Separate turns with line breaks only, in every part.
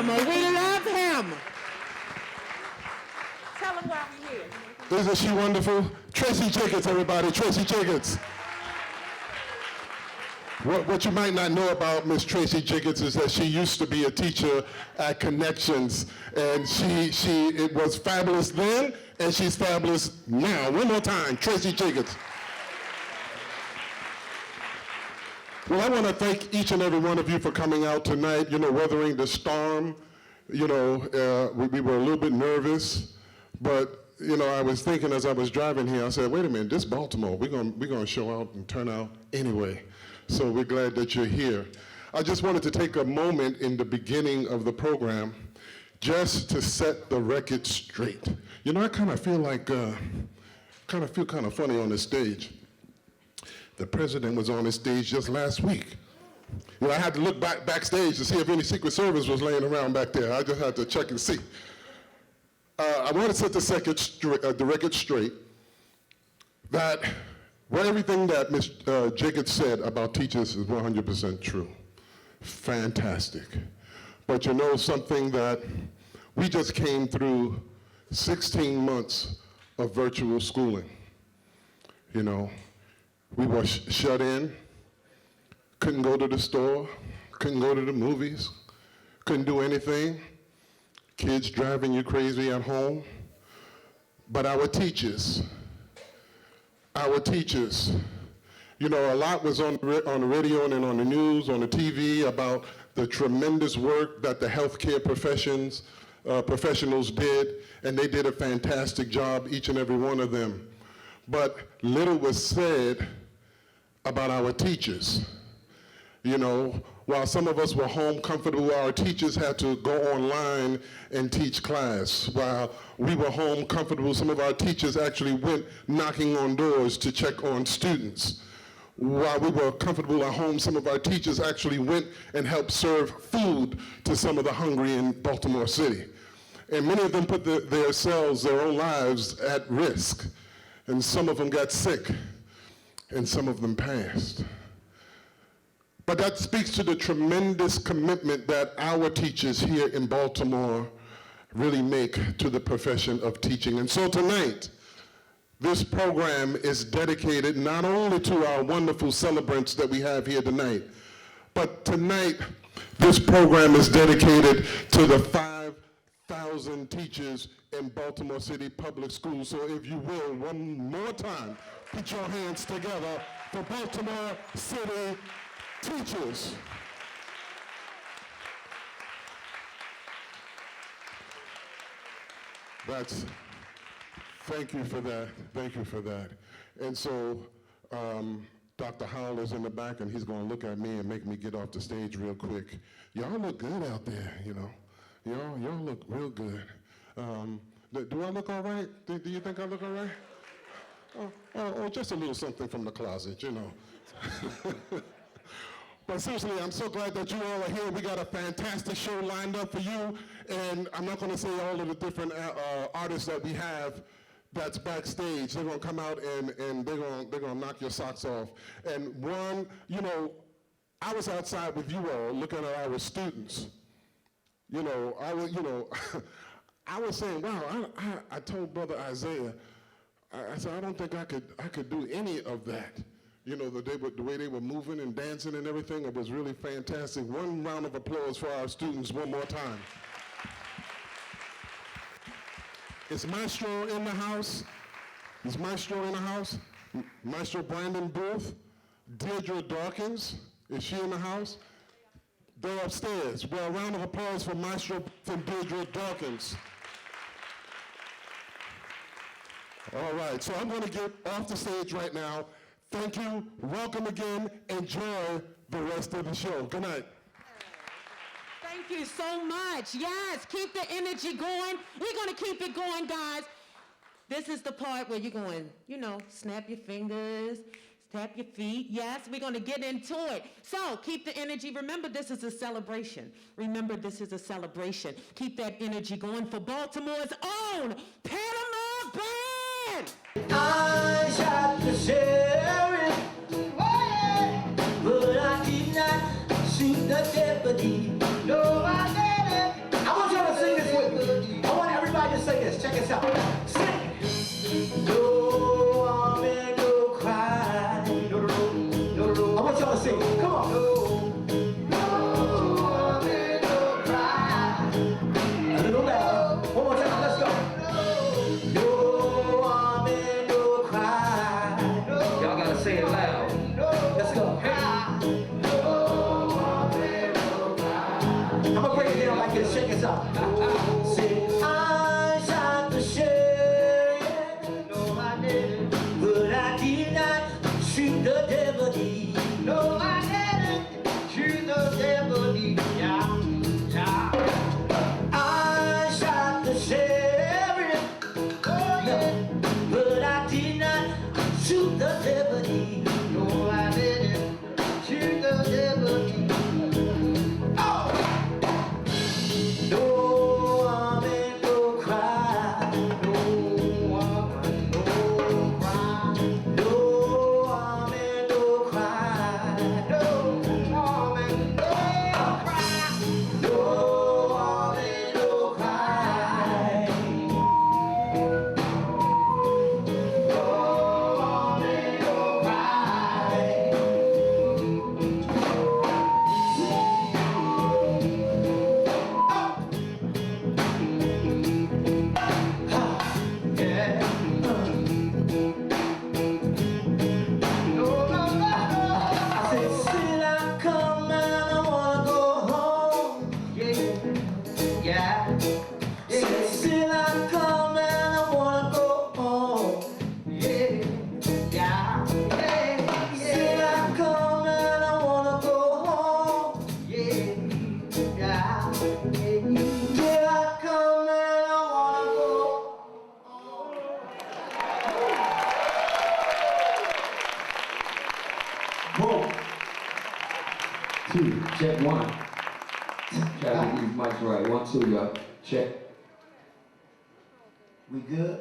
mama. We love him.
Tell him why we're here.
Isn't she wonderful? Tracy Jacobs, everybody. Tracy Jacobs. What you might not know about Miss Tracy Jacobs is that she used to be a teacher at Connections, and it was fabulous then, and she's fabulous now. One more time, Tracy Jacobs. Well, I want to thank each and every one of you for coming out tonight, weathering the storm. We were a little bit nervous, but I was thinking as I was driving here, I said, wait a minute, this is Baltimore. We're gonna show out and turn out anyway. So we're glad that you're here. I just wanted to take a moment in the beginning of the program just to set the record straight. I kind of feel kind of funny on the stage. The president was on the stage just last week. I had to look backstage to see if any Secret Service was laying around back there. I just had to check and see. I want to set the record straight that everything that Ms. Jacobs said about teachers is 100% true. Fantastic. But something that we just came through 16 months of virtual schooling. We were shut in, couldn't go to the store, couldn't go to the movies, couldn't do anything. Kids driving you crazy at home. But our teachers, a lot was on the radio and on the news, on the TV about the tremendous work that the healthcare professionals did, and they did a fantastic job, each and every one of them. But little was said about our teachers. While some of us were home comfortable, our teachers had to go online and teach class. While we were home comfortable, some of our teachers actually went knocking on doors to check on students. While we were comfortable at home, some of our teachers actually went and helped serve food to some of the hungry in Baltimore City. And many of them put their own lives at risk. And some of them got sick, and some of them passed. But that speaks to the tremendous commitment that our teachers here in Baltimore really make to the profession of teaching. And so tonight, this program is dedicated not only to our wonderful celebrants that we have here tonight, but tonight, this program is dedicated to the 5,000 teachers in Baltimore City Public Schools. So if you will, one more time, put your hands together for Baltimore City teachers. Thank you for that. And so Dr. Howe is in the back, and he's going to look at me and make me get off the stage real quick. Y'all look good out there, Y'all look real good. Do I look all right? Do you think I look all right? Oh, just a little something from the closet, But seriously, I'm so glad that you all are here. We got a fantastic show lined up for you, and I'm not going to say all of the different artists that we have that's backstage. They're going to come out and they're going to knock your socks off. And one, I was outside with you all looking at our students. I was saying, wow, I told Brother Isaiah, I said, I don't think I could do any of that. The way they were moving and dancing and everything, it was really fantastic. One round of applause for our students one more time. Is Maestro in the house? Maestro Brandon Booth? Deirdre Dawkins, is she in the house? They're upstairs. Well, a round of applause for Maestro Booth and Deirdre Dawkins. All right, so I'm going to get off the stage right now. Thank you. Welcome again. Enjoy the rest of the show. Good night.
Thank you so much. Yes, keep the energy going. We're going to keep it going, guys. This is the part where you're going, snap your fingers, tap your feet. Yes, we're going to get into it. So keep the energy. Remember, this is a celebration. Keep that energy going for Baltimore's own Panama Band.
I shot the sheriff, but I did not shoot the deputy. No, I didn't. Come on. No woman, no cry. A little louder. One more time, let's go. No woman, no cry. Y'all gotta say it loud. Let's go. I'm gonna break it down like this. Check this out. Say, I shot the sheriff. No, I didn't. But I did not shoot the deputy. No, I didn't shoot the deputy. Yeah, yeah. I shot the sheriff. Oh, yeah. But I did not shoot the deputy. No, I didn't shoot the deputy. Oh! No woman, no cry. No woman, no cry. No woman, no cry. No woman, no cry. No woman, no cry. No woman, no cry. Yeah. No, no, no. I said, still I come and I wanna go home. Yeah, yeah. Said, still I come and I wanna go home. Yeah, yeah, yeah. Still I come and I wanna go home. Yeah, yeah, yeah. Still I come and I wanna go home.
Whoa. 2, check 1. Try to get these mics right. 1, 2, y'all. Check.
We good?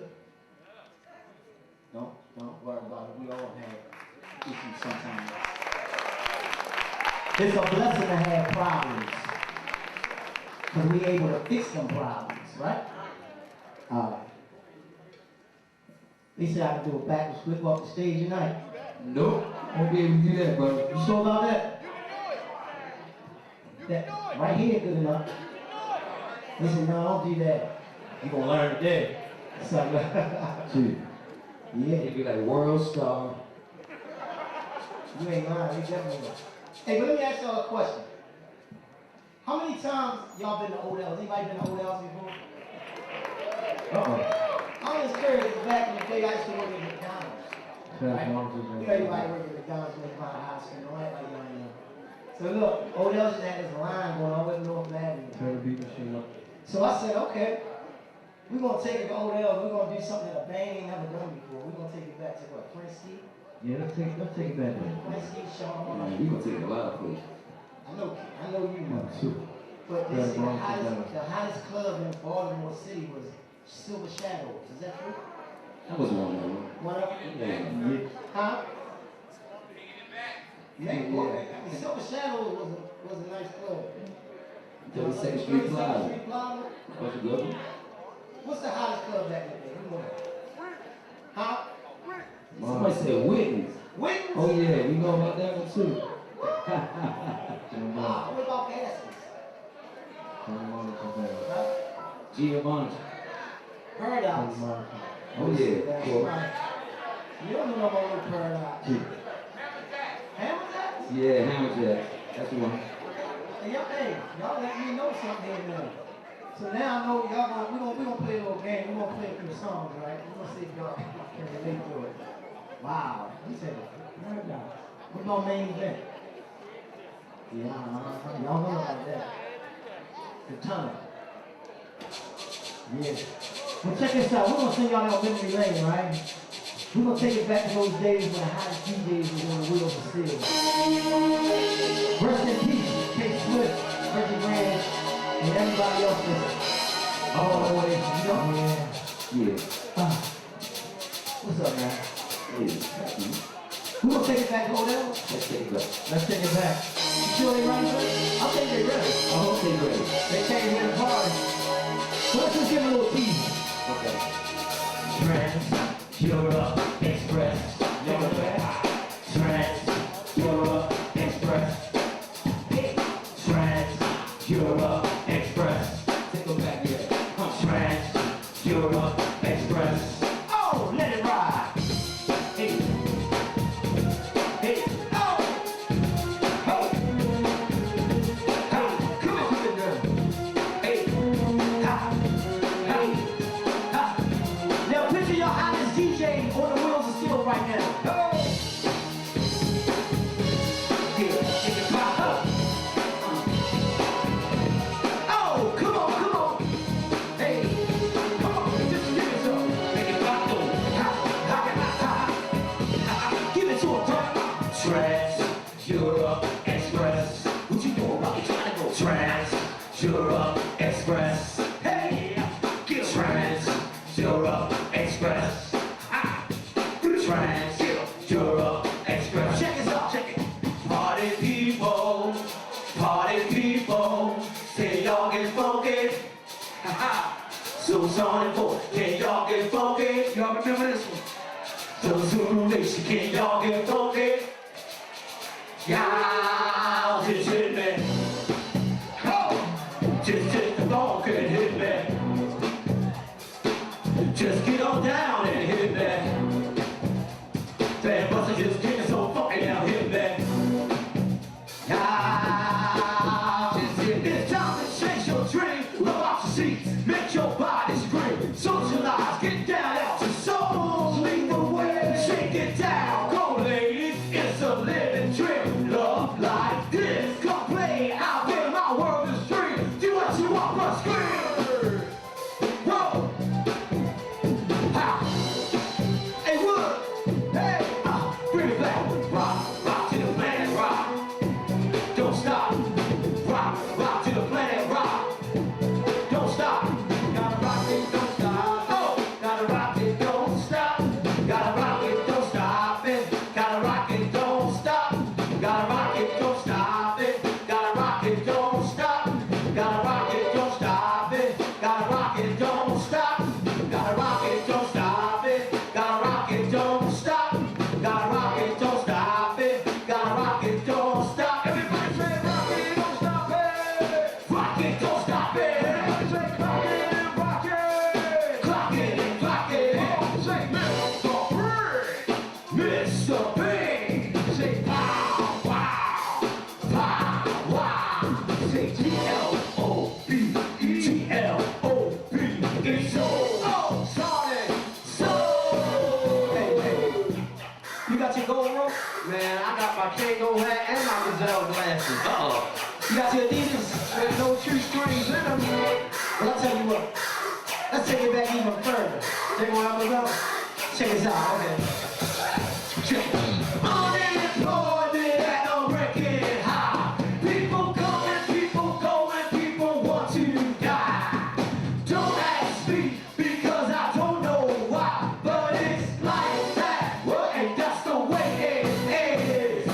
Don't worry about it. We all have issues sometimes. It's a blessing to have problems. Because we able to fix them problems, right? They said I could do a backwards flip off the stage tonight.
Nope. Won't be able to do that, brother.
You sure about that? That right here good enough. They said, no, don't do that. You gonna learn today. So,
Dude,
yeah,
it'd be like world star.
you ain't lying. You definitely are. Hey, but let me ask y'all a question. How many times y'all been to Odell's? Anybody been to Odell's before? How many experience back in the day I used to work at McDonald's? Right? Everybody working at McDonald's make my house and all that like y'all know. So look, Odell's had this line going all the way to North Avenue. So I said, okay, we're gonna take it to Odell's, we're gonna do something that a band ain't never done before. We're gonna take it back to what, Prince Ski?
Yeah, let's take it back there.
Prince Ski, Sean.
We gonna take a lot of places.
I know you know. But they say the hottest club in Baltimore City was Silver Shadows. Is that true?
That was one of them.
One of them?
Yeah.
Huh? Yeah. Silver Shadows was a nice club.
32nd Street Plaza.
Street Plaza?
What's a good one?
What's the hottest club back in the day? Who knows? Huh?
Somebody said Whitney's.
Whitney's?
Oh yeah, we know about that one too.
What about Gaskins?
Giovanni.
Paradise.
Oh yeah.
That's
Cool.
right. You don't know about no Paradise. Hammer Jacks?
Yeah, Hammer Jack. That's the one.
Hey, y'all let me know something here now. So now I know y'all we gonna play a little game. We're gonna play a few songs, right? We're gonna see if y'all can relate to it. Wow. He said Paradise. What about Main Event? Yeah, y'all know about that. The tunnel. Yeah. Well, check this out. We're gonna sing y'all that memory lane, right? We're gonna take it back to those days when the hottest DJs was on the wheels of steel. Rest in peace, K-Swift, Reggie Ranch, and everybody else that's all the way,
Yeah.
What's up, man?
Yeah.
Who gonna take it back, Odell?
Let's take it back.
Let's take it back. You sure they ready for it? I think they ready.
I hope they ready.
They came here to party. So let's just give them a little tease.
Okay.
Trans, Europe, Express, Trans, Europe, Express. Trans-Europe Express. What you doing, Rocky? Trying to go Trans-Europe Express. Hey, get Trans-Europe Express. Trans-Europe Express. Check this out, check it. Party people, say y'all get funky. Suzanne and Boney, can y'all get funky? Y'all remember this one? The Zulu Nation, can y'all get funky? Y'all just hit me. Oh, just hit the funk and hit me. Just get on down and hit me. Bad buster just getting so funky now, hit me. Y'all just hit me. It's time to chase your dream. Roll out your seats, make your body scream. Socialize, get down out to soul. Lead the way, shake it down. Go ladies, it's a living dream. Love like this, come play out there. My world is free. Do what you want, but scream. Whoa. Ha. Hey, Wood. Hey, bring it back. Rock, rock to the planet, rock. Don't stop. Rock, rock to the planet, rock. Don't stop. Gotta rock it, don't stop. Oh, gotta rock it, don't stop. Gotta rock it, don't stop it. Gotta rock it, don't stop. Gotta rock it, don't stop it. Gotta rock it, don't stop. Gotta rock it, don't stop it. Gotta rock it, don't stop. Gotta rock it, don't stop it. Gotta rock it, don't stop. Gotta rock it, don't stop it. Gotta rock it, don't stop. Everybody say rock it, don't stop it. Rock it, don't stop it. Everybody say clock it and rock it. Clock it and clock it. Say Mr. B. Say pow, wow, pow, wow. Say G-L-O-B-E, G-L-O-B. It's so, Sonic, so. Hey, hey. You got your gold rope? Man, I got my Kango hat and my Gazelle glasses. Uh-oh. You got your Adidas with no true strings in them. Well, I'll tell you what. Let's take it back even further. Take one out of the Check this out, okay. Check. Unemployment at a record high. People coming, people going, people want to die. Don't ask me because I don't know why, but it's like that. Well, and that's the way it is.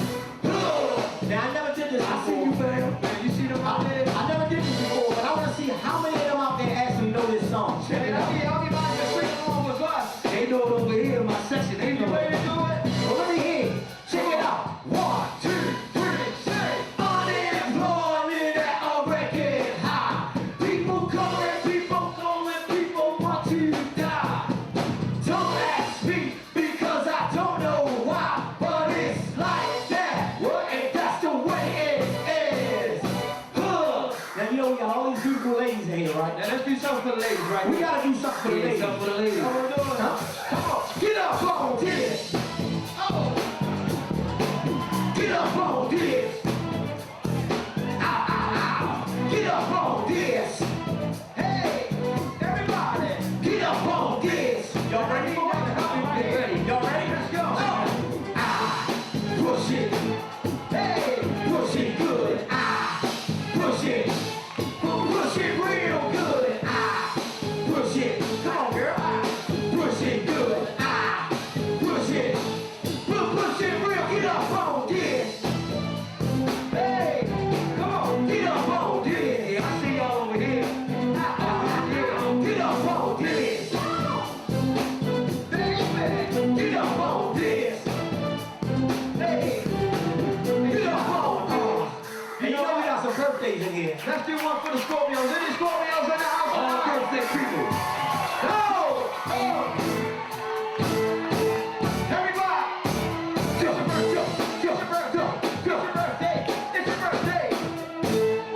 Now I never did this before. I see you, fam. You see them out there? I never did this before, but I want to see how many of them out there actually know this song. Check it out. I'll be about to sing along with us. They know it over here in my section. They know it. Well, let me hear it. Check it out. 1, 2, 3, say. Unemployment at a record high. People coming, people going, people want to die. Don't ask me because I don't know why, but it's like that. Well, and that's the way it is. Now you know we got all these beautiful ladies in here, right? Now let's do something for the ladies, right? We gotta do something for the ladies. Something for the ladies. How we doing? Huh? Come on, get up on this. Oh. Get up on this. Ow, ow, ow. Get up on this. Hey, everybody, get up on this. Y'all ready? Get ready. Y'all ready? Let's go. Oh. Ah, push it. Hey, push it good. Ah, push it. Push it real good. Ah, push it. Come on, girl. Ah, push it good. Ah, push it. Push it real. Get up on this. Hey, come on. Get up on this. Yeah, I see y'all over here. Yeah, get up on this. Baby, get up on this. Hey, get up on this. And you know we got some birthdays in here. Let's do one for the Scorpios. Any Scorpios in the house? All birthday people. Go! Oh! Everybody! It's your birthday! It's your birthday! It's your birthday! It's your birthday!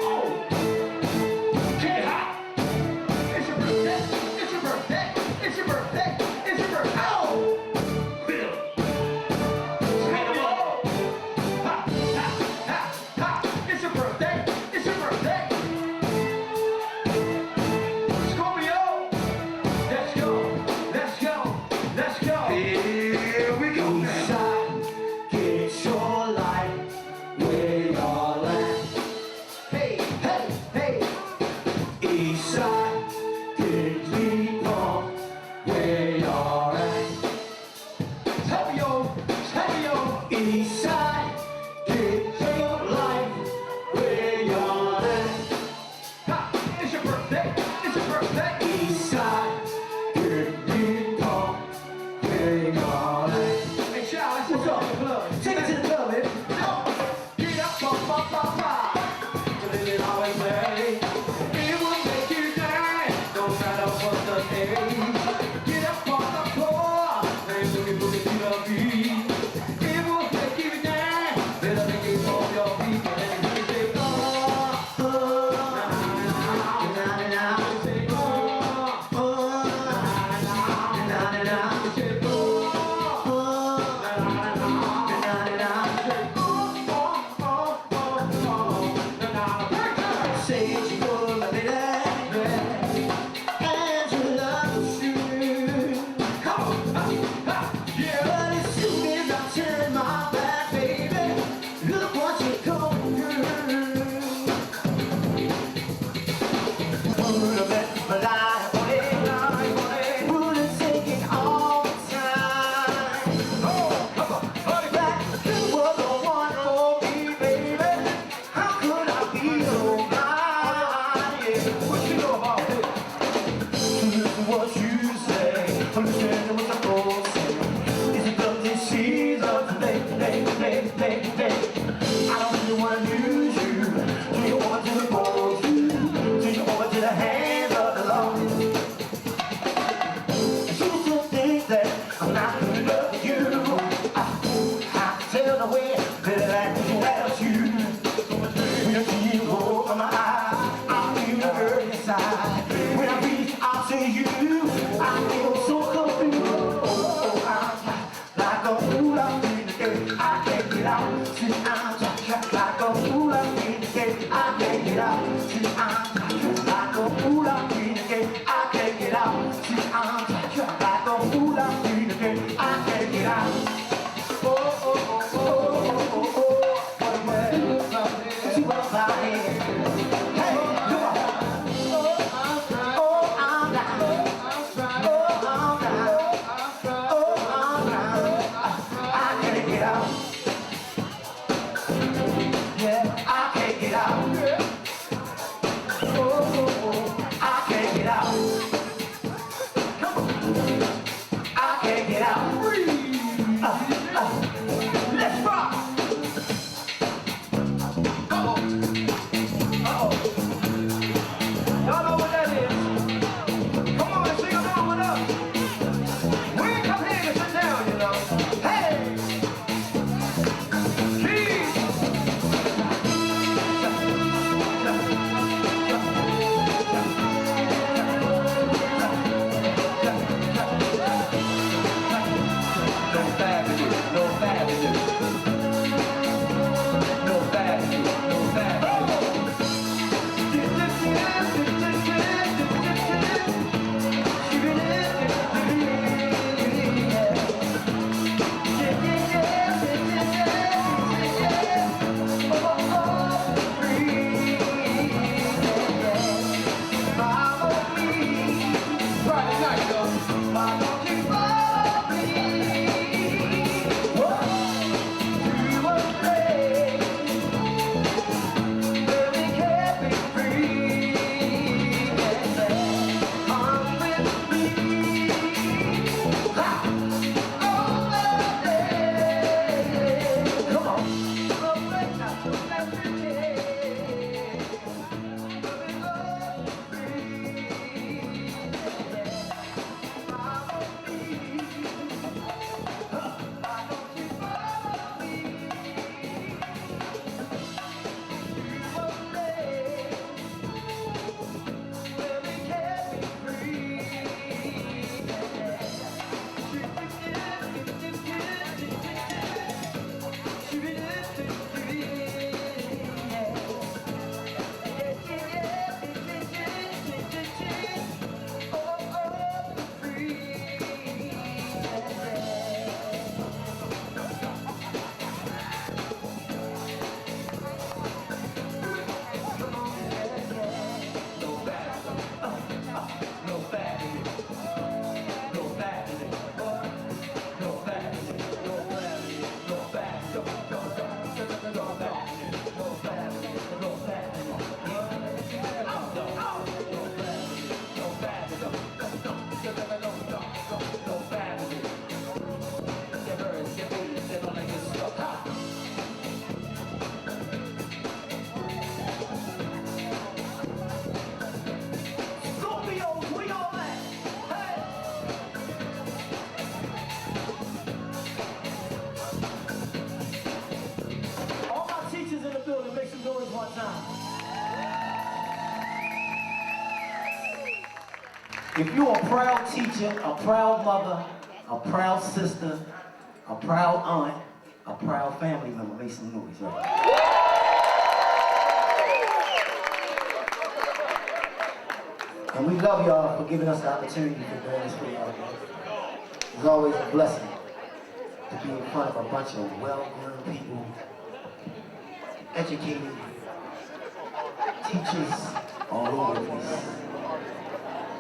Oh! Get it hot! It's your birthday! It's your birthday! It's your birthday! It's your birthday! Oh! Bill! Hang 'em up! Ha! Ha! Ha! Ha! It's your birthday! It's your birthday! Scorpio! Let's go! Let's go! East side, get your life where you're at. Ha, it's your birthday, it's your birthday. East side, get talk where you're at. Hey, Charles, what's up, the club? Take it to the club, baby. Get up, pop, pop, pop, pop. Live it always way. It will make you dance. Don't try to fuck the age. Get up on the floor. Hey, boogie, boogie to the beat. It will make you dance. Better make it on your feet. And then you say, oh, oh, na na na na. You say, oh, oh, na na na na. You say, oh, oh, na na na na. Say you go, my lady, and you love you. Come on, yeah. But as soon as I turn my back, baby, look what you're going through. Would have bet my life on it, would have taken all the time. Oh, come on, honey, back, you were the one for me, baby. How could I be so blind? Yeah, what you know about it? Listen what you say, understand what the folks say. Is it the disease of the day? I don't really want to lose you. Do you want to the balls? Do you want to the hands of the law? And you still think that I'm not good enough for you. I can tell the way that I can without you. When I see you over my eyes, I feel the hurt inside. When I reach out to you, I feel so confused. Oh, I'm like a fool out in the game. I can't get out. See, I'm like a fool out in the game. I can't get out. See, I'm like a fool out in the game. I can't get out. See, I'm like a fool out in the game. I can't get out. Oh, oh, oh, oh, oh, oh, oh, what a man. See what I'm saying? Hey, come on. Oh, I'm down. Oh, I'm down. Oh, I'm down. I can't get out. If you're a proud teacher, a proud mother, a proud sister, a proud aunt, a proud family member, make some noise, right? And we love y'all for giving us the opportunity for doing this for y'all. It's always a blessing to be in front of a bunch of well-groomed people, educated teachers all over the place.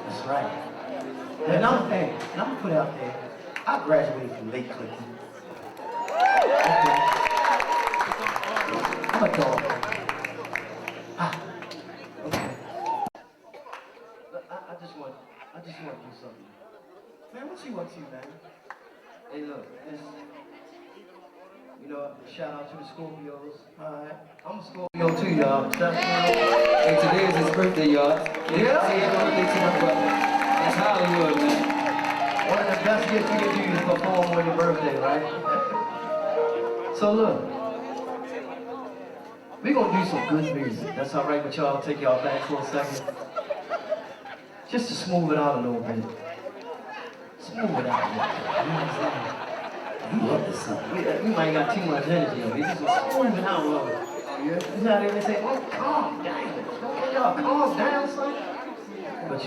That's right. And another thing, and I'm gonna put it out there, I graduated from Lake Clifton. I'm a dog. Okay. I just want to do something. Man, what you up to, man? Hey, look, shout out to the Scorpios. Alright. I'm a Scorpio too, y'all.
Hey, today is his birthday, y'all.
Yeah?
Say happy birthday to my brother. That's Hollywood, man.
One of the best gifts you can do is perform on your birthday, right? So look, we're gonna do some good music. That's all right with y'all. Take y'all back for a second. Just to smooth it out a little bit. Smooth it out a little bit. You understand? You love this song. We might got too much energy on it. Just smooth it out a little bit. You know how they say, oh, calm down. Okay, y'all, calm down, son. But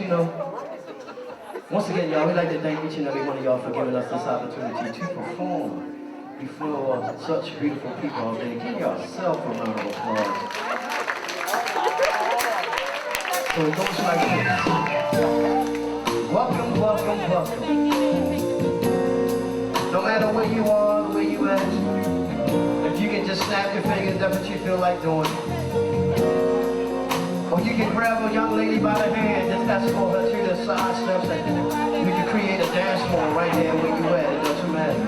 once again, y'all, we'd like to thank each and every one of y'all for giving us this opportunity to perform before such beautiful people all day. Give yourself a round of applause. So it goes like this. Welcome, welcome, welcome. No matter where you are, where you at, if you can just snap your fingers, that's what you feel like doing. Or you can grab a young lady by the hand, just escort her through the side steps, and you can create a dance floor right there where you at. It doesn't matter.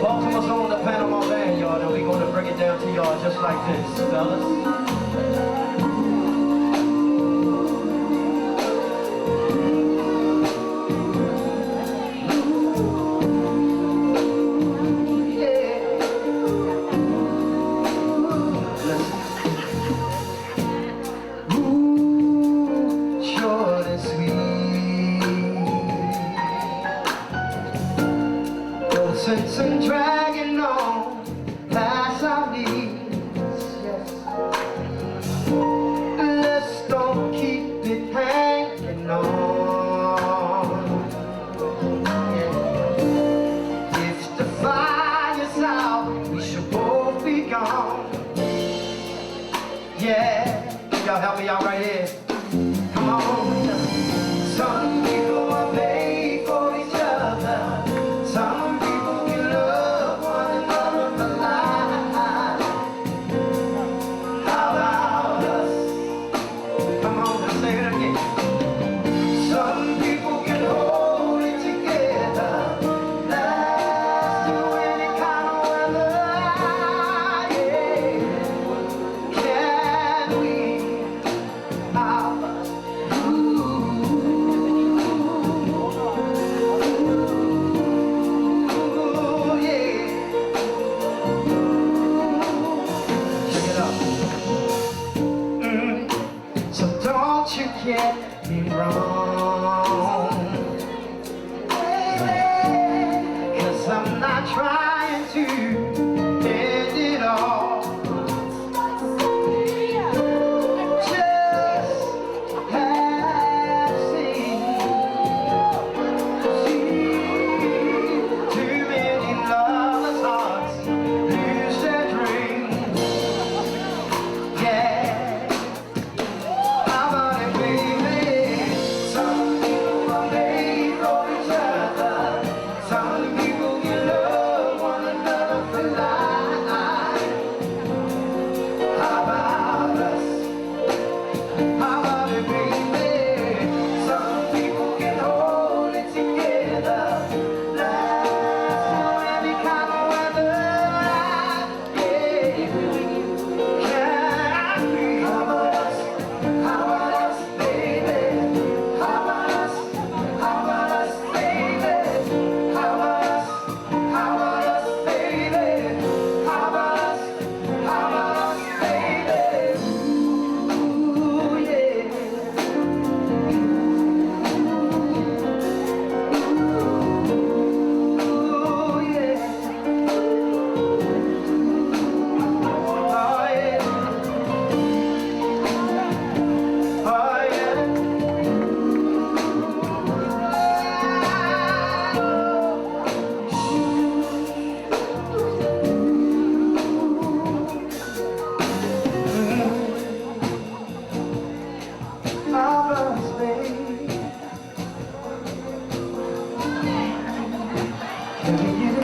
Baltimore's on the Panama band, y'all, and we're going to bring it down to y'all just like this, fellas. And dragging on past our knees, yes. Let's don't keep it hanging on. Yeah. If the fire's out, we should both be gone. Yeah, y'all help me out right here. Come on. Some people are made for each other. Some get me wrong, 'cause I'm not trying to end it all. Just have seen too many lovers' hearts lose their dreams. Yeah.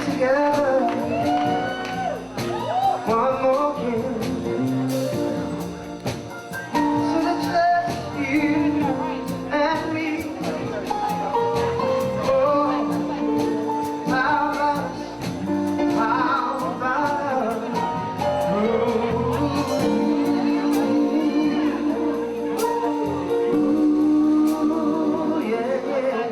together one more again. So let's just you and me. Oh, how about us? How about us? Ooh, yeah, yeah.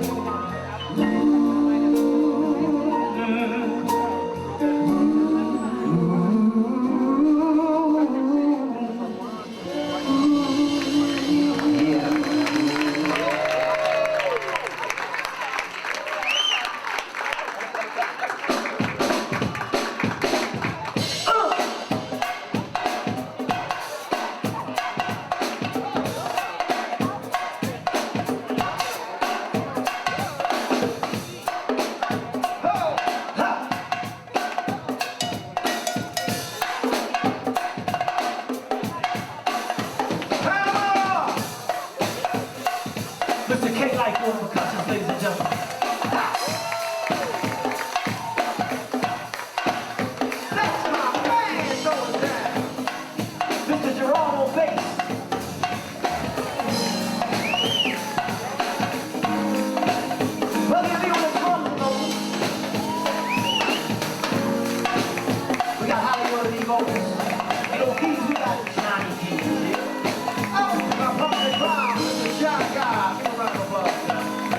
Mr. K like for percussion, ladies and gentlemen. That's my man going down. Mr. Jerome on bass. Well, if you want to come, we got Hollywood and vocals. You know, keys, we got Johnny keys. Oh, my partner Brown, Mr. John God, give a round of applause.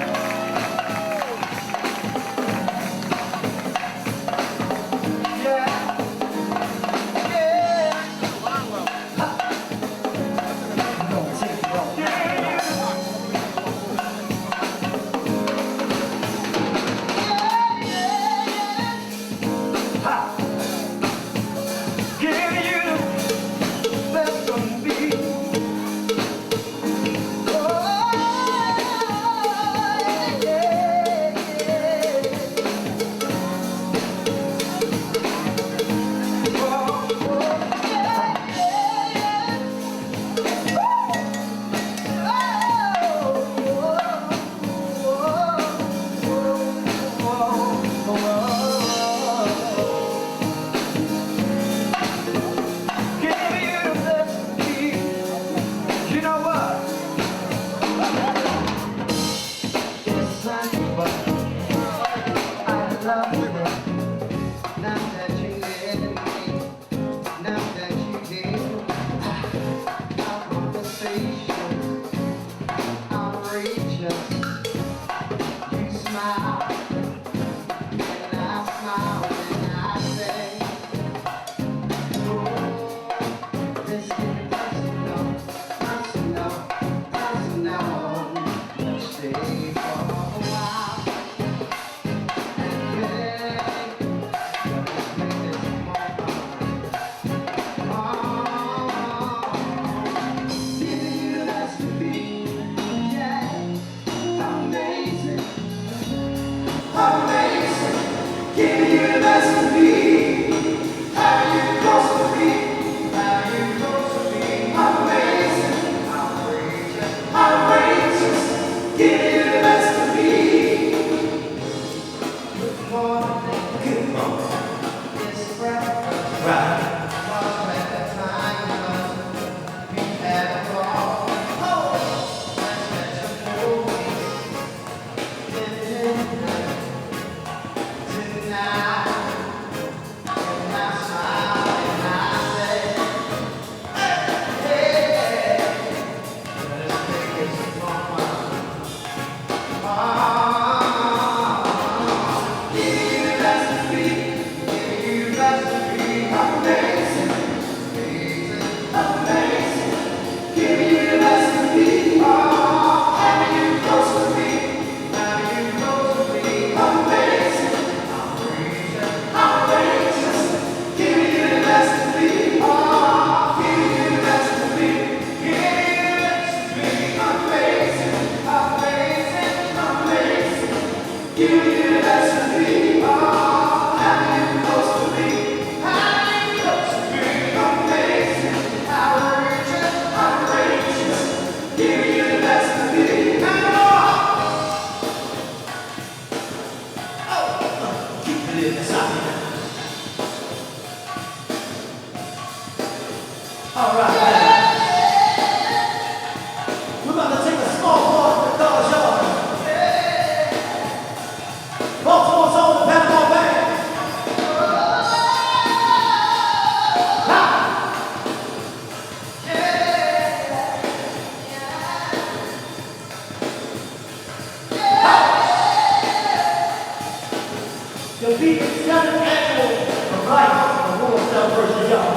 Life award celebration, y'all.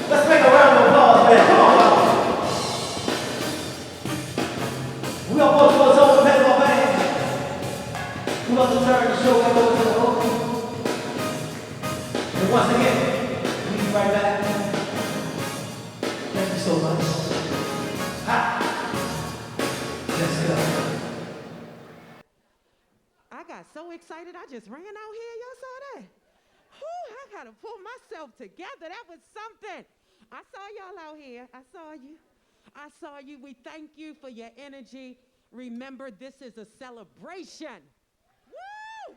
Let's make a round of applause, man. Come on, y'all. We got Baltimore's own Metal Band. Who wants to turn the show back over to the host? And once again, we'll be right back. Thank you so much. Ha! Let's go.
I got so excited, I just ran out here. Y'all saw that? Whew, I got to pull myself together. That was something. I saw y'all out here. I saw you. I saw you. We thank you for your energy. Remember, this is a celebration. Woo!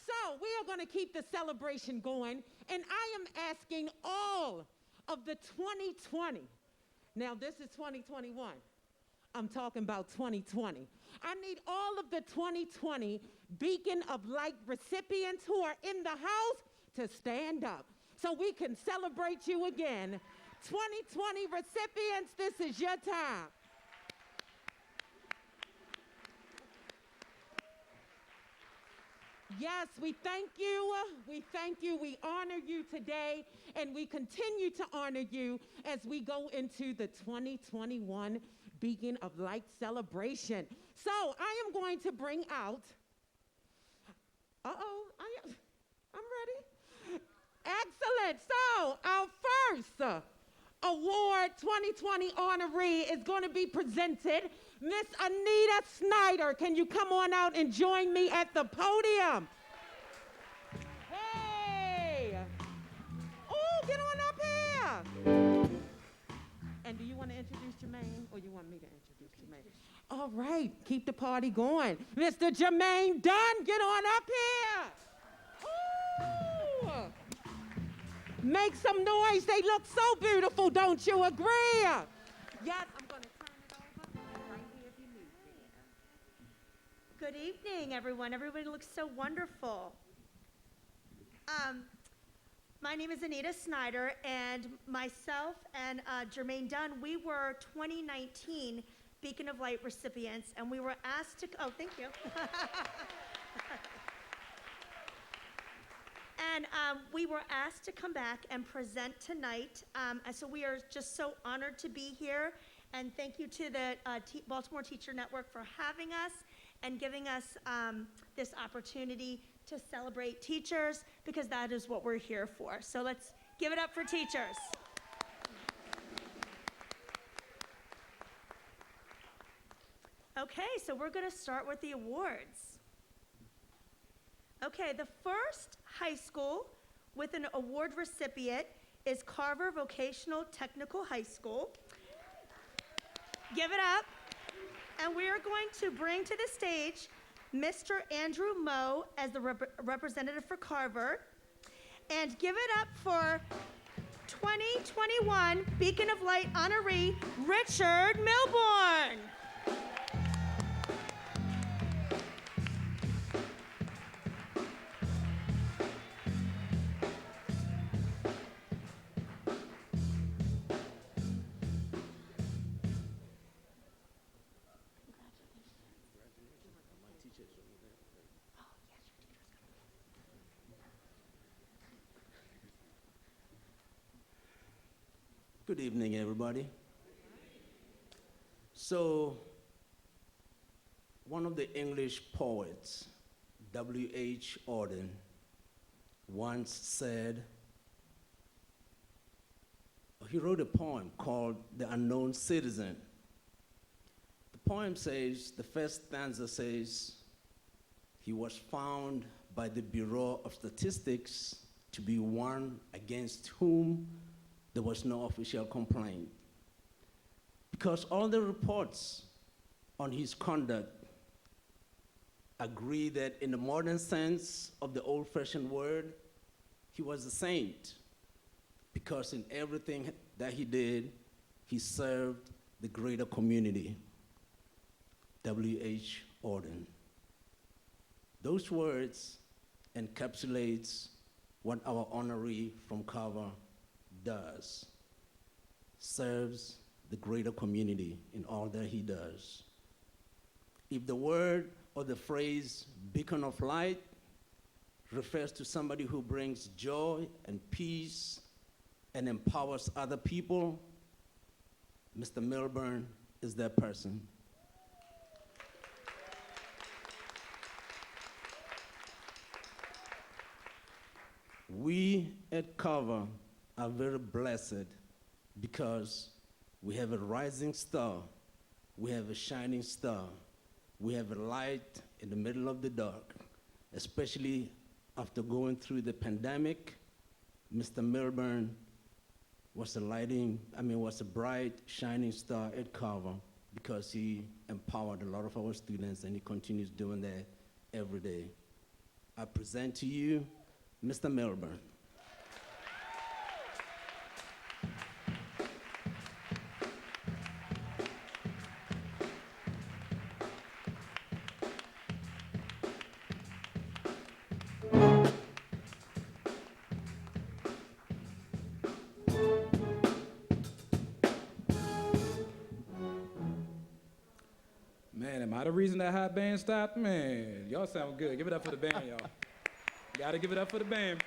So we are going to keep the celebration going, and I am asking all of the 2020. Now, this is 2021. I'm talking about 2020. I need all of the 2020 Beacon of Light recipients who are in the house to stand up so we can celebrate you again. 2020 recipients, this is your time. Yes, we thank you. We thank you. We honor you today, and we continue to honor you as we go into the 2021 Beacon of Light celebration. So I am going to bring out, I'm ready. Excellent. So our first award 2020 honoree is going to be presented. Miss Anita Snyder, can you come on out and join me at the podium? Hey. Oh, get on up here. And do you want to introduce Jermaine, or you want me to introduce Jermaine? All right, keep the party going. Mr. Jermaine Dunn, get on up here. Ooh. Make some noise. They look so beautiful, don't you agree? Yes, I'm going to turn it over right here if you need me.
Good evening, everyone. Everybody looks so wonderful. My name is Anita Snyder, and myself and Jermaine Dunn, we were 2019 Beacon of Light recipients, and we were asked to, oh, thank you. And we were asked to come back and present tonight, and so we are just so honored to be here, and thank you to the Baltimore Teacher Network for having us and giving us this opportunity to celebrate teachers, because that is what we're here for. So let's give it up for teachers. Okay, so we're going to start with the awards. Okay, the first high school with an award recipient is Carver Vocational Technical High School. Give it up. And we are going to bring to the stage Mr. Andrew Moe as the representative for Carver. And give it up for 2021 Beacon of Light honoree, Richard Milbourne.
Good evening, everybody. So, one of the English poets, W.H. Auden, once said, he wrote a poem called The Unknown Citizen. The poem says, the first stanza says, he was found by the Bureau of Statistics to be one against whom there was no official complaint, because all the reports on his conduct agree that in the modern sense of the old-fashioned word, he was a saint, because in everything that he did, he served the greater community. W.H. Auden. Those words encapsulates what our honoree from Carver does, serves the greater community in all that he does. If the word or the phrase beacon of light refers to somebody who brings joy and peace and empowers other people. Mr. Milburn is that person. We at Carver are very blessed because we have a rising star, we have a shining star, we have a light in the middle of the dark, especially after going through the pandemic. Mr. Milburn was a bright, shining star at Carver because he empowered a lot of our students, and he continues doing that every day. I present to you Mr. Milburn.
Man, am I the reason that hot band stopped? Man, y'all sound good. Give it up for the band, y'all. Gotta give it up for the band.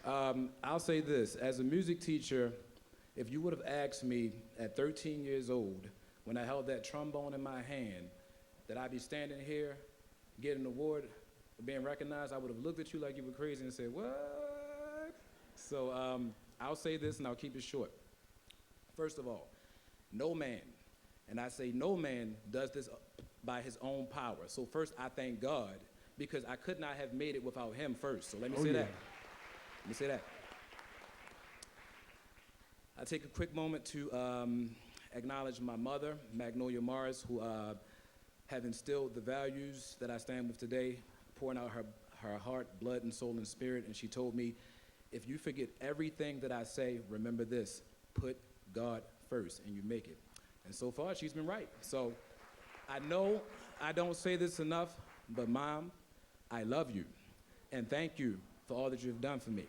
I'll say this, as a music teacher, if you would have asked me at 13 years old, when I held that trombone in my hand, that I'd be standing here, getting an award, for being recognized, I would have looked at you like you were crazy and said, what? So I'll say this and I'll keep it short. First of all, no man, and I say no man does this by his own power. So first, I thank God, because I could not have made it without him first. So let me say that. Let me say that. I take a quick moment to acknowledge my mother, Magnolia Morris, who have instilled the values that I stand with today, pouring out her heart, blood, and soul and spirit. And she told me, if you forget everything that I say, remember this, put God first, and you make it. And so far, she's been right. So I know I don't say this enough, but Mom, I love you, and thank you for all that you've done for me.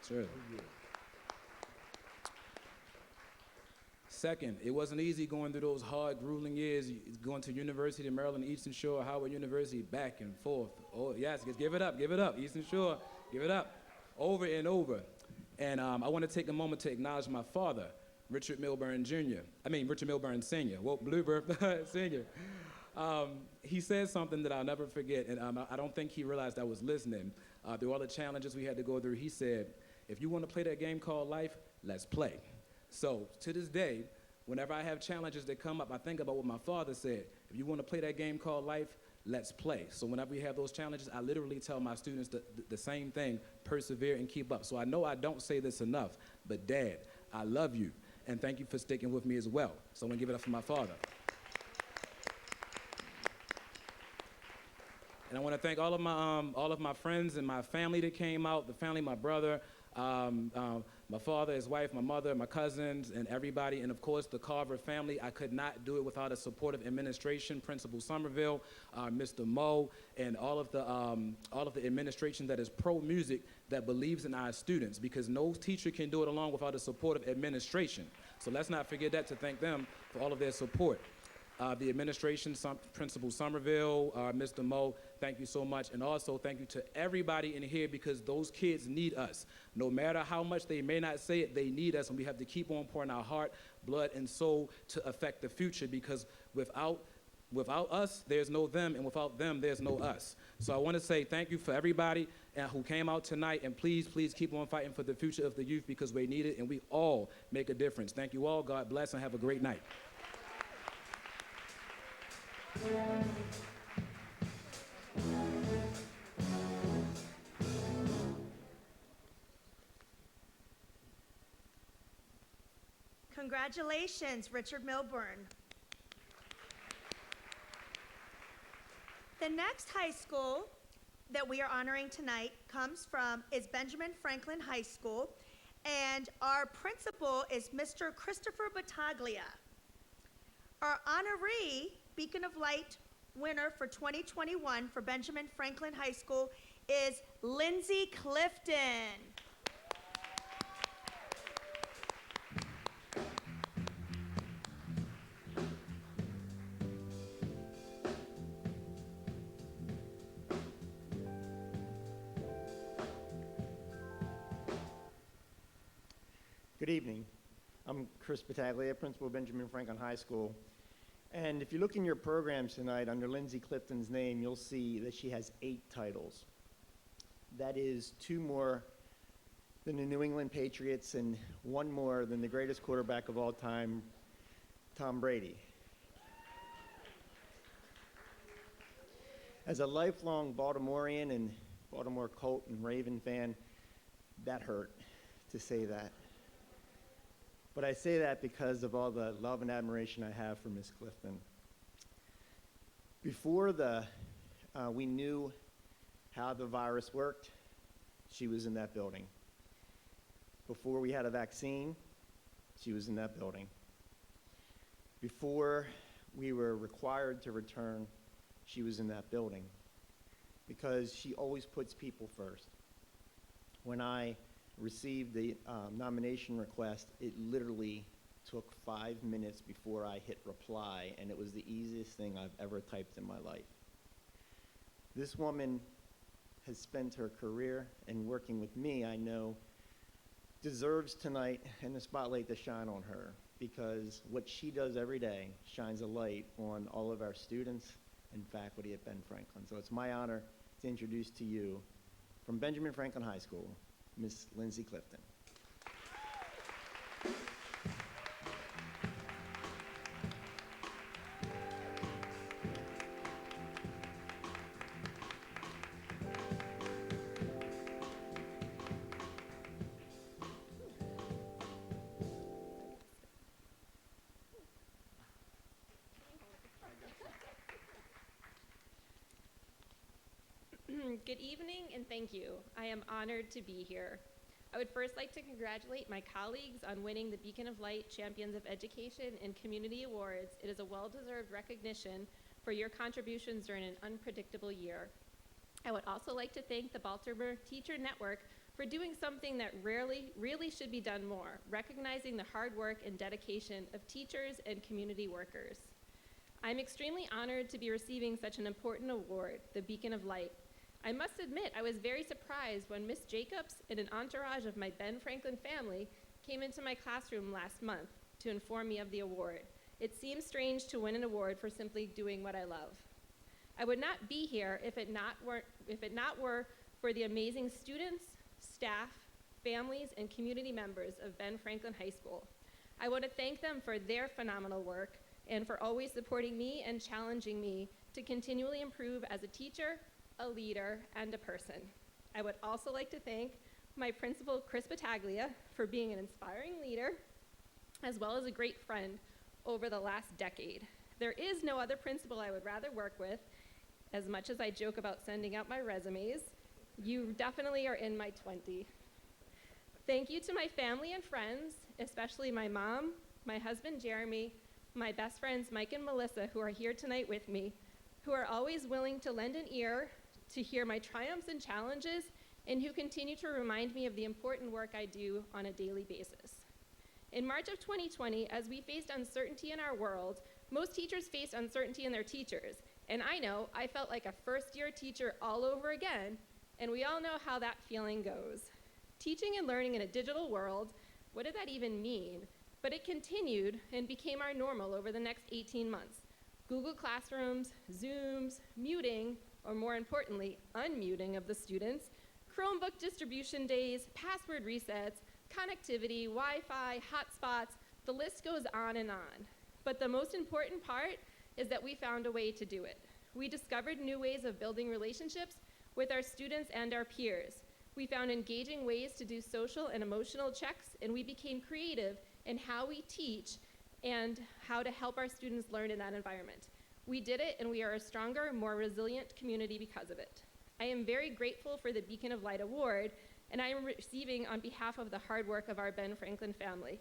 Sure. Second, it wasn't easy going through those hard, grueling years, going to University of Maryland, Eastern Shore, Howard University, back and forth. Oh, yes, give it up, Eastern Shore, give it up, over and over. And I want to take a moment to acknowledge my father, Richard Milburn Sr., well, Bluebird Sr. He said something that I'll never forget, and I don't think he realized I was listening. Through all the challenges we had to go through, he said, if you want to play that game called life, let's play. So to this day, whenever I have challenges that come up, I think about what my father said. If you want to play that game called life, let's play. So whenever we have those challenges, I literally tell my students the same thing, persevere and keep up. So I know I don't say this enough, but Dad, I love you, and thank you for sticking with me as well. So I'm gonna give it up for my father. And I want to thank all of my friends and my family that came out, the family, my brother, my father, his wife, my mother, my cousins, and everybody, and of course the Carver family. I could not do it without a supportive administration, Principal Somerville, Mr. Moe, and all of the administration that is pro-music, that believes in our students, because no teacher can do it alone without a supportive administration. So let's not forget that, to thank them for all of their support. The administration, Principal Somerville, Mr. Moe, thank you so much. And also thank you to everybody in here, because those kids need us. No matter how much they may not say it, they need us, and we have to keep on pouring our heart, blood, and soul to affect the future, because without us, there's no them, and without them, there's no us. So I want to say thank you for everybody who came out tonight, and please, please keep on fighting for the future of the youth, because we need it, and we all make a difference. Thank you all. God bless, and have a great night.
Congratulations, Richard Milburn. The next high school that we are honoring tonight is Benjamin Franklin High School, and our principal is Mr. Christopher Battaglia. Our honoree, Beacon of Light winner for 2021 for Benjamin Franklin High School is Lindsay Clifton.
Good evening. I'm Chris Battaglia, Principal of Benjamin Franklin High School. And if you look in your programs tonight, under Lindsay Clifton's name, you'll see that she has 8 titles. That is 2 more than the New England Patriots and 1 more than the greatest quarterback of all time, Tom Brady. As a lifelong Baltimorean and Baltimore Colt and Raven fan, that hurt to say that. But I say that because of all the love and admiration I have for Miss Clifton. Before we knew how the virus worked, she was in that building. Before we had a vaccine, she was in that building. Before we were required to return, she was in that building, because she always puts people first. When I received the nomination request, it literally took 5 minutes before I hit reply, and it was the easiest thing I've ever typed in my life. This woman has spent her career, and working with me, I know, deserves tonight and the spotlight to shine on her, because what she does every day shines a light on all of our students and faculty at Ben Franklin. So it's my honor to introduce to you, from Benjamin Franklin High School, Miss Lindsay Clifton.
Good evening and thank you. I am honored to be here. I would first like to congratulate my colleagues on winning the Beacon of Light Champions of Education and Community Awards. It is a well-deserved recognition for your contributions during an unpredictable year. I would also like to thank the Baltimore Teacher Network for doing something that really should be done more, recognizing the hard work and dedication of teachers and community workers. I'm extremely honored to be receiving such an important award, the Beacon of Light. I must admit, I was very surprised when Miss Jacobs and an entourage of my Ben Franklin family came into my classroom last month to inform me of the award. It seems strange to win an award for simply doing what I love. I would not be here if it not were for the amazing students, staff, families, and community members of Ben Franklin High School. I want to thank them for their phenomenal work and for always supporting me and challenging me to continually improve as a teacher, a leader, and a person. I would also like to thank my principal, Chris Battaglia, for being an inspiring leader, as well as a great friend over the last decade. There is no other principal I would rather work with. As much as I joke about sending out my resumes, you definitely are in my 20. Thank you to my family and friends, especially my mom, my husband, Jeremy, my best friends, Mike and Melissa, who are here tonight with me, who are always willing to lend an ear to hear my triumphs and challenges, and who continue to remind me of the important work I do on a daily basis. In March of 2020, as we faced uncertainty in our world, most teachers faced uncertainty in their teachers. And I know I felt like a first-year teacher all over again, and we all know how that feeling goes. Teaching and learning in a digital world, what did that even mean? But it continued and became our normal over the next 18 months. Google Classrooms, Zooms, muting, or more importantly, unmuting of the students, Chromebook distribution days, password resets, connectivity, Wi-Fi, hotspots, the list goes on and on. But the most important part is that we found a way to do it. We discovered new ways of building relationships with our students and our peers. We found engaging ways to do social and emotional checks, and we became creative in how we teach and how to help our students learn in that environment. We did it, and we are a stronger, more resilient community because of it. I am very grateful for the Beacon of Light Award, and I am receiving on behalf of the hard work of our Ben Franklin family.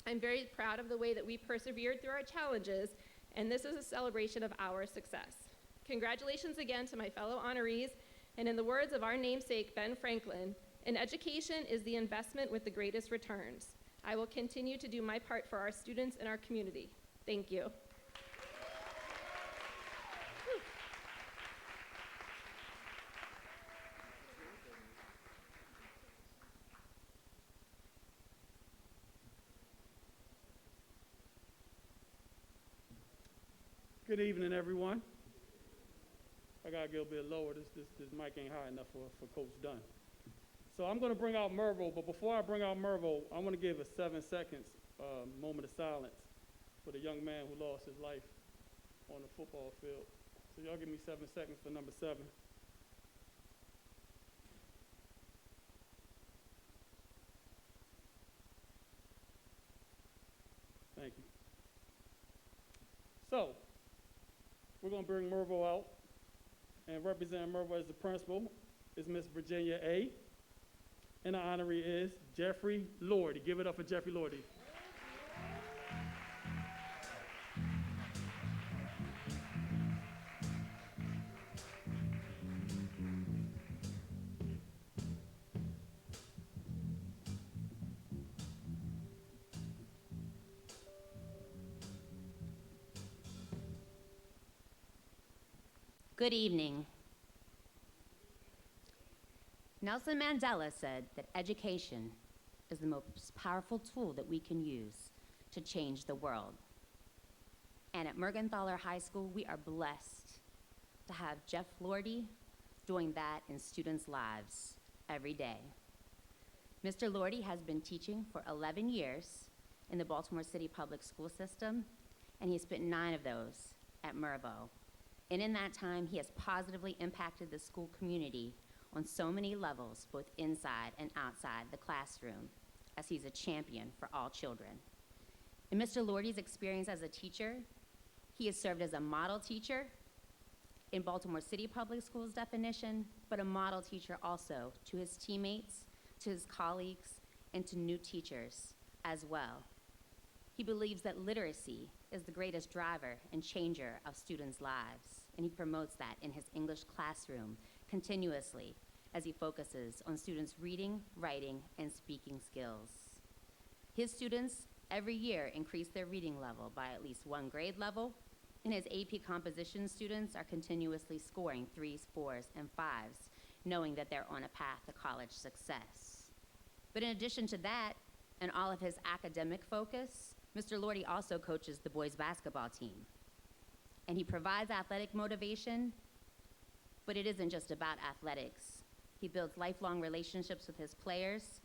I'm very proud of the way that we persevered through our challenges, and this is a celebration of our success. Congratulations again to my fellow honorees, and in the words of our namesake, Ben Franklin, an education is the investment with the greatest returns. I will continue to do my part for our students and our community. Thank you.
Good evening, everyone. I gotta get a bit lower. This mic ain't high enough for Coach Dunn. So I'm gonna bring out Merville, but before I bring out Merville, I wanna give a 7 seconds moment of silence for the young man who lost his life on the football field. So y'all give me 7 seconds for number 7. Thank you. So, we're going to bring Merville out, and representing Merville as the principal is Miss Virginia A., and the honoree is Jeffrey Lordy. Give it up for Jeffrey Lordy.
Good evening. Nelson Mandela said that education is the most powerful tool that we can use to change the world. And at Mergenthaler High School, we are blessed to have Jeff Lordy doing that in students' lives every day. Mr. Lordy has been teaching for 11 years in the Baltimore City public school system, and he spent 9 of those at Mervo. And in that time, he has positively impacted the school community on so many levels, both inside and outside the classroom, as he's a champion for all children. In Mr. Lordy's experience as a teacher, he has served as a model teacher in Baltimore City Public Schools definition, but a model teacher also to his teammates, to his colleagues, and to new teachers as well. He believes that literacy is the greatest driver and changer of students' lives, and he promotes that in his English classroom continuously as he focuses on students' reading, writing, and speaking skills. His students every year increase their reading level by at least 1 grade level, and his AP composition students are continuously scoring 3s, 4s, and 5s, knowing that they're on a path to college success. But in addition to that, and all of his academic focus, Mr. Lordy also coaches the boys basketball team. And he provides athletic motivation, but it isn't just about athletics. He builds lifelong relationships with his players.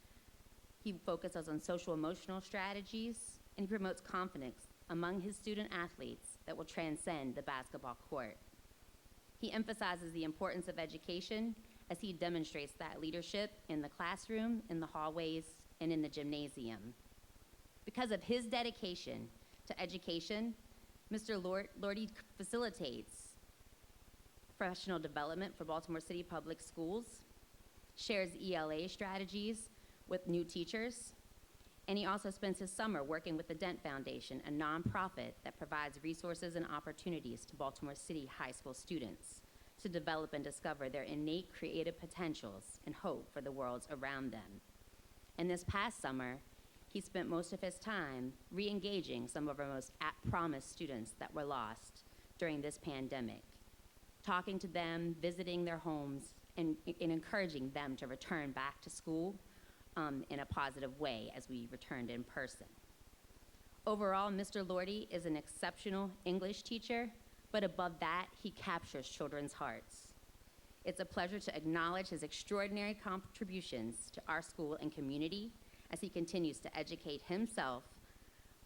He focuses on social emotional strategies, and he promotes confidence among his student athletes that will transcend the basketball court. He emphasizes the importance of education as he demonstrates that leadership in the classroom, in the hallways, and in the gymnasium. Because of his dedication to education, Mr. Lordy facilitates professional development for Baltimore City Public Schools, shares ELA strategies with new teachers, and he also spends his summer working with the Dent Foundation, a nonprofit that provides resources and opportunities to Baltimore City high school students to develop and discover their innate creative potentials and hope for the worlds around them. And this past summer, he spent most of his time re-engaging some of our most at-promise students that were lost during this pandemic, talking to them, visiting their homes, and encouraging them to return back to school in a positive way as we returned in person. Overall, Mr. Lordy is an exceptional English teacher, but above that, he captures children's hearts. It's a pleasure to acknowledge his extraordinary contributions to our school and community as he continues to educate himself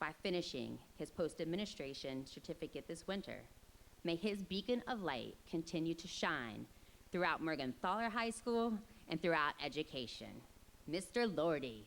by finishing his post-administration certificate this winter. May his beacon of light continue to shine throughout Mergenthaler High School and throughout education. Mr. Lordy.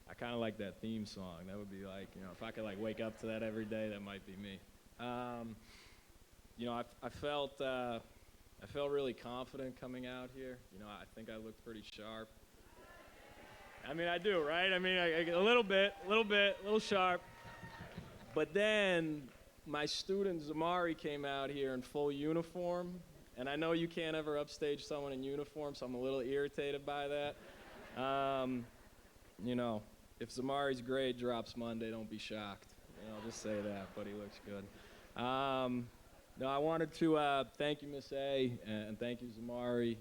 I kind of like that theme song. That would be like, you know, if I could like wake up to that every day, that might be me. You know, I felt really confident coming out here. You know, I think I looked pretty sharp. I mean, I do, right? I mean, a little sharp. But then my student Zamari came out here in full uniform, And I know you can't ever upstage someone in uniform, so I'm a little irritated by that. You know, if Zamari's grade drops Monday, don't be shocked. You know, I'll just say that, but he looks good. No, I wanted to thank you, Miss A, and thank you, Zamari.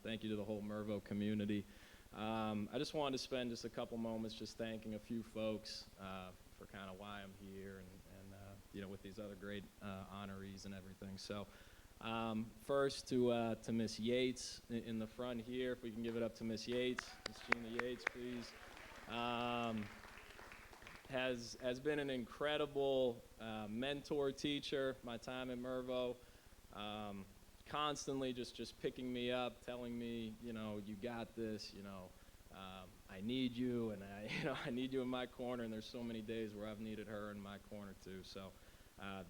Thank you to the whole Mervo community. I just wanted to spend just a couple moments just thanking a few folks for kind of why I'm here and you know, with these other great honorees and everything. So first to Miss Yates in the front here, if we can give it up to Miss Yates, Miss Gina Yates, please. Has been an incredible mentor, teacher, my time at Mervo. Constantly just picking me up, telling me, you know, you got this, you know, I need you, and I need you in my corner, and there's so many days where I've needed her in my corner too. So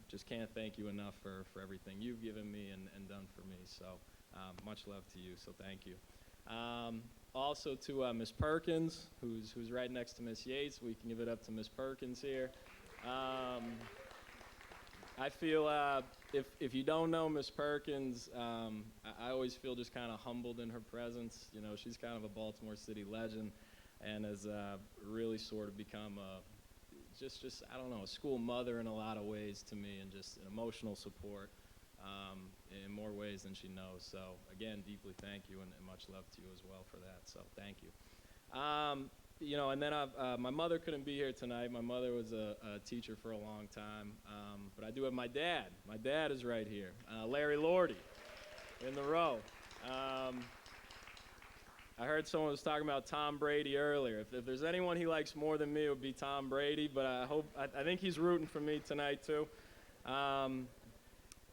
just can't thank you enough for everything you've given me and done for me. So much love to you, so thank you. Also to Miss Perkins, who's right next to Miss Yates. We can give it up to Miss Perkins here. I feel if you don't know Miss Perkins, I always feel just kind of humbled in her presence. You know, she's kind of a Baltimore City legend, and has really sort of become just I don't know, a school mother in a lot of ways to me, and just an emotional support in more ways than she knows. So again, deeply thank you, and much love to you as well for that. So thank you. You know, and then my mother couldn't be here tonight. My mother was a teacher for a long time, but I do have my dad. My dad is right here, Larry Lordy, in the row. I heard someone was talking about Tom Brady earlier. If there's anyone he likes more than me, it would be Tom Brady, but I think he's rooting for me tonight too.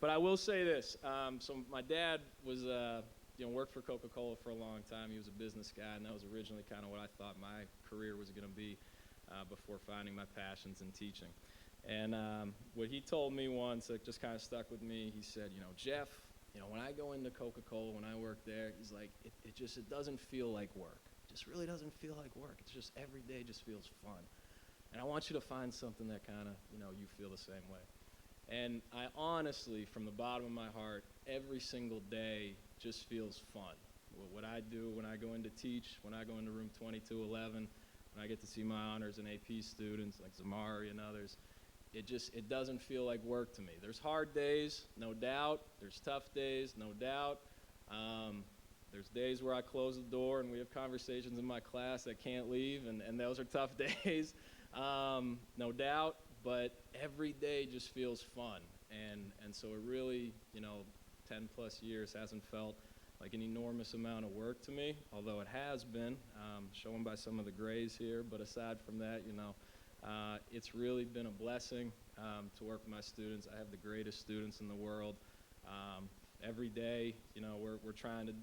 But I will say this, so my dad was, you know, worked for Coca-Cola for a long time. He was a business guy, and that was originally kind of what I thought my career was going to be before finding my passions in teaching. And what he told me once that just kind of stuck with me, he said, you know, Jeff, you know, when I go into Coca-Cola, when I work there, he's like, it doesn't feel like work. It just really doesn't feel like work. It's just every day just feels fun. And I want you to find something that kind of, you know, you feel the same way. And I honestly, from the bottom of my heart, every single day just feels fun. What I do when I go in to teach, when I go into room 2211, when I get to see my honors and AP students like Zamari and others, it doesn't feel like work to me. There's hard days, no doubt. There's tough days, no doubt. There's days where I close the door and we have conversations in my class that can't leave, and those are tough days, no doubt. But every day just feels fun, and so it really, you know, 10 plus years hasn't felt like an enormous amount of work to me, although it has been, shown by some of the grays here. But aside from that, you know, it's really been a blessing to work with my students. I have the greatest students in the world. Every day, you know, we're trying to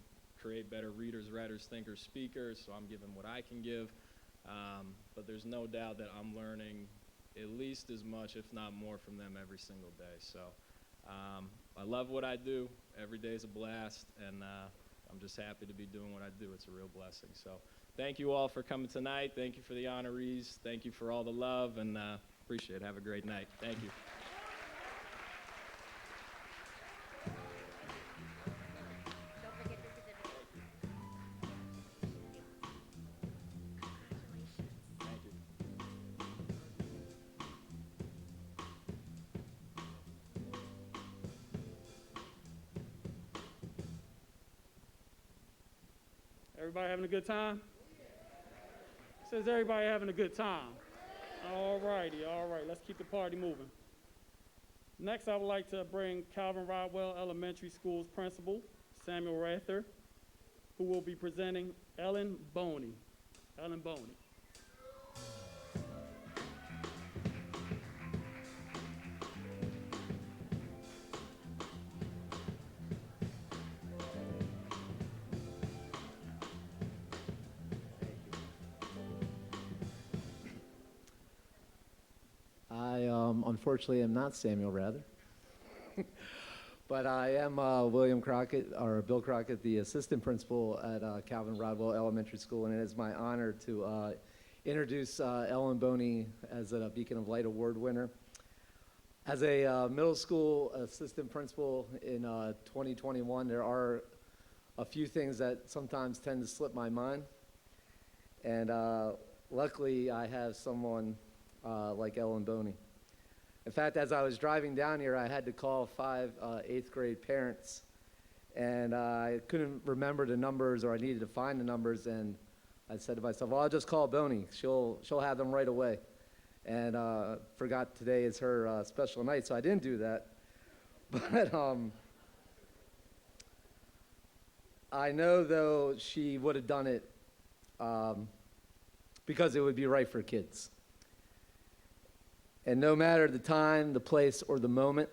create better readers, writers, thinkers, speakers, so I'm giving what I can give. But there's no doubt that I'm learning at least as much, if not more, from them every single day. So I love what I do. Every day is a blast, and I'm just happy to be doing what I do. It's a real blessing. So thank you all for coming tonight. Thank you for the honorees. Thank you for all the love, and appreciate it. Have a great night. Thank you.
Everybody having a good time? Says everybody having a good time. All righty, all right. Let's keep the party moving. Next, I would like to bring Calvin Rodwell Elementary School's principal, Samuel Rather, who will be presenting Ellen Boney. Ellen Boney.
Unfortunately, I'm not Samuel Rather, but I am William Crockett, or Bill Crockett, the assistant principal at Calvin Rodwell Elementary School, and it is my honor to introduce Ellen Boney as a Beacon of Light Award winner. As a middle school assistant principal in 2021, there are a few things that sometimes tend to slip my mind. And luckily, I have someone like Ellen Boney. In fact, as I was driving down here, I had to call 5 eighth grade parents, and I couldn't remember the numbers, or I needed to find the numbers, and I said to myself, well, I'll just call Boney. She'll have them right away. And forgot today is her special night, so I didn't do that. But I know, though, she would have done it because it would be right for kids. And no matter the time, the place, or the moment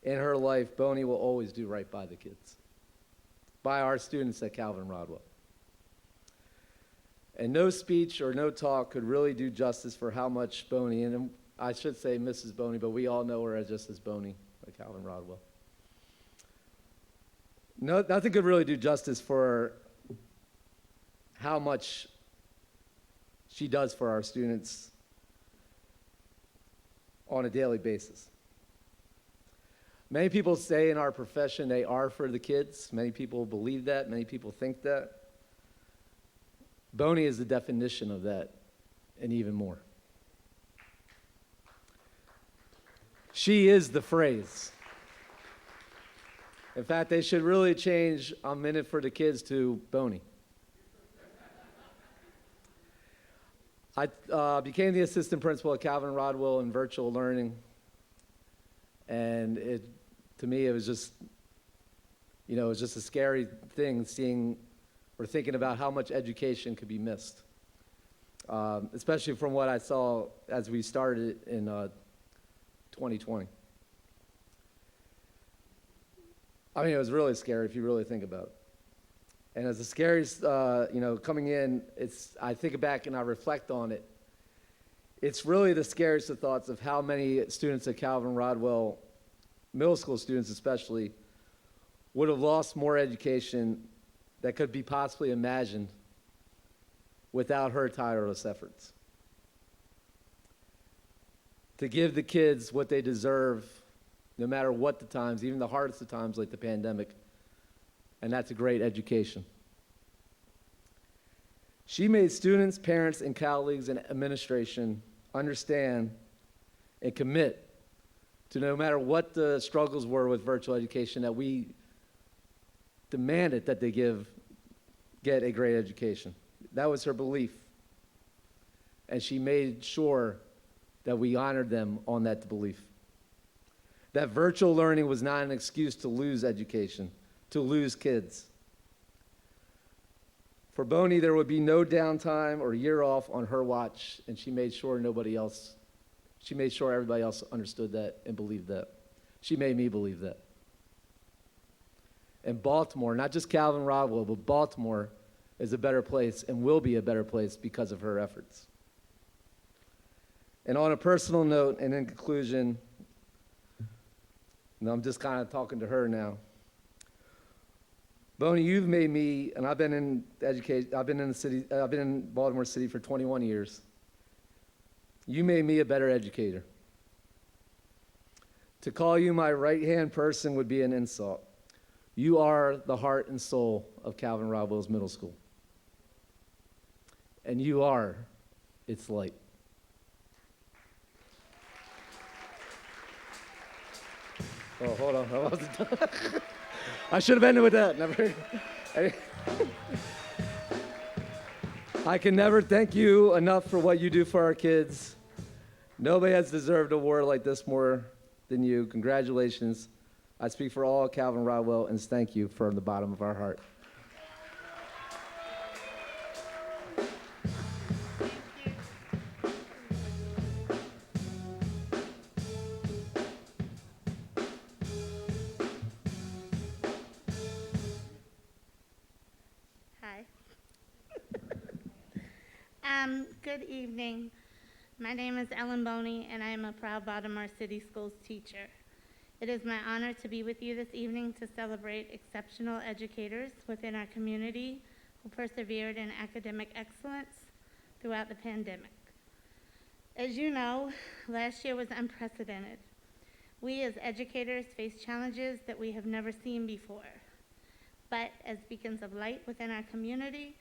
in her life, Boney will always do right by the kids, by our students at Calvin Rodwell. And no speech or no talk could really do justice for how much Boney, and I should say Mrs. Boney, but we all know her as just as Boney at Calvin Rodwell. No, nothing could really do justice for how much she does for our students on a daily basis. Many people say in our profession they are for the kids. Many people believe that. Many people think that. Boney is the definition of that, and even more. She is the phrase. In fact, they should really change "I'm in it for the kids" to Boney. I became the assistant principal at Calvin Rodwell in virtual learning, and to me, it was just, it was just a scary thing seeing or thinking about how much education could be missed, especially from what I saw as we started in 2020. I mean, it was really scary if you really think about it. And as the scariest, coming in, I think back and I reflect on it. It's really the scariest of thoughts of how many students at Calvin Rodwell, middle school students especially, would have lost more education that could be possibly imagined without her tireless efforts. To give the kids what they deserve, no matter what the times, even the hardest of times like the pandemic, and that's a great education. She made students, parents, and colleagues and administration understand and commit to, no matter what the struggles were with virtual education, that we demanded that they get a great education. That was her belief. And she made sure that we honored them on that belief. That virtual learning was not an excuse to lose education, to lose kids. For Boney, there would be no downtime or year off on her watch, and she made sure everybody else understood that and believed that. She made me believe that. And Baltimore, not just Calvin Rodwell, but Baltimore is a better place and will be a better place because of her efforts. And on a personal note, and in conclusion, and I'm just kind of talking to her now. Boney, you've made me, and I've been in Baltimore City for 21 years. You made me a better educator. To call you my right-hand person would be an insult. You are the heart and soul of Calvin Rodwell's Middle School. And you are its light. Oh, hold on. I wasn't done. I should have ended with that. Never. I can never thank you enough for what you do for our kids. Nobody has deserved a award like this more than you. Congratulations. I speak for all Calvin Rodwell and thank you from the bottom of our heart.
Good evening. My name is Ellen Boney, and I am a proud Baltimore City Schools teacher. It is my honor to be with you this evening to celebrate exceptional educators within our community who persevered in academic excellence throughout the pandemic. As you know, last year was unprecedented. We as educators face challenges that we have never seen before. But as beacons of light within our community,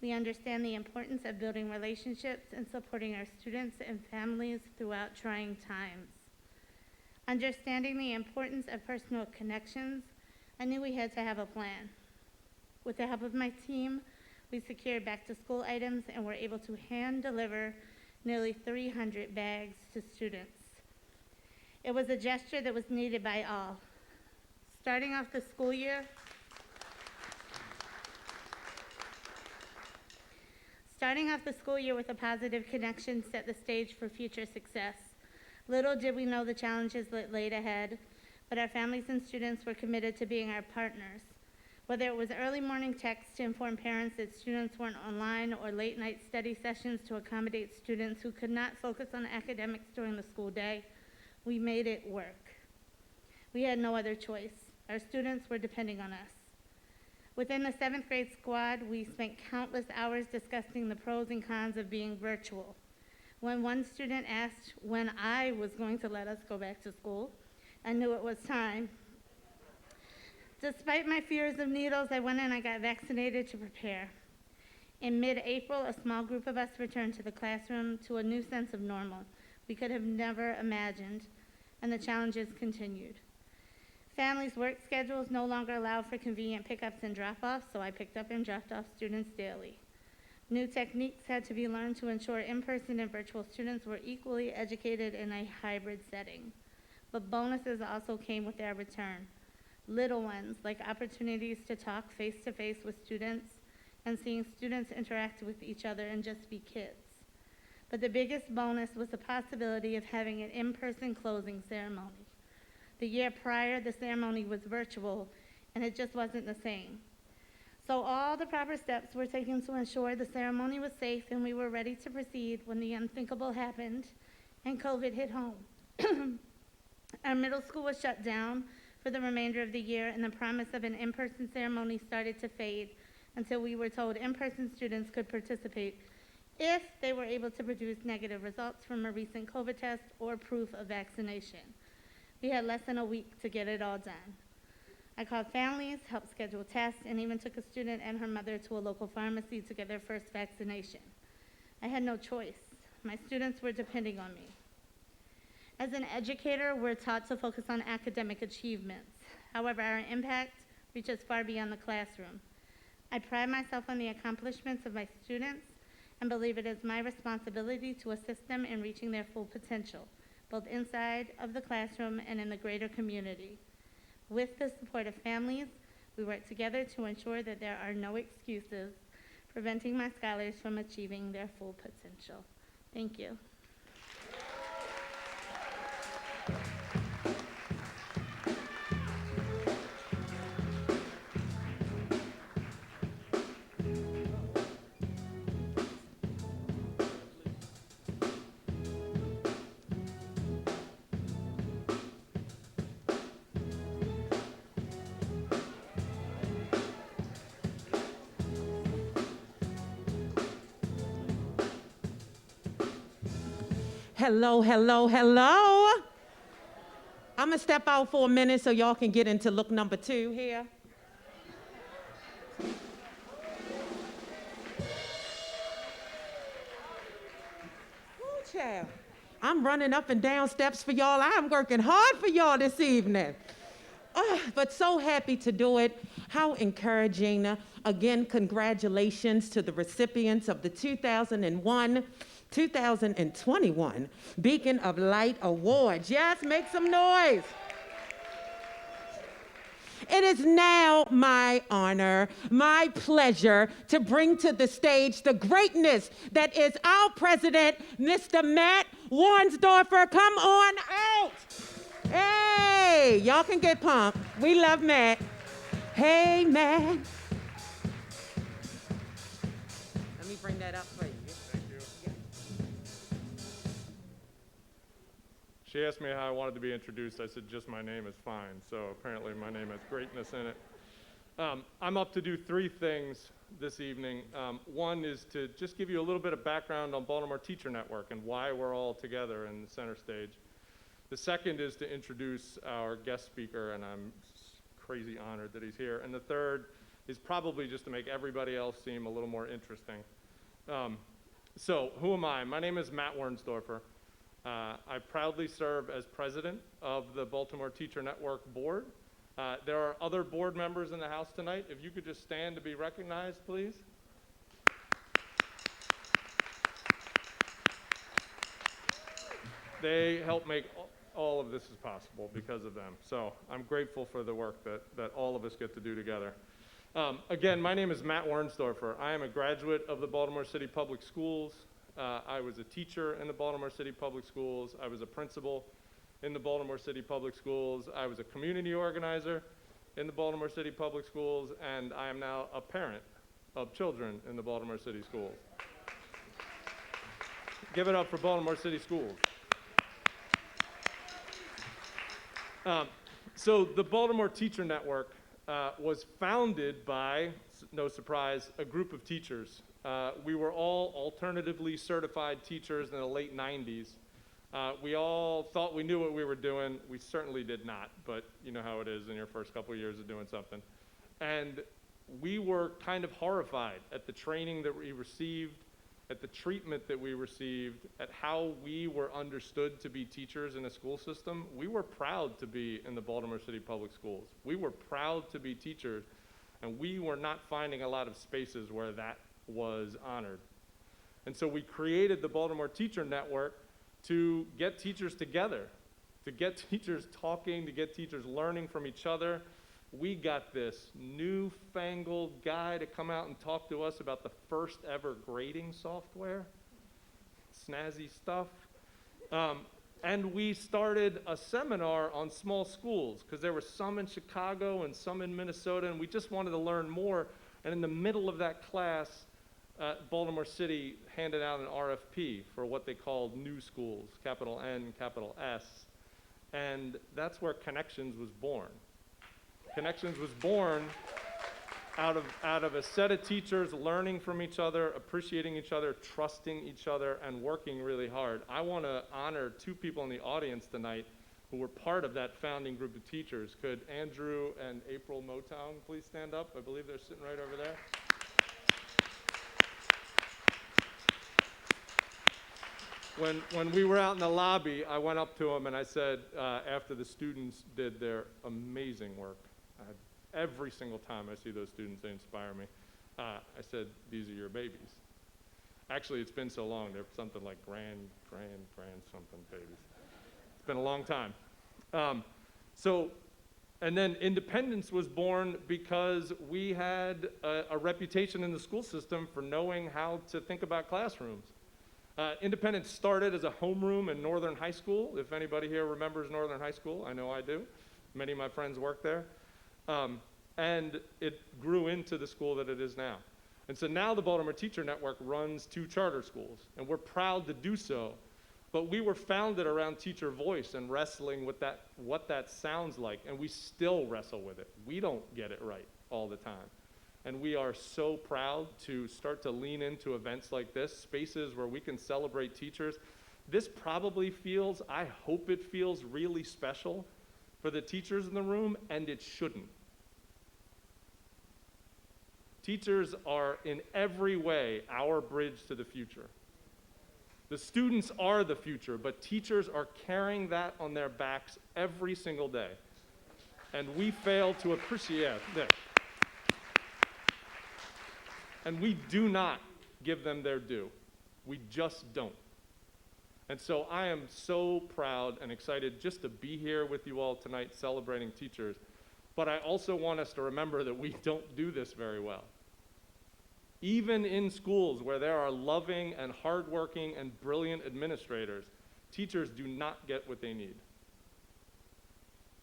we understand the importance of building relationships and supporting our students and families throughout trying times. Understanding the importance of personal connections, I knew we had to have a plan. With the help of my team, we secured back-to-school items and were able to hand-deliver nearly 300 bags to students. It was a gesture that was needed by all. Starting off the school year with a positive connection set the stage for future success. Little did we know the challenges that laid ahead, but our families and students were committed to being our partners. Whether it was early morning texts to inform parents that students weren't online or late night study sessions to accommodate students who could not focus on academics during the school day, we made it work. We had no other choice. Our students were depending on us. Within the 7th grade squad, we spent countless hours discussing the pros and cons of being virtual. When one student asked when I was going to let us go back to school, I knew it was time. Despite my fears of needles, I went and I got vaccinated to prepare. In mid-April, a small group of us returned to the classroom to a new sense of normal we could have never imagined, and the challenges continued. Families' work schedules no longer allowed for convenient pickups and drop-offs, so I picked up and dropped off students daily. New techniques had to be learned to ensure in-person and virtual students were equally educated in a hybrid setting. But bonuses also came with their return. Little ones, like opportunities to talk face-to-face with students and seeing students interact with each other and just be kids. But the biggest bonus was the possibility of having an in-person closing ceremony. The year prior, the ceremony was virtual, and it just wasn't the same. So all the proper steps were taken to ensure the ceremony was safe and we were ready to proceed when the unthinkable happened and COVID hit home. Our middle school was shut down for the remainder of the year, and the promise of an in-person ceremony started to fade until we were told in-person students could participate if they were able to produce negative results from a recent COVID test or proof of vaccination. We had less than a week to get it all done. I called families, helped schedule tests, and even took a student and her mother to a local pharmacy to get their first vaccination. I had no choice. My students were depending on me. As an educator, we're taught to focus on academic achievements. However, our impact reaches far beyond the classroom. I pride myself on the accomplishments of my students and believe it is my responsibility to assist them in reaching their full potential, both inside of the classroom and in the greater community. With the support of families, we work together to ensure that there are no excuses preventing my scholars from achieving their full potential. Thank you.
Hello, hello, hello. I'm gonna step out for a minute so y'all can get into look number 2 here. Ooh, child. I'm running up and down steps for y'all. I'm working hard for y'all this evening. But so happy to do it. How encouraging. Again, congratulations to the recipients of the 2021 Beacon of Light Awards. Yes, make some noise. It is now my honor, my pleasure to bring to the stage the greatness that is our president, Mr. Matt Wernsdorfer. Come on out. Hey, y'all can get pumped. We love Matt. Hey, Matt. Let me bring that up for you.
Thank you. She asked me how I wanted to be introduced. I said, just my name is fine. So apparently my name has greatness in it. I'm up to do 3 things this evening. One is to just give you a little bit of background on Baltimore Teacher Network and why we're all together in the center stage. The second is to introduce our guest speaker, and I'm crazy honored that he's here. And the third is probably just to make everybody else seem a little more interesting. So who am I? My name is Matt Wernsdorfer. I proudly serve as president of the Baltimore Teacher Network board. There are other board members in the house tonight. If you could just stand to be recognized, please. They help make all of this is possible because of them. So I'm grateful for the work that all of us get to do together. Again, my name is Matt Wernsdorfer. I am a graduate of the Baltimore City Public Schools. I was a teacher in the Baltimore City Public Schools. I was a principal in the Baltimore City Public Schools. I was a community organizer in the Baltimore City Public Schools, and I am now a parent of children in the Baltimore City Schools. Give it up for Baltimore City Schools. So the Baltimore Teacher Network was founded by, no surprise, a group of teachers. We were all alternatively certified teachers in the late 90s. We all thought we knew what we were doing. We certainly did not, but you know how it is in your first couple of years of doing something. And we were kind of horrified at the training that we received, at the treatment that we received, at how we were understood to be teachers in a school system. We were proud to be in the Baltimore City Public Schools. We were proud to be teachers, and we were not finding a lot of spaces where that was honored. And so we created the Baltimore Teacher Network to get teachers together, to get teachers talking, to get teachers learning from each other. We got this newfangled guy to come out and talk to us about the first ever grading software, snazzy stuff. And we started a seminar on small schools because there were some in Chicago and some in Minnesota, and we just wanted to learn more. And in the middle of that class, Baltimore City handed out an RFP for what they called new schools, capital N, capital S. And that's where Connections was born. Connections was born out of a set of teachers learning from each other, appreciating each other, trusting each other, and working really hard. I want to honor two people in the audience tonight who were part of that founding group of teachers. Could Andrew and April Motown please stand up? I believe they're sitting right over there. When we were out in the lobby, I went up to them and I said, after the students did their amazing work, every single time I see those students, they inspire me. I said, these are your babies. Actually, it's been so long, they're something like grand something babies. It's been a long time. And then Independence was born because we had a reputation in the school system for knowing how to think about classrooms. Independence started as a homeroom in Northern High School. If anybody here remembers Northern High School, I know I do. Many of my friends work there. And it grew into the school that it is now. And so now the Baltimore Teacher Network runs 2 charter schools, and we're proud to do so. But we were founded around teacher voice and wrestling with what that sounds like, and we still wrestle with it. We don't get it right all the time. And we are so proud to start to lean into events like this, spaces where we can celebrate teachers. This probably feels, I hope it feels really special for the teachers in the room, and it shouldn't. Teachers are in every way our bridge to the future. The students are the future, but teachers are carrying that on their backs every single day. And we fail to appreciate that. And we do not give them their due. We just don't. And so I am so proud and excited just to be here with you all tonight celebrating teachers. But I also want us to remember that we don't do this very well. Even in schools where there are loving and hardworking and brilliant administrators, teachers do not get what they need.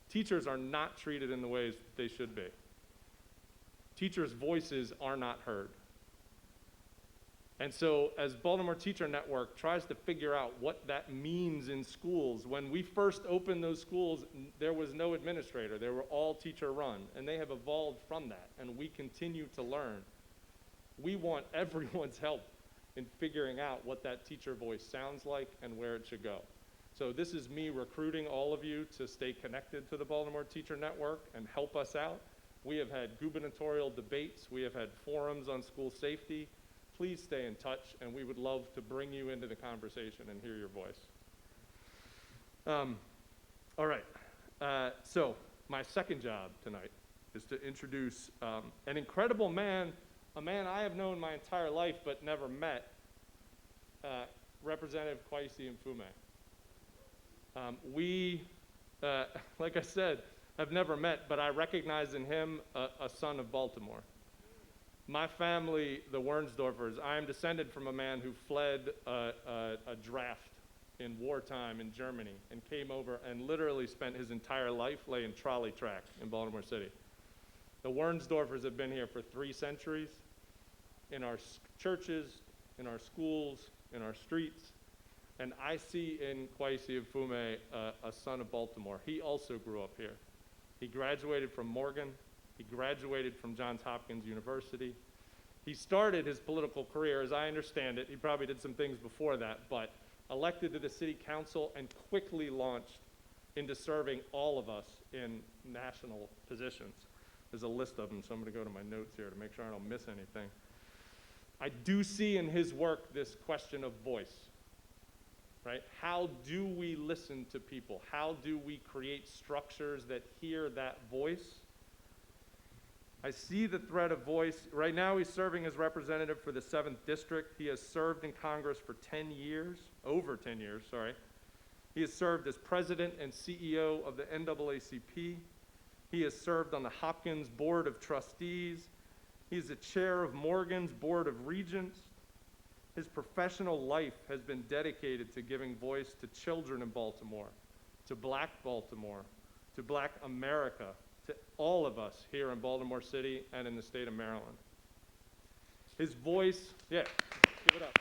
Teachers are not treated in the ways they should be. Teachers' voices are not heard. And so as Baltimore Teacher Network tries to figure out what that means in schools, when we first opened those schools, there was no administrator. They were all teacher run, and they have evolved from that, and we continue to learn. We want everyone's help in figuring out what that teacher voice sounds like and where it should go. So this is me recruiting all of you to stay connected to the Baltimore Teacher Network and help us out. We have had gubernatorial debates. We have had forums on school safety. Please stay in touch, and we would love to bring you into the conversation and hear your voice. All right, so my second job tonight is to introduce an incredible man, a man I have known my entire life but never met, Representative Kwesi Mfume. We, like I said, have never met, but I recognize in him a son of Baltimore. My family, the Wernsdorfers, I am descended from a man who fled a draft in wartime in Germany and came over and literally spent his entire life laying trolley track in Baltimore City. The Wernsdorfers have been here for 3 centuries, in our churches, in our schools, in our streets, and I see in Kwesi Mfume a son of Baltimore. He also grew up here. He graduated from Morgan. He graduated from Johns Hopkins University. He started his political career, as I understand it, he probably did some things before that, but elected to the city council and quickly launched into serving all of us in national positions. There's a list of them, so I'm going to go to my notes here to make sure I don't miss anything. I do see in his work this question of voice, right? How do we listen to people? How do we create structures that hear that voice? I see the thread of voice. Right now he's serving as representative for the 7th District. He has served in Congress for 10 years, over 10 years, sorry. He has served as president and CEO of the NAACP. He has served on the Hopkins Board of Trustees. He's the chair of Morgan's Board of Regents. His professional life has been dedicated to giving voice to children in Baltimore, to Black America, to all of us here in Baltimore City and in the state of Maryland. His voice, yeah, give it up.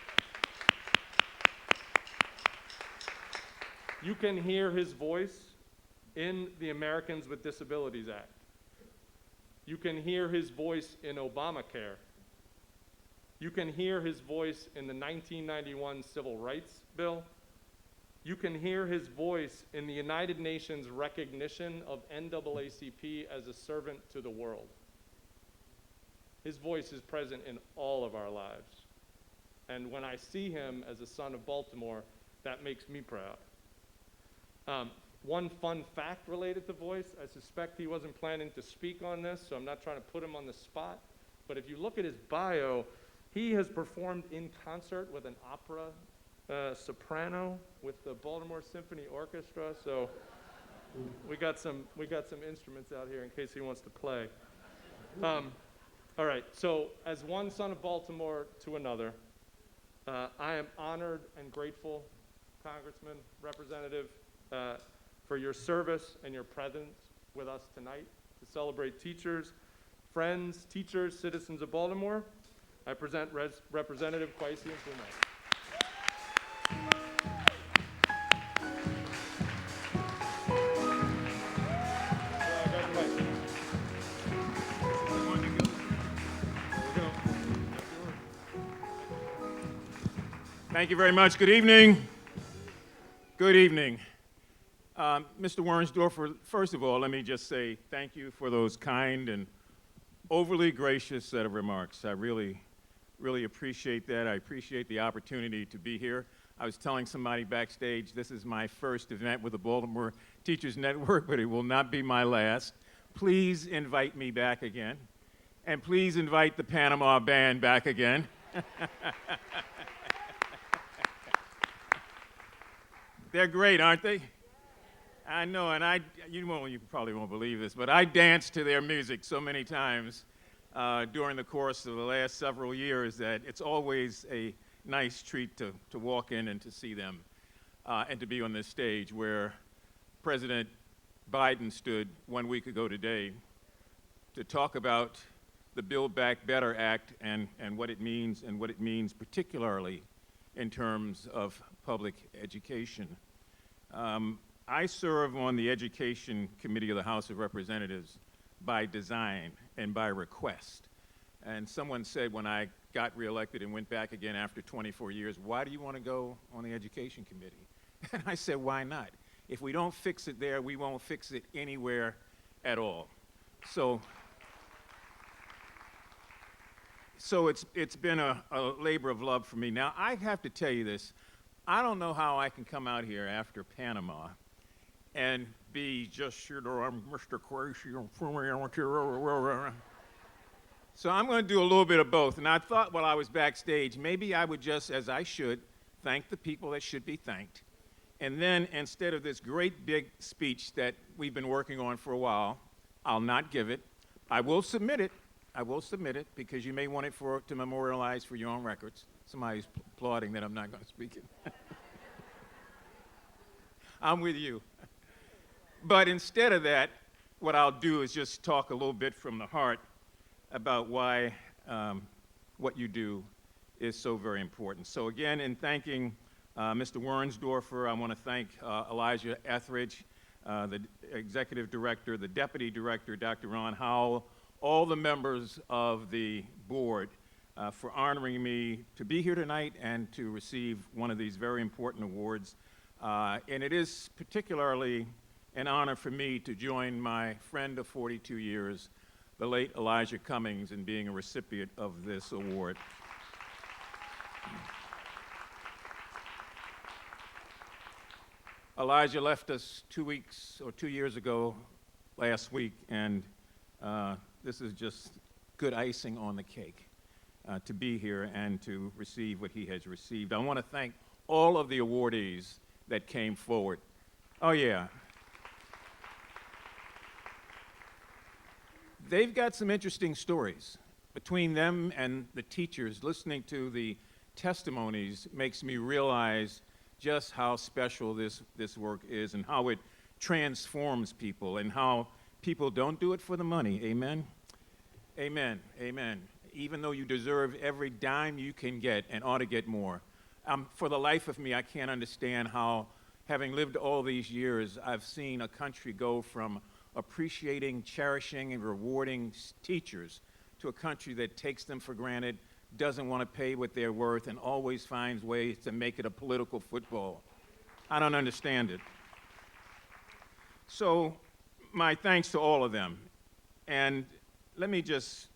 You can hear his voice in the Americans with Disabilities Act. You can hear his voice in Obamacare. You can hear his voice in the 1991 Civil Rights Bill. You can hear his voice in the United Nations recognition of NAACP as a servant to the world. His voice is present in all of our lives. And when I see him as a son of Baltimore, that makes me proud. One fun fact related to voice, I suspect he wasn't planning to speak on this, so I'm not trying to put him on the spot, but if you look at his bio, he has performed in concert with an opera soprano with the Baltimore Symphony Orchestra, so we got some instruments out here in case he wants to play. All right, so as one son of Baltimore to another, I am honored and grateful, Congressman, Representative, for your service and your presence with us tonight to celebrate teachers, friends, teachers, citizens of Baltimore. I present Representative Kwesi Mfume.
Thank you very much. Good evening. Good evening. Mr. Wernsdorfer, first of all, let me just say thank you for those kind and overly gracious set of remarks. I really appreciate that. I appreciate the opportunity to be here. I was telling somebody backstage, this is my first event with the Baltimore Teachers Network, but it will not be my last. Please invite me back again. And please invite the Panama Band back again. They're great, aren't they? I know, and you probably won't believe this, but I danced to their music so many times during the course of the last several years that it's always a nice treat to walk in and to see them and to be on this stage where President Biden stood 1 week ago today to talk about the Build Back Better Act and what it means particularly in terms of public education. I serve on the Education Committee of the House of Representatives by design and by request. And someone said when I got reelected and went back again after 24 years. Why do you want to go on the education committee? And I said, why not? If we don't fix it there, we won't fix it anywhere at all. So it's been a labor of love for me. Now, I have to tell you this. I don't know how I can come out here after Panama and be just, you know, I'm Mr. Crazy. So I'm going to do a little bit of both. And I thought while I was backstage, maybe I would just, as I should, thank the people that should be thanked. And then instead of this great big speech that we've been working on for a while, I'll not give it. I will submit it. I will submit it because you may want it to memorialize for your own records. Somebody's applauding that I'm not going to speak it. I'm with you. But instead of that, what I'll do is just talk a little bit from the heart about why what you do is so very important. So again, in thanking Mr. Wernsdorfer, I want to thank Elijah Etheridge, the executive director, the deputy director, Dr. Ron Howe, all the members of the board for honoring me to be here tonight and to receive one of these very important awards. And it is particularly an honor for me to join my friend of 42 years, the late Elijah Cummings, in being a recipient of this award. Elijah left us 2 years ago last week, and this is just good icing on the cake to be here and to receive what he has received. I want to thank all of the awardees that came forward. Oh, yeah. They've got some interesting stories. Between them and the teachers, listening to the testimonies makes me realize just how special this work is and how it transforms people and how people don't do it for the money. Amen? Amen. Amen. Even though you deserve every dime you can get and ought to get more. For the life of me, I can't understand how, having lived all these years, I've seen a country go from appreciating, cherishing, and rewarding teachers to a country that takes them for granted, doesn't want to pay what they're worth, and always finds ways to make it a political football. I don't understand it. So my thanks to all of them. And let me just,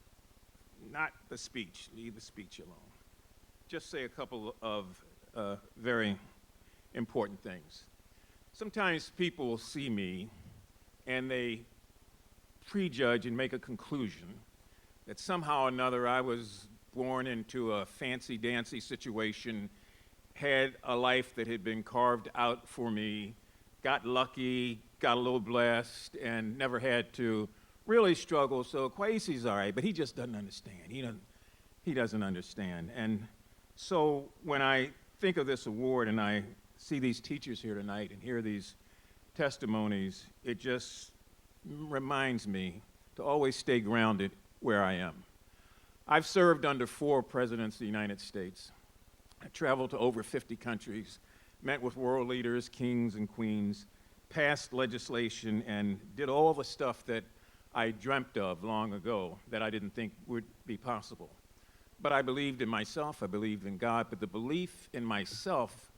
not the speech, leave the speech alone. Just say a couple of very important things. Sometimes people will see me and they prejudge and make a conclusion that somehow or another I was born into a fancy-dancy situation, had a life that had been carved out for me, got lucky, got a little blessed, and never had to really struggle. So Kwesi's all right, but he just doesn't understand. He doesn't understand. And so when I think of this award and I see these teachers here tonight and hear these testimonies, it just reminds me to always stay grounded where I am. I've served under 4 presidents of the United States. I traveled to over 50 countries, met with world leaders, kings and queens, passed legislation, and did all the stuff that I dreamt of long ago that I didn't think would be possible. But I believed in myself, I believed in God, but the belief in myself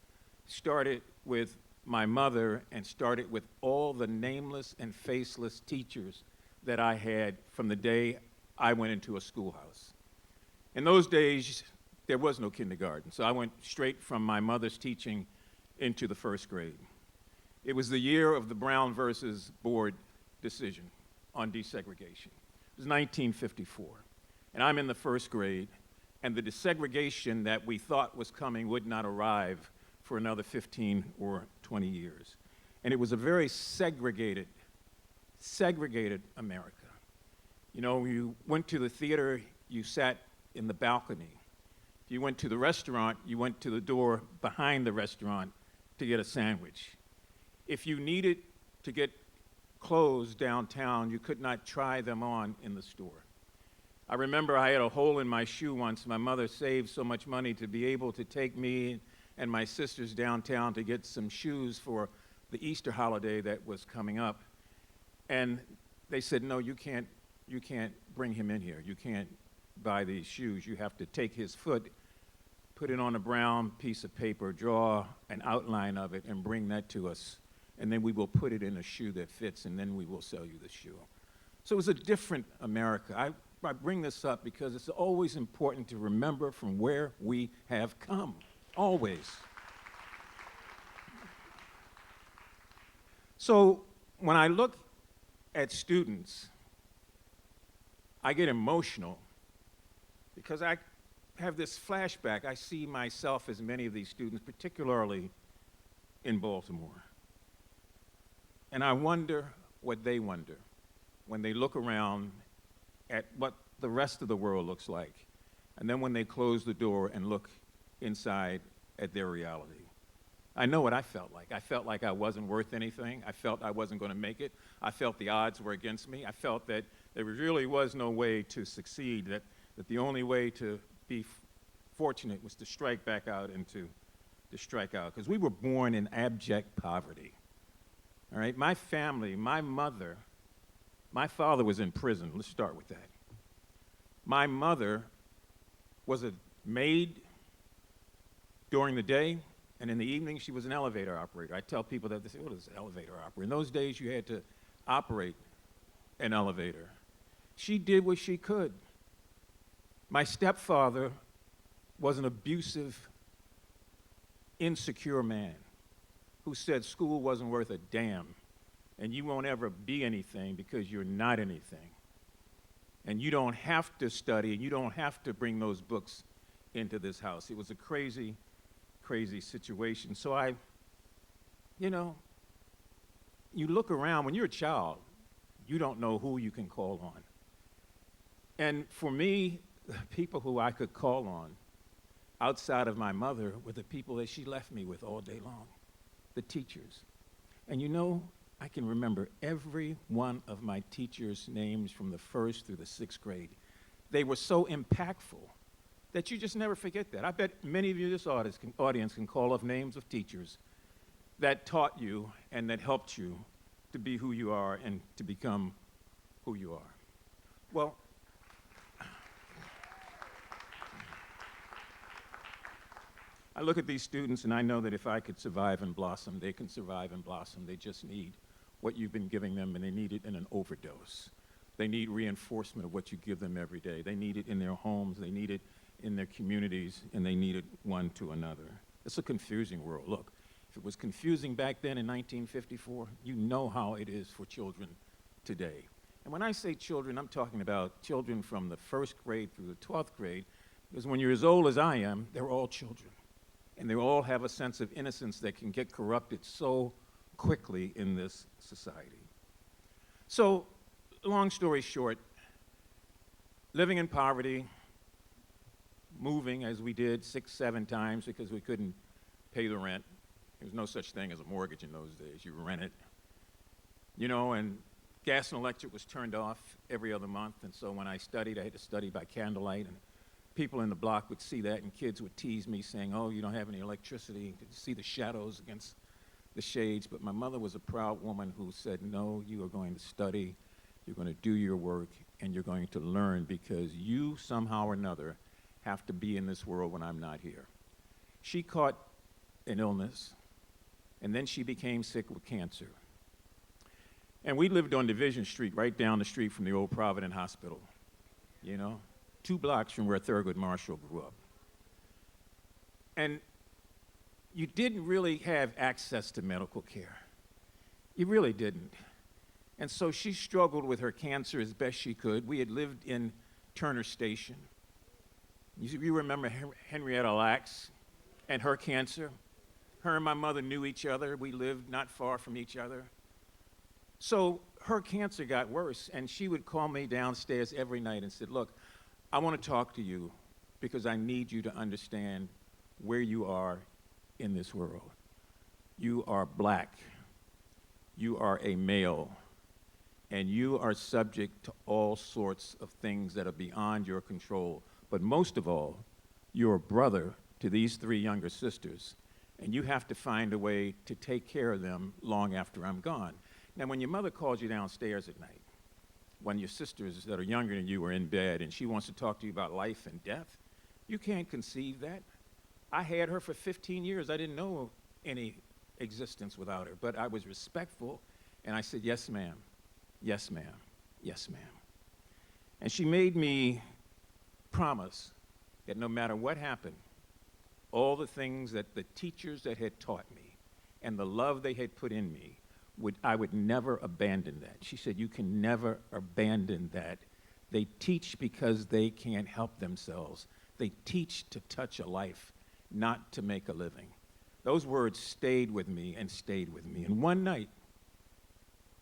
started with my mother and started with all the nameless and faceless teachers that I had from the day I went into a schoolhouse. In those days, there was no kindergarten, so I went straight from my mother's teaching into the 1st grade. It was the year of the Brown versus Board decision on desegregation. It was 1954, and I'm in the 1st grade, and the desegregation that we thought was coming would not arrive for another 15 or 20 years. And it was a very segregated America. You know, you went to the theater, you sat in the balcony. If you went to the restaurant, you went to the door behind the restaurant to get a sandwich. If you needed to get clothes downtown, you could not try them on in the store. I remember I had a hole in my shoe once. My mother saved so much money to be able to take me and my sisters downtown to get some shoes for the Easter holiday that was coming up. And they said, no, you can't bring him in here. You can't buy these shoes, you have to take his foot, put it on a brown piece of paper, draw an outline of it, and bring that to us. And then we will put it in a shoe that fits, and then we will sell you the shoe. So it was a different America. I bring this up because it's always important to remember from where we have come, always. So when I look at students, I get emotional because I have this flashback. I see myself as many of these students, particularly in Baltimore. And I wonder what they wonder when they look around at what the rest of the world looks like, and then when they close the door and look inside at their reality. I know what I felt like. I felt like I wasn't worth anything. I felt I wasn't going to make it. I felt the odds were against me. I felt that there really was no way to succeed, that the only way to be fortunate was to strike back out and to strike out. Because we were born in abject poverty. All right? My family, my mother, my father was in prison. Let's start with that. My mother was a maid during the day, and in the evening, she was an elevator operator. I tell people that, they say, what is an elevator operator? In those days, you had to operate an elevator. She did what she could. My stepfather was an abusive, insecure man who said school wasn't worth a damn, and you won't ever be anything because you're not anything. And you don't have to study, and you don't have to bring those books into this house. It was a crazy, crazy situation. So you look around, when you're a child, you don't know who you can call on. And for me, the people who I could call on outside of my mother were the people that she left me with all day long, the teachers. And I can remember every one of my teachers' names from the 1st through the 6th grade. They were so impactful that you just never forget that. I bet many of you in this audience can call off names of teachers that taught you and that helped you to be who you are and to become who you are. Well, I look at these students and I know that if I could survive and blossom, they can survive and blossom. They just need what you've been giving them, and they need it in an overdose. They need reinforcement of what you give them every day. They need it in their homes, they need it in their communities, and they need it one to another. It's a confusing world. Look, if it was confusing back then in 1954, you know how it is for children today. And when I say children, I'm talking about children from the 1st grade through the 12th grade, because when you're as old as I am, they're all children. And they all have a sense of innocence that can get corrupted so quickly in this society. So, long story short, living in poverty, moving as we did 6, 7 times because we couldn't pay the rent. There was no such thing as a mortgage in those days. You rent it. And gas and electric was turned off every other month. And so when I studied, I had to study by candlelight. And people in the block would see that, and kids would tease me saying, oh, you don't have any electricity. You could see the shadows against the shades. But my mother was a proud woman who said, no, you are going to study, you're going to do your work, and you're going to learn because you somehow or another have to be in this world when I'm not here. She caught an illness, and then she became sick with cancer. And we lived on Division Street, right down the street from the old Providence Hospital, 2 blocks from where Thurgood Marshall grew up. And you didn't really have access to medical care. You really didn't. And so she struggled with her cancer as best she could. We had lived in Turner Station. You remember Henrietta Lacks and her cancer? Her and my mother knew each other. We lived not far from each other. So her cancer got worse, and she would call me downstairs every night and said, look, I want to talk to you because I need you to understand where you are in this world. You are black. You are a male. And you are subject to all sorts of things that are beyond your control. But most of all, you're a brother to these 3 younger sisters, and you have to find a way to take care of them long after I'm gone. Now, when your mother calls you downstairs at night when your sisters that are younger than you are in bed and she wants to talk to you about life and death. You can't conceive that. I had her for 15 years. I didn't know any existence without her, but I was respectful, and I said, yes, ma'am, yes, ma'am, yes, ma'am. And she made me promise that no matter what happened, all the things that the teachers that had taught me and the love they had put in me, I would never abandon that. She said, you can never abandon that. They teach because they can't help themselves. They teach to touch a life, not to make a living. Those words stayed with me and stayed with me. And one night,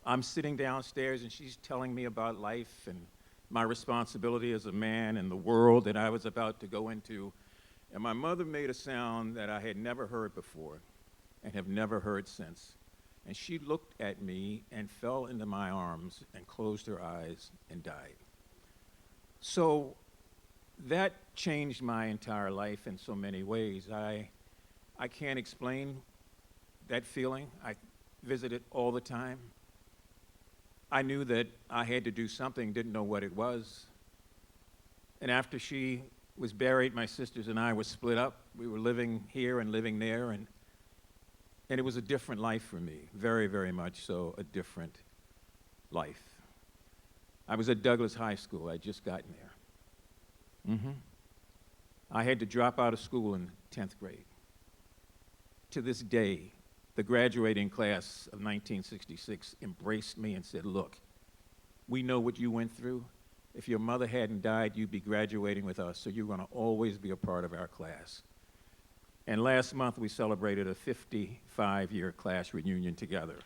I'm sitting downstairs and she's telling me about life and my responsibility as a man and the world that I was about to go into. And my mother made a sound that I had never heard before and have never heard since. And she looked at me and fell into my arms and closed her eyes and died. So that changed my entire life in so many ways. I can't explain that feeling. I visit it all the time. I knew that I had to do something, didn't know what it was. And after she was buried, my sisters and I were split up. We were living here and living there, and it was a different life for me, very, very much so, a different life. I was at Douglas High School. I'd just gotten there. I had to drop out of school in 10th grade. To this day, the graduating class of 1966 embraced me and said, look, we know what you went through. If your mother hadn't died, you'd be graduating with us, so you're going to always be a part of our class. And last month, we celebrated a 55-year class reunion together.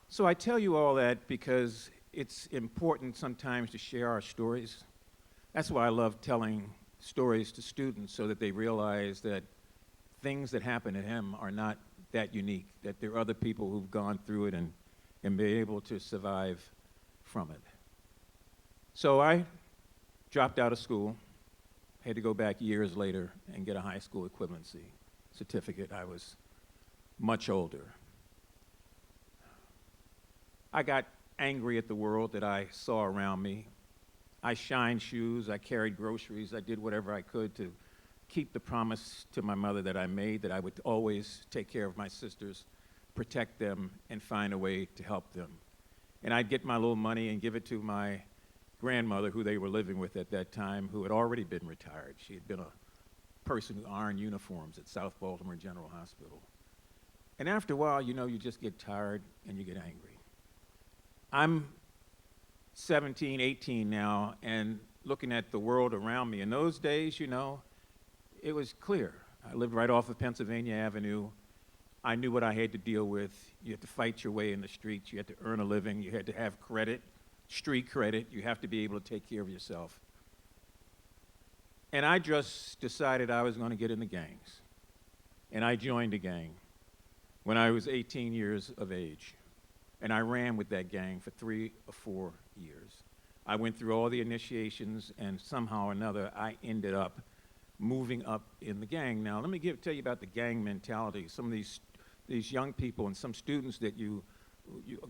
So I tell you all that because it's important sometimes to share our stories. That's why I love telling stories to students, so that they realize that things that happen to him are not that unique, that there are other people who've gone through it and been able to survive from it. So I dropped out of school, had to go back years later and get a high school equivalency certificate. I was much older. I got angry at the world that I saw around me. I shined shoes, I carried groceries, I did whatever I could to keep the promise to my mother that I made, that I would always take care of my sisters, protect them, and find a way to help them. And I'd get my little money and give it to my grandmother, who they were living with at that time, who had already been retired. She had been a person who ironed uniforms at South Baltimore General Hospital. And after a while, you know, you just get tired and you get angry. I'm 17, 18 now, and looking at the world around me. In those days, you know, it was clear. I lived right off of Pennsylvania Avenue. I knew what I had to deal with. You had to fight your way in the streets. You had to earn a living. You had to have credit, street credit. You have to be able to take care of yourself. And I just decided I was going to get in the gangs. And I joined a gang when I was 18 years of age. And I ran with that gang for 3 or 4 years. I went through all the initiations, and somehow or another, I ended up moving up in the gang. Now, let me tell you about the gang mentality. Some of these young people and some students that you're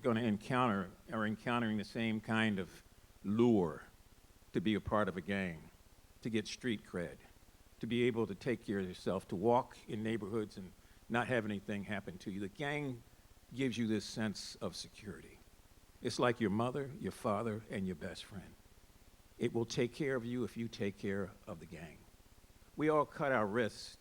going to encounter are encountering the same kind of lure to be a part of a gang, to get street cred, to be able to take care of yourself, to walk in neighborhoods and not have anything happen to you. The gang gives you this sense of security. It's like your mother, your father, and your best friend. It will take care of you if you take care of the gang. We all cut our wrists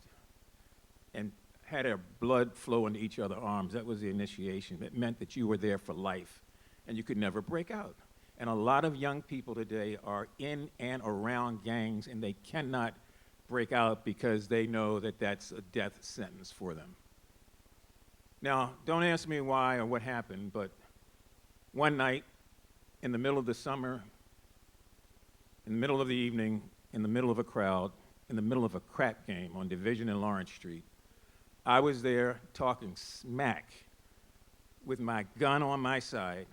and had our blood flow into each other's arms. That was the initiation. It meant that you were there for life, and you could never break out. And a lot of young people today are in and around gangs, and they cannot break out because they know that that's a death sentence for them. Now, don't ask me why or what happened, but one night, in the middle of the summer, in the middle of the evening, in the middle of a crowd, in the middle of a crack game on Division and Lawrence Street, I was there talking smack with my gun on my side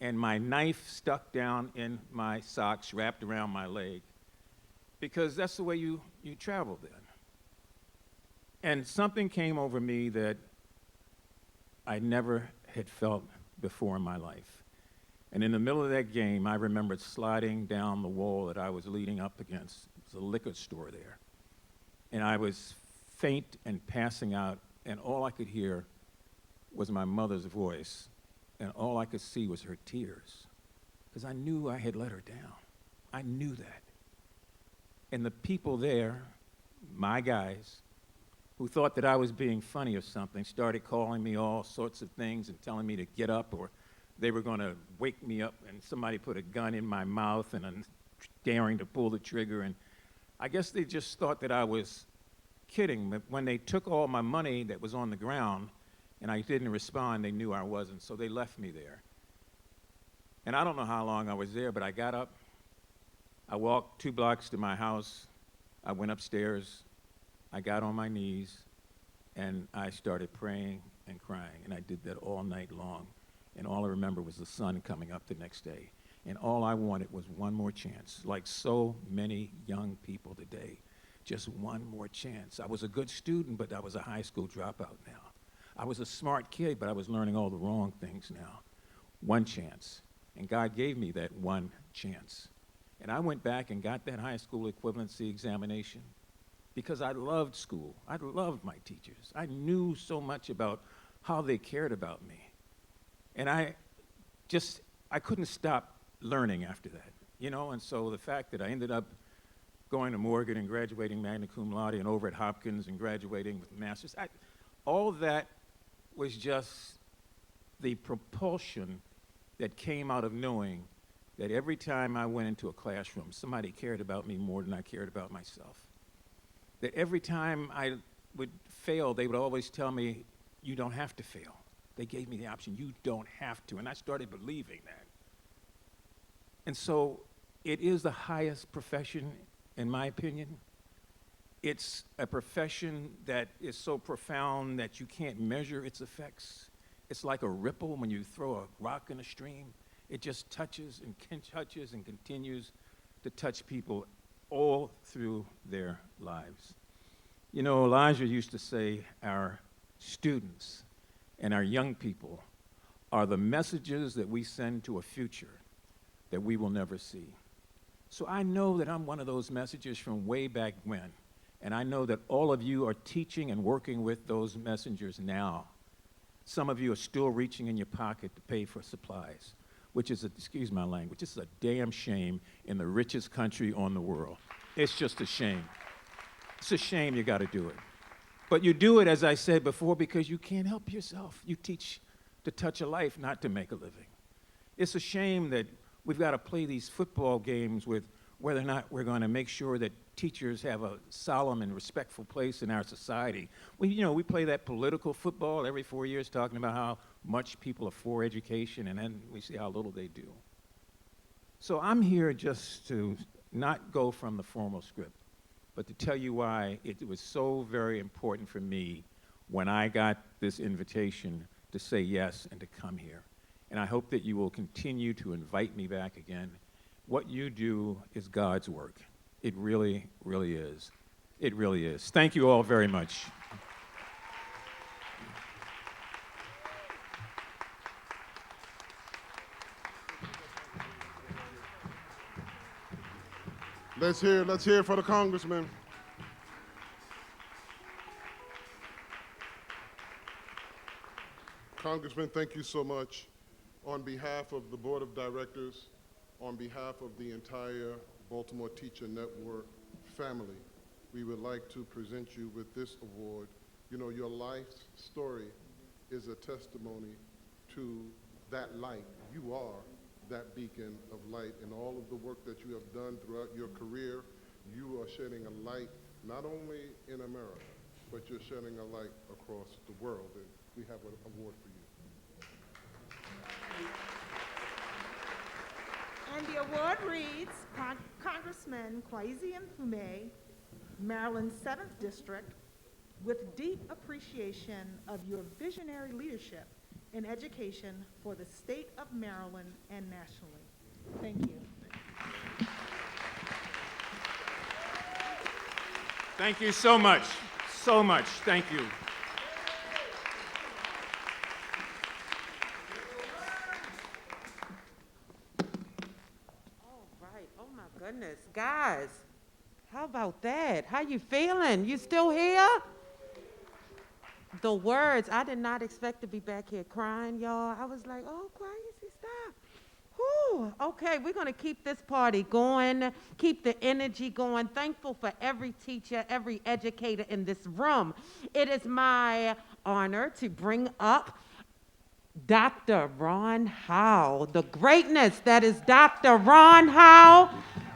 and my knife stuck down in my socks, wrapped around my leg, because that's the way you travel then. And something came over me that I never had felt before in my life. And in the middle of that game, I remembered sliding down the wall that I was leaning up against. It was a liquor store there. And I was faint and passing out, and all I could hear was my mother's voice, and all I could see was her tears, because I knew I had let her down. I knew that. And the people there, my guys, who thought that I was being funny or something, started calling me all sorts of things and telling me to get up, or they were going to wake me up, and somebody put a gun in my mouth and I'm daring to pull the trigger. And I guess they just thought that I was kidding. But when they took all my money that was on the ground and I didn't respond, they knew I wasn't, so they left me there. And I don't know how long I was there, but I got up. I walked 2 blocks to my house. I went upstairs. I got on my knees, and I started praying and crying, and I did that all night long. And all I remember was the sun coming up the next day. And all I wanted was one more chance, like so many young people today, just one more chance. I was a good student, but I was a high school dropout now. I was a smart kid, but I was learning all the wrong things now. One chance. And God gave me that one chance. And I went back and got that high school equivalency examination because I loved school. I loved my teachers. I knew so much about how they cared about me. And I couldn't stop learning after that, you know? And so the fact that I ended up going to Morgan and graduating magna cum laude and over at Hopkins and graduating with masters, all that was just the propulsion that came out of knowing that every time I went into a classroom, somebody cared about me more than I cared about myself. That every time I would fail, they would always tell me, you don't have to fail. They gave me the option, you don't have to, and I started believing that. And so it is the highest profession, in my opinion. It's a profession that is so profound that you can't measure its effects. It's like a ripple when you throw a rock in a stream. It just touches and continues to touch people all through their lives. You know, Elijah used to say our students and our young people are the messages that we send to a future that we will never see. So I know that I'm one of those messages from way back when, and I know that all of you are teaching and working with those messengers now. Some of you are still reaching in your pocket to pay for supplies, which is, excuse my language, this is a damn shame in the richest country on the world. It's just a shame. It's a shame you got to do it. But you do it, as I said before, because you can't help yourself. You teach to touch a life, not to make a living. It's a shame that we've got to play these football games with whether or not we're going to make sure that teachers have a solemn and respectful place in our society. We play that political football every 4 years talking about how much people are for education, and then we see how little they do. So I'm here just to not go from the formal script, but to tell you why it was so very important for me when I got this invitation to say yes and to come here. And I hope that you will continue to invite me back again. What you do is God's work. It really, really is. It really is. Thank you all very much.
Let's hear for the congressman. Congressman, thank you so much. On behalf of the Board of Directors, on behalf of the entire Baltimore Teacher Network family, we would like to present you with this award. You know, your life story is a testimony to that light. You are that beacon of light, and all of the work that you have done throughout your career, you are shedding a light not only in America, but you're shedding a light across the world, and we have an award for you.
And the award reads, Congressman Kwesi Mfume, Maryland's 7th District, with deep appreciation of your visionary leadership in education for the state of Maryland and nationally. Thank you.
Thank you so much. So much. Thank you.
Goodness, guys, how about that? How you feeling? You still here? The words, I did not expect to be back here crying, y'all. I was like, oh, crazy, stop. Whew. Okay, we're gonna keep this party going, keep the energy going. Thankful for every teacher, every educator in this room. It is my honor to bring up Dr. Ron Howe, the greatness that is Dr. Ron Howe.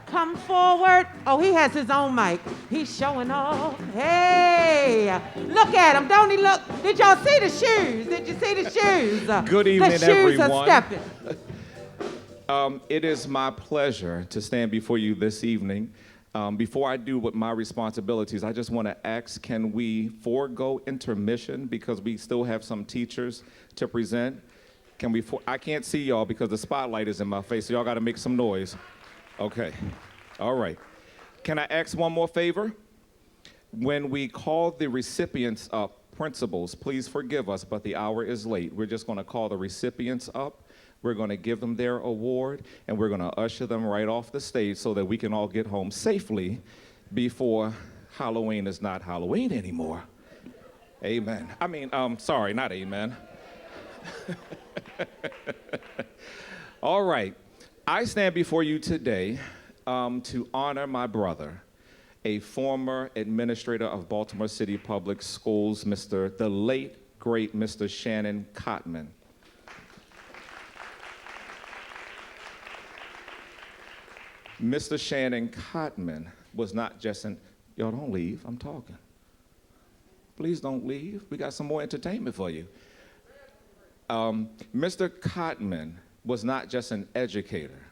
Come forward. Oh, he has his own mic. He's showing off. Hey, look at him. Don't he look? Did y'all see the shoes? Did you see the shoes?
Good evening,
the shoes
everyone.
Are stepping.
It is my pleasure to stand before you this evening. Before I do what my responsibilities, I just want to ask, can we forego intermission because we still have some teachers to present? Can we? I can't see y'all because the spotlight is in my face, so y'all got to make some noise. Okay. All right. Can I ask one more favor? When we call the recipients up, principals, please forgive us, but the hour is late. We're just going to call the recipients up. We're going to give them their award, and we're going to usher them right off the stage so that we can all get home safely before Halloween is not Halloween anymore. Amen. I mean, sorry, not amen. All right. I stand before you today to honor my brother, a former administrator of Baltimore City Public Schools, the late, great Mr. Shannon Cotman. Mr. Shannon Cotman was not just an, y'all don't leave, I'm talking. Please don't leave, we got some more entertainment for you. Mr. Cotman was not just an educator.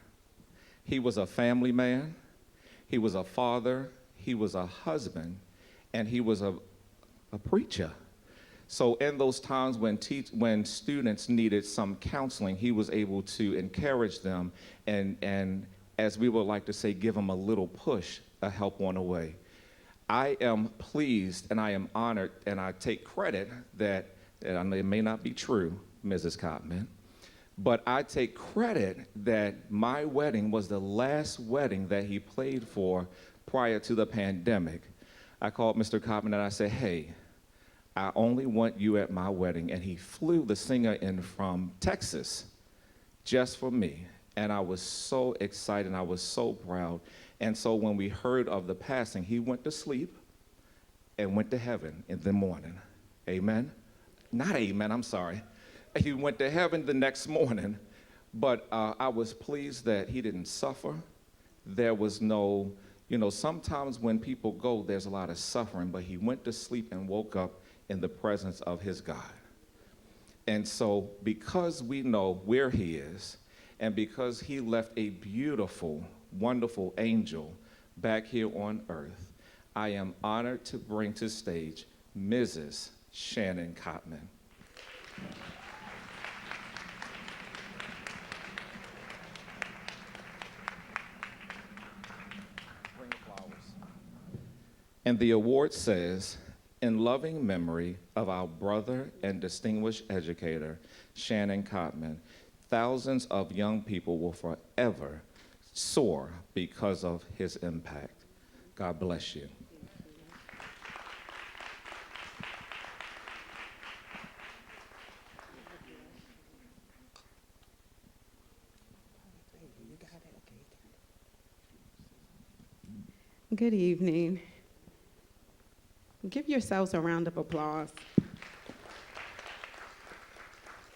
He was a family man, he was a father, he was a husband, and he was a preacher. So in those times when students needed some counseling, he was able to encourage them and as we would like to say, give them a little push, a help on the way. I am pleased and I am honored and I take credit that, and it may not be true, Mrs. Cotman, but I take credit that my wedding was the last wedding that he played for prior to the pandemic. I called Mr. Cotman and I said, hey, I only want you at my wedding. And he flew the singer in from Texas just for me. And I was so excited and I was so proud. And so when we heard of the passing, he went to sleep and went to heaven in the morning. Amen? Not amen, I'm sorry. He went to heaven the next morning, but I was pleased that he didn't suffer. There was no, sometimes when people go, there's a lot of suffering, but he went to sleep and woke up in the presence of his God. And so because we know where he is, and because he left a beautiful, wonderful angel back here on earth, I am honored to bring to stage Mrs. Shannon Cotman. Bring the flowers. And the award says, in loving memory of our brother and distinguished educator, Shannon Cotman, thousands of young people will forever soar because of his impact. God bless you.
Good evening. Give yourselves a round of applause.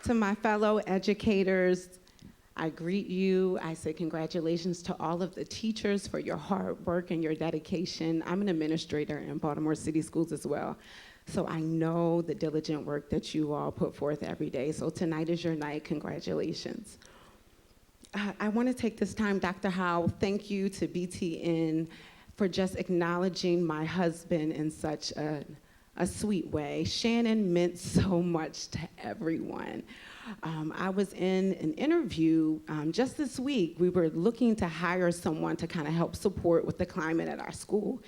To my fellow educators, I greet you. I say congratulations to all of the teachers for your hard work and your dedication. I'm an administrator in Baltimore City Schools as well, so I know the diligent work that you all put forth every day. So tonight is your night. Congratulations. I want to take this time, Dr. Howe, thank you to BTN for just acknowledging my husband in such a sweet way. Shannon meant so much to everyone. I was in an interview just this week. We were looking to hire someone to kind of help support with the climate at our school.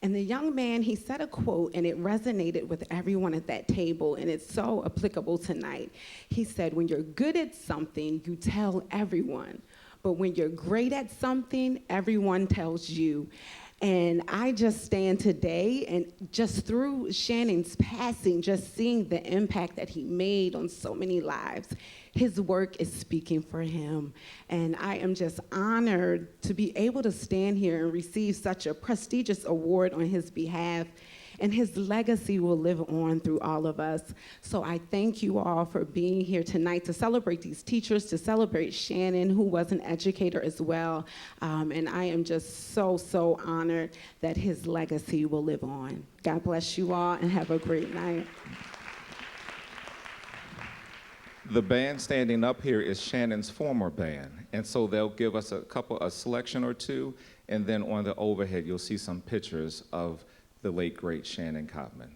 And the young man, he said a quote, and it resonated with everyone at that table, and it's so applicable tonight. He said, when you're good at something, you tell everyone. but when you're great at something, everyone tells you. And I just stand today, and just through Shannon's passing, just seeing the impact that he made on so many lives, his work is speaking for him. And I am just honored to be able to stand here and receive such a prestigious award on his behalf. And his legacy will live on through all of us. So I thank you all for being here tonight to celebrate these teachers, to celebrate Shannon, who was an educator as well. And I am just so, so honored that his legacy will live on. God bless you all, and have a great night.
The band standing up here is Shannon's former band, and so they'll give us a selection or two, and then on the overhead you'll see some pictures of the late, great Shannon Copman.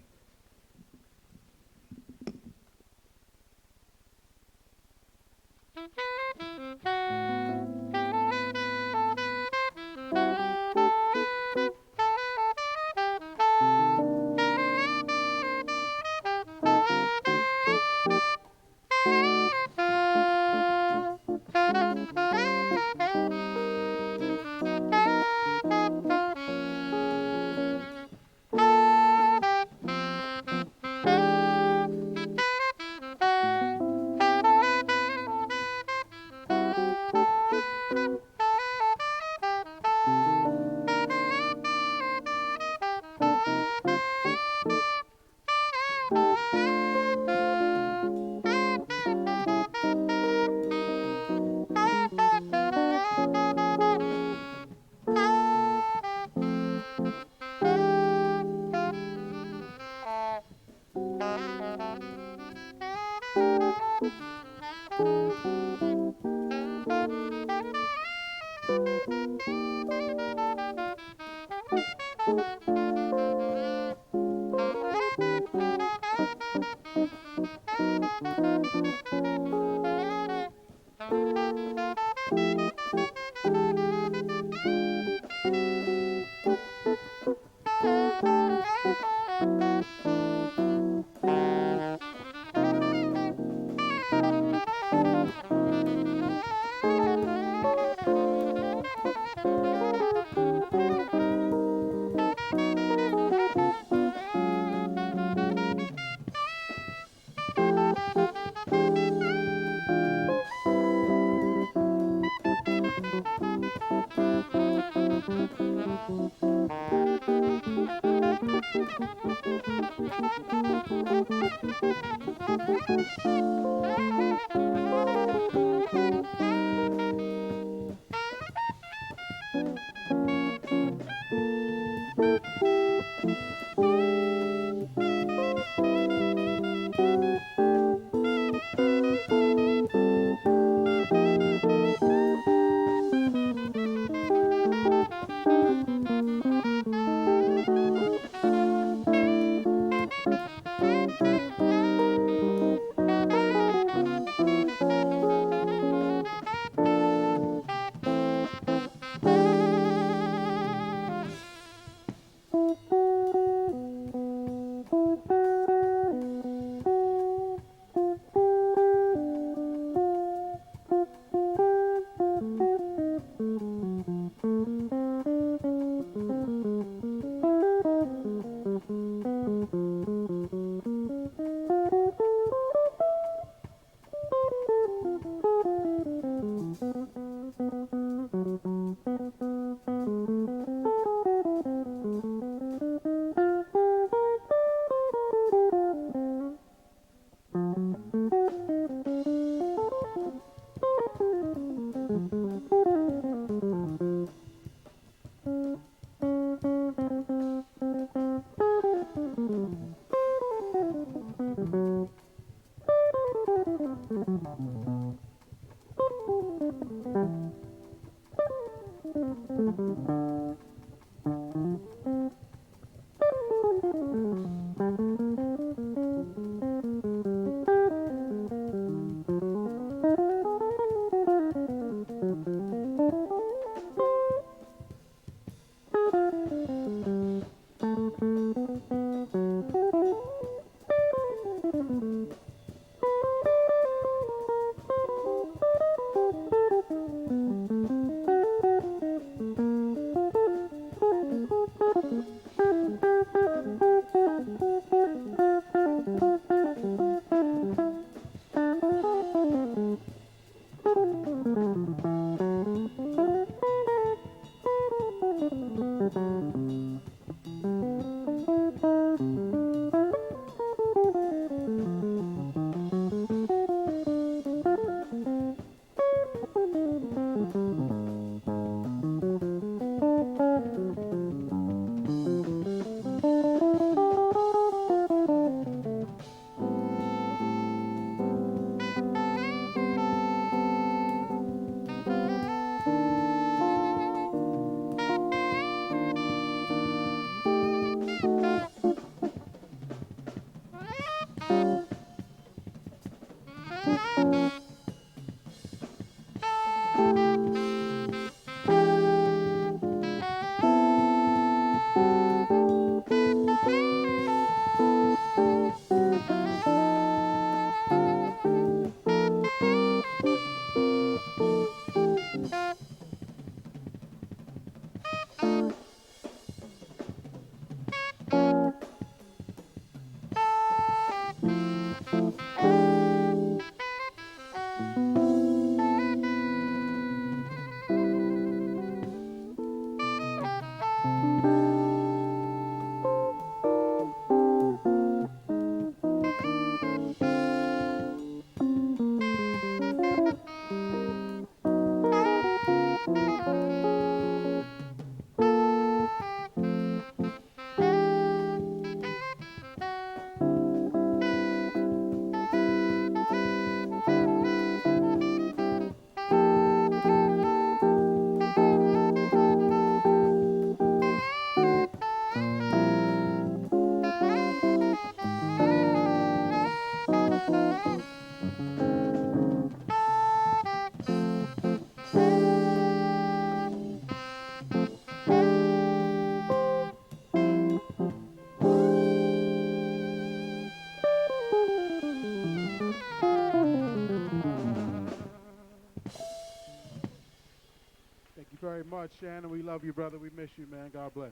Very much, Shannon. We love you, brother. We miss you, man. God bless.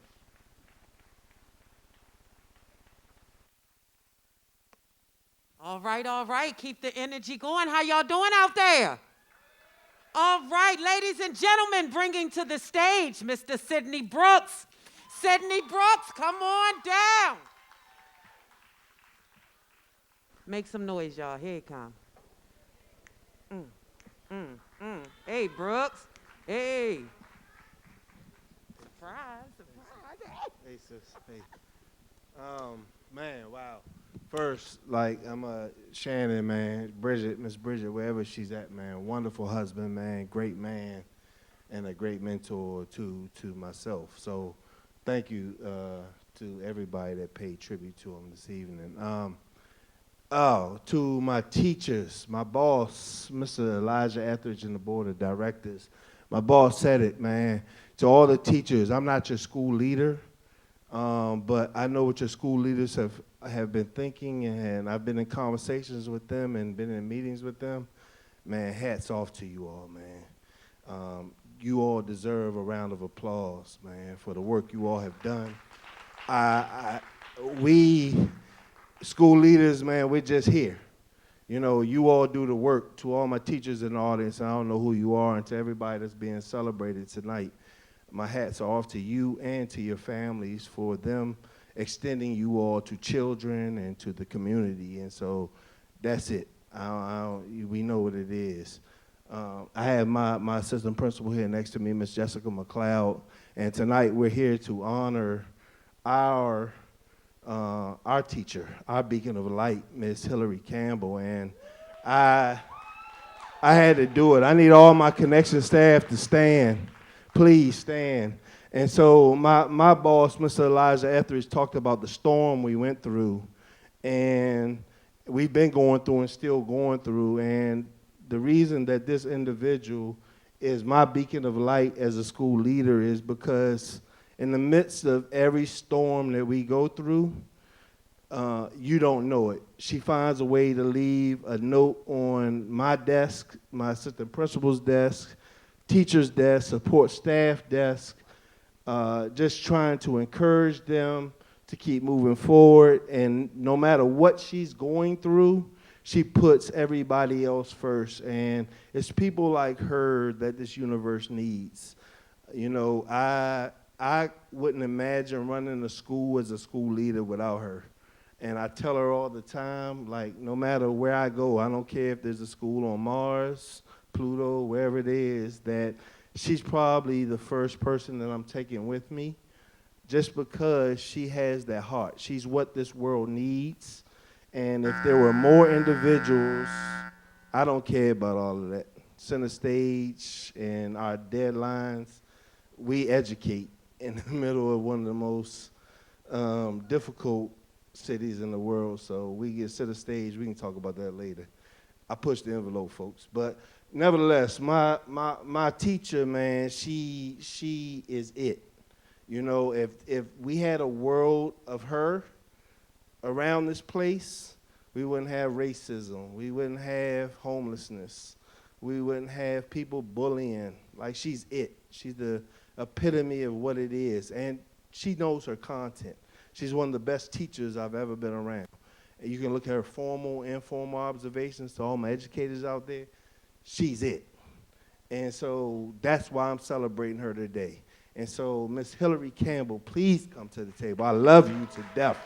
All right, all right. Keep the energy going. How y'all doing out there? All right, ladies and gentlemen, bringing to the stage Mr. Sidney Brooks. Sidney Brooks, come on down. Make some noise, y'all. Here it comes. Hey, Brooks. Hey. Surprise.
Hey, sis. Hey. Man, wow. First, like, I'm Shannon, man, Miss Bridget, wherever she's at, man. Wonderful husband, man. Great man, and a great mentor to myself. So, thank you to everybody that paid tribute to him this evening. To my teachers, my boss, Mr. Elijah Etheridge, and the board of directors. My boss said it, man. To all the teachers, I'm not your school leader, but I know what your school leaders have been thinking, and I've been in conversations with them and been in meetings with them. Man, hats off to you all, man. You all deserve a round of applause, man, for the work you all have done. We school leaders, man, we're just here. You know, you all do the work. To all my teachers in the audience, I don't know who you are, and to everybody that's being celebrated tonight, my hats are off to you and to your families for them extending you all to children and to the community. And so that's it. We know what it is. I have my assistant principal here next to me, Miss Jessica McLeod, and tonight we're here to honor our teacher, our beacon of light, Miss Hilary Campbell. And I had to do it. I need all my connection staff to stand. Please stand. And so my boss, Mr. Elijah Etheridge, talked about the storm we went through, and we've been going through and still going through. And the reason that this individual is my beacon of light as a school leader is because in the midst of every storm that we go through, you don't know it. She finds a way to leave a note on my desk, my assistant principal's desk, teacher's desk, support staff desk, just trying to encourage them to keep moving forward. And no matter what she's going through, she puts everybody else first. And it's people like her that this universe needs. You know, I wouldn't imagine running a school as a school leader without her. And I tell her all the time, like, no matter where I go, I don't care if there's a school on Mars, Pluto, wherever it is, that she's probably the first person that I'm taking with me, just because she has that heart. She's what this world needs. And if there were more individuals, I don't care about all of that. Center stage and our deadlines, we educate in the middle of one of the most difficult cities in the world. So we get center stage, we can talk about that later. I push the envelope, folks. But nevertheless, my teacher, man, she is it. You know, if we had a world of her around this place, we wouldn't have racism. We wouldn't have homelessness. We wouldn't have people bullying. Like, she's it. She's the epitome of what it is. And she knows her content. She's one of the best teachers I've ever been around. And you can look at her formal, informal observations to all my educators out there. She's it. And so that's why I'm celebrating her today. And so, Miss Hilary Campbell, please come to the table. I love you to death.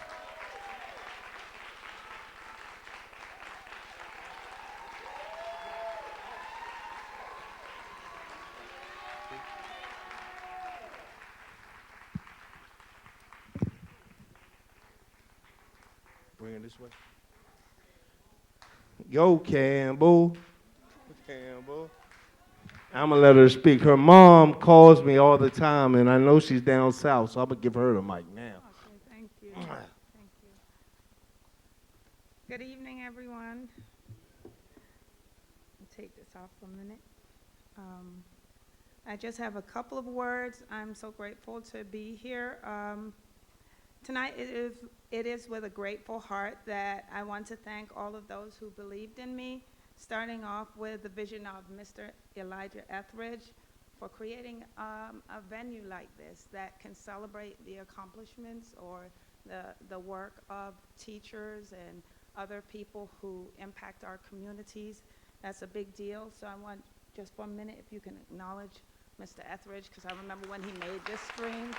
Bring it this way. Yo, Campbell. Campbell. I'm going to let her speak. Her mom calls me all the time, and I know she's down south, so I'm going to give her the mic now.
Okay, thank you. Thank you. Good evening, everyone. I'll take this off for a minute. I just have a couple of words. I'm so grateful to be here. Tonight, it is with a grateful heart that I want to thank all of those who believed in me, starting off with the vision of Mr. Elijah Etheridge for creating a venue like this that can celebrate the accomplishments or the work of teachers and other people who impact our communities. That's a big deal. So I want just for a minute, if you can acknowledge Mr. Etheridge, because I remember when he made this screen.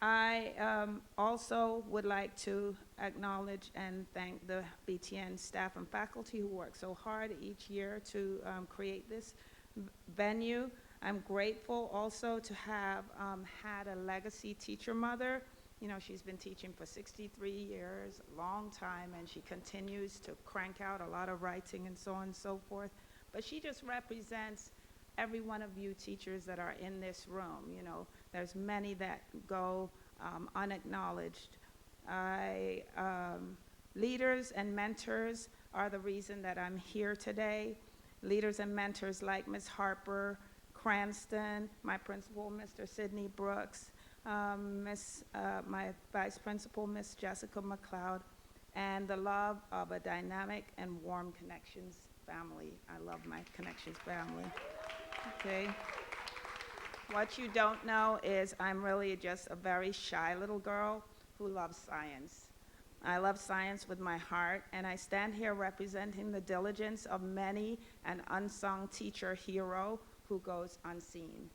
I also would like to acknowledge and thank the BTN staff and faculty who work so hard each year to create this venue. I'm grateful also to have had a legacy teacher mother. You know, she's been teaching for 63 years, a long time, and she continues to crank out a lot of writing and so on and so forth. But she just represents every one of you teachers that are in this room. You know, there's many that go unacknowledged. Leaders and mentors are the reason that I'm here today. Leaders and mentors like Ms. Harper Cranston, my principal, Mr. Sidney Brooks, my vice principal, Ms. Jessica McLeod, and the love of a dynamic and warm Connections family. I love my Connections family. Okay. What you don't know is I'm really just a very shy little girl who loves science. I love science with my heart, and I stand here representing the diligence of many an unsung teacher hero who goes unseen.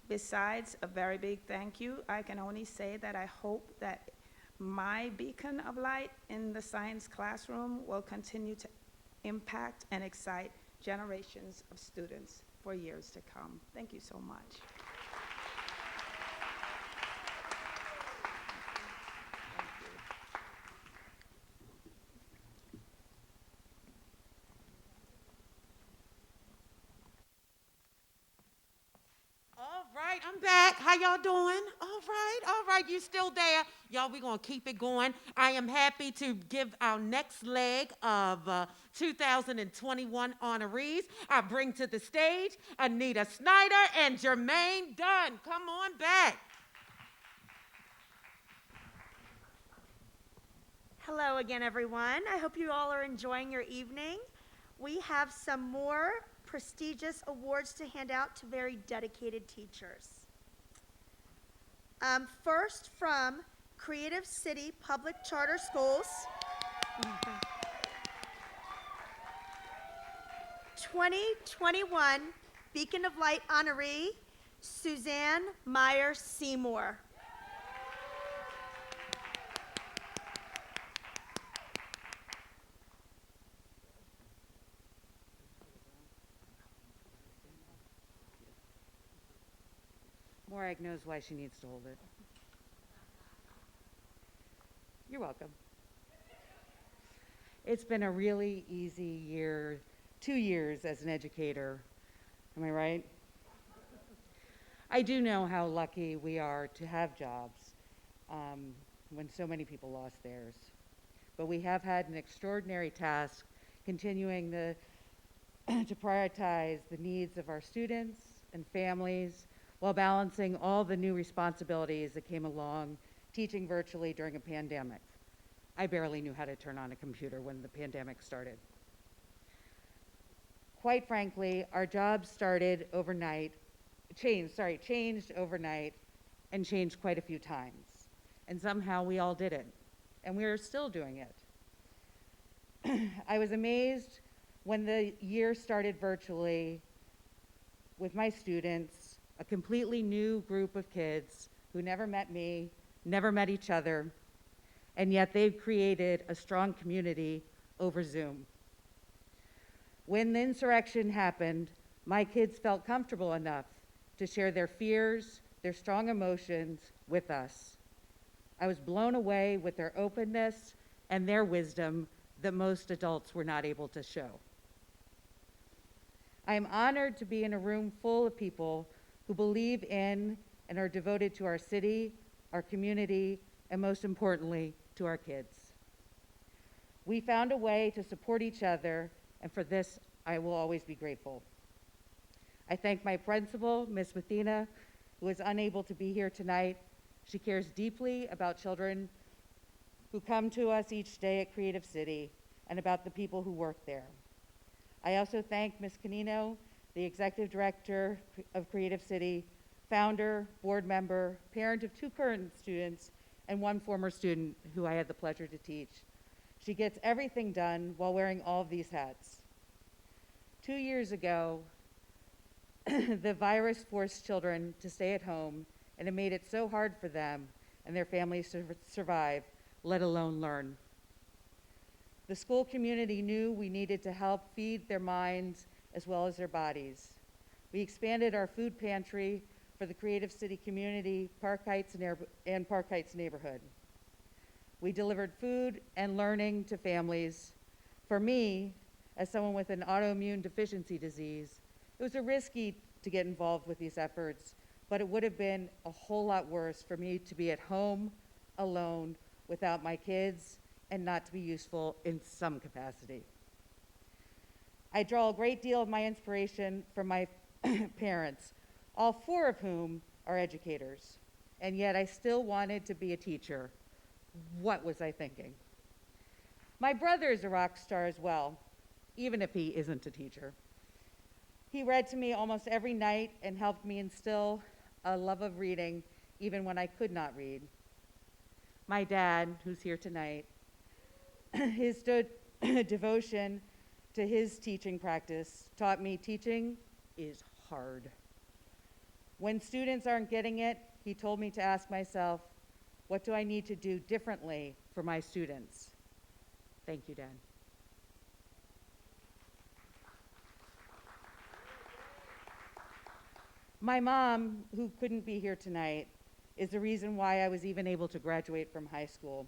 Besides a very big thank you, I can only say that I hope that my beacon of light in the science classroom will continue to impact and excite generations of students for years to come. Thank you so much.
All right, I'm back. How y'all doing? All right, you still there. Y'all, we're going to keep it going. I am happy to give our next leg of 2021 honorees. I bring to the stage Anita Snyder and Jermaine Dunn. Come on back.
Hello again, everyone. I hope you all are enjoying your evening. We have some more prestigious awards to hand out to very dedicated teachers. First, from Creative City Public Charter Schools. 2021 Beacon of Light honoree, Suzanne Meyer Seymour.
Morag knows why she needs to hold it. You're welcome. It's been a really easy year, 2 years as an educator. Am I right? I do know how lucky we are to have jobs when so many people lost theirs. But we have had an extraordinary task continuing to prioritize the needs of our students and families while balancing all the new responsibilities that came along teaching virtually during a pandemic. I barely knew how to turn on a computer when the pandemic started. Quite frankly, our jobs changed overnight, and changed quite a few times. And somehow we all did it, and we are still doing it. I was amazed when the year started virtually with my students, a completely new group of kids who never met me, never met each other, and yet they've created a strong community over Zoom. When the insurrection happened, my kids felt comfortable enough to share their fears, their strong emotions with us. I was blown away with their openness and their wisdom that most adults were not able to show. I am honored to be in a room full of people who believe in and are devoted to our city, our community, and most importantly, to our kids. We found a way to support each other, and for this, I will always be grateful. I thank my principal, Ms. Mathena, who is unable to be here tonight. She cares deeply about children who come to us each day at Creative City and about the people who work there. I also thank Ms. Canino, the Executive Director of Creative City, founder, board member, parent of 2 current students, and 1 former student who I had the pleasure to teach. She gets everything done while wearing all of these hats. 2 years ago, the virus forced children to stay at home, and it made it so hard for them and their families to survive, let alone learn. The school community knew we needed to help feed their minds as well as their bodies. We expanded our food pantry for the Creative City community, Park Heights and Park Heights neighborhood. We delivered food and learning to families. For me, as someone with an autoimmune deficiency disease, it was risky to get involved with these efforts, but it would have been a whole lot worse for me to be at home alone without my kids and not to be useful in some capacity. I draw a great deal of my inspiration from my parents, all 4 of whom are educators, and yet I still wanted to be a teacher. What was I thinking? My brother is a rock star as well, even if he isn't a teacher. He read to me almost every night and helped me instill a love of reading even when I could not read. My dad, who's here tonight, his devotion to his teaching practice taught me teaching is hard. When students aren't getting it, he told me to ask myself, what do I need to do differently for my students? Thank you, Dad. My mom, who couldn't be here tonight, is the reason why I was even able to graduate from high school.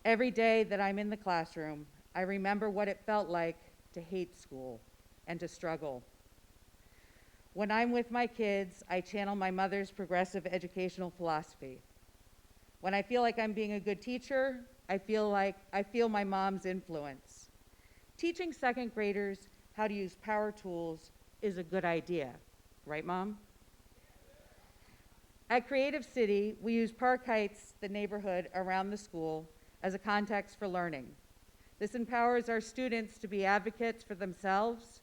Every day that I'm in the classroom, I remember what it felt like to hate school and to struggle. When I'm with my kids, I channel my mother's progressive educational philosophy. When I feel like I'm being a good teacher, I feel my mom's influence. Teaching 2nd graders how to use power tools is a good idea, right, Mom? At Creative City, we use Park Heights, the neighborhood around the school, as a context for learning. This empowers our students to be advocates for themselves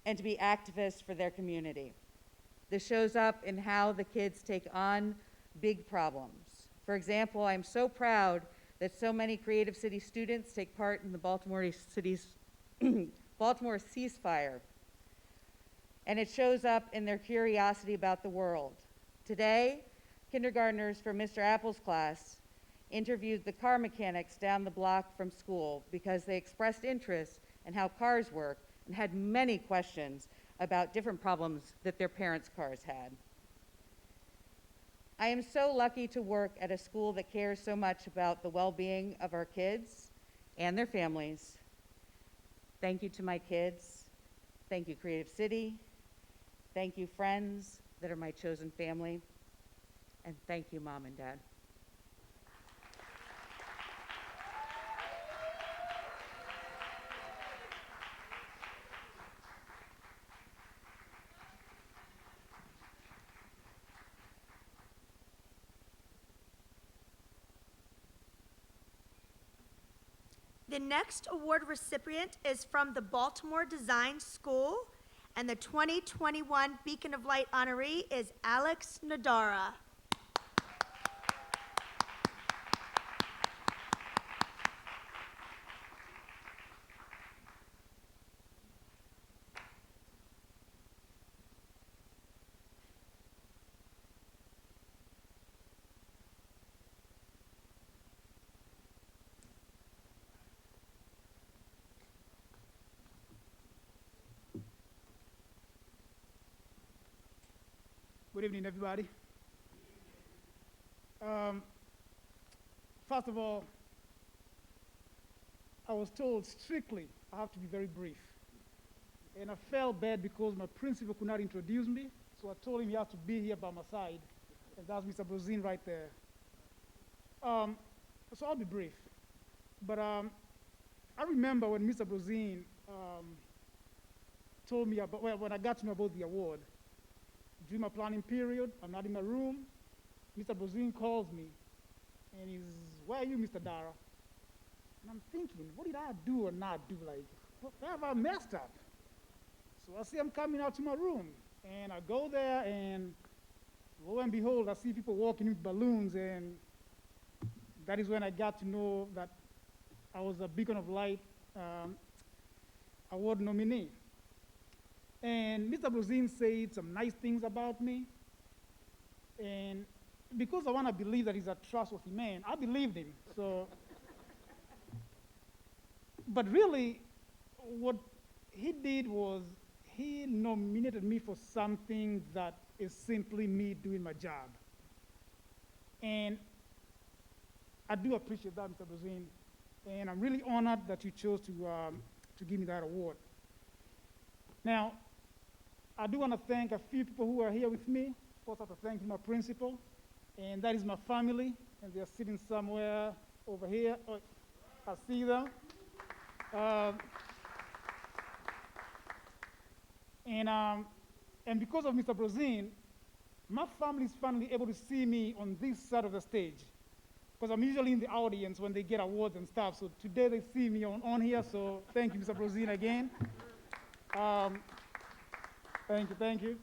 and to be activists for their community. This shows up in how the kids take on big problems. For example, I'm so proud that so many Creative City students take part in the Baltimore City's Baltimore ceasefire, and it shows up in their curiosity about the world. Today, kindergartners from Mr. Apple's class interviewed the car mechanics down the block from school because they expressed interest in how cars work and had many questions about different problems that their parents' cars had. I am so lucky to work at a school that cares so much about the well-being of our kids and their families. Thank you to my kids. Thank you, Creative City. Thank you, friends that are my chosen family. And thank you, Mom and Dad.
The next award recipient is from the Baltimore Design School, and the 2021 Beacon of Light honoree is Alex Nadara.
Good evening, everybody. First of all, I was told strictly I have to be very brief. And I felt bad because my principal could not introduce me, so I told him he has to be here by my side. And that's Mr. Brozin right there. So I'll be brief. But I remember when Mr. Brozin told me about, well, when I got to know about the award, during my planning period, I'm not in my room. Mr. Brozin calls me, and he's, "Where are you, Mr. Dara?" And I'm thinking, what did I do or not do? Like, where have I messed up? So I see I'm coming out to my room, and I go there, and lo and behold, I see people walking with balloons, and that is when I got to know that I was a Beacon of Light award nominee. And Mr. Brozin said some nice things about me. And because I want to believe that he's a trustworthy man, I believed him. So, but really, what he did was he nominated me for something that is simply me doing my job. And I do appreciate that, Mr. Brozin. And I'm really honored that you chose to give me that award. Now, I do want to thank a few people who are here with me. First, I have to thank my principal, and that is my family, and they're sitting somewhere over here. Oh, I see them. And because of Mr. Brozin, my family is finally able to see me on this side of the stage, because I'm usually in the audience when they get awards and stuff. So today they see me on here, so thank you, Mr. Brozin, again. Thank you.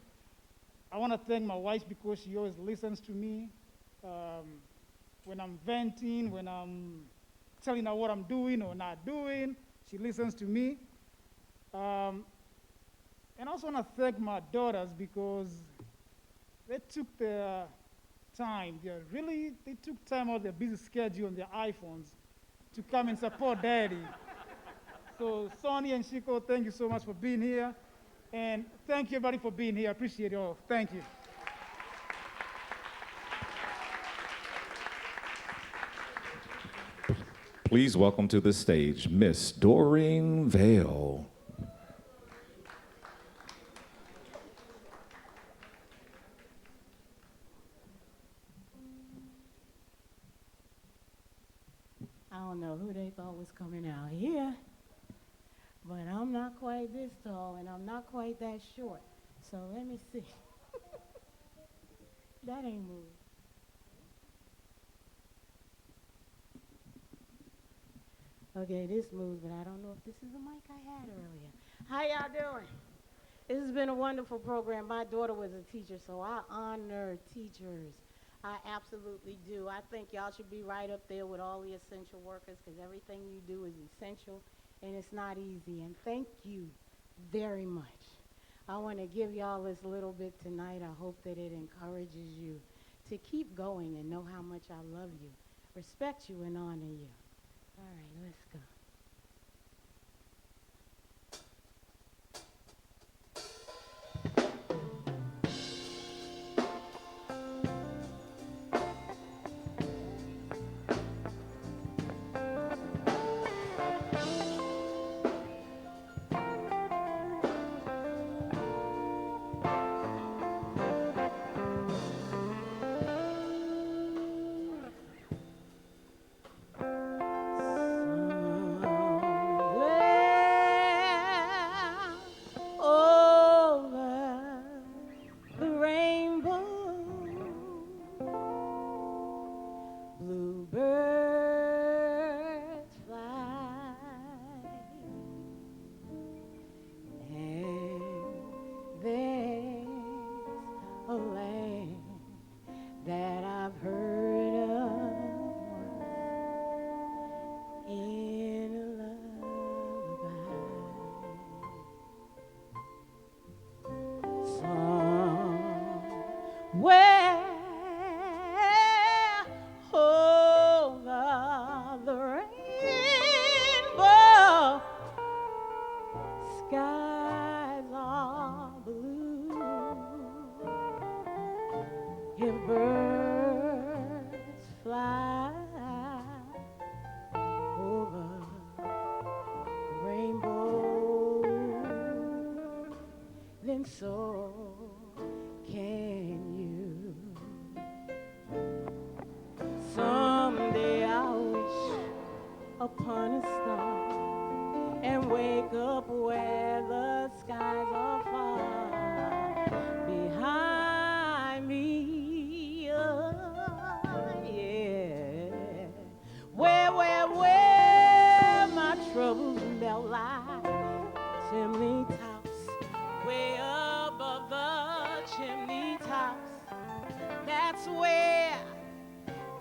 I want to thank my wife because she always listens to me. When I'm venting, when I'm telling her what I'm doing or not doing, she listens to me. And I also want to thank my daughters because they took their time. They took time out of their busy schedule on their iPhones to come and support Daddy. So Sonny and Chico, thank you so much for being here. And thank you, everybody, for being here. I appreciate it all. Thank you.
Please welcome to the stage Miss Doreen Vale.
I don't know who they thought was coming out here, but I'm not quite this tall and I'm not quite that short. So let me see. That ain't moving. Okay, this moves, but I don't know if this is the mic I had earlier. How y'all doing? This has been a wonderful program. My daughter was a teacher, so I honor teachers. I absolutely do. I think y'all should be right up there with all the essential workers because everything you do is essential and it's not easy. And thank you very much. I want to give y'all this little bit tonight. I hope that it encourages you to keep going and know how much I love you, respect you, and honor you. All right, let's go.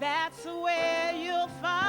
That's where you'll find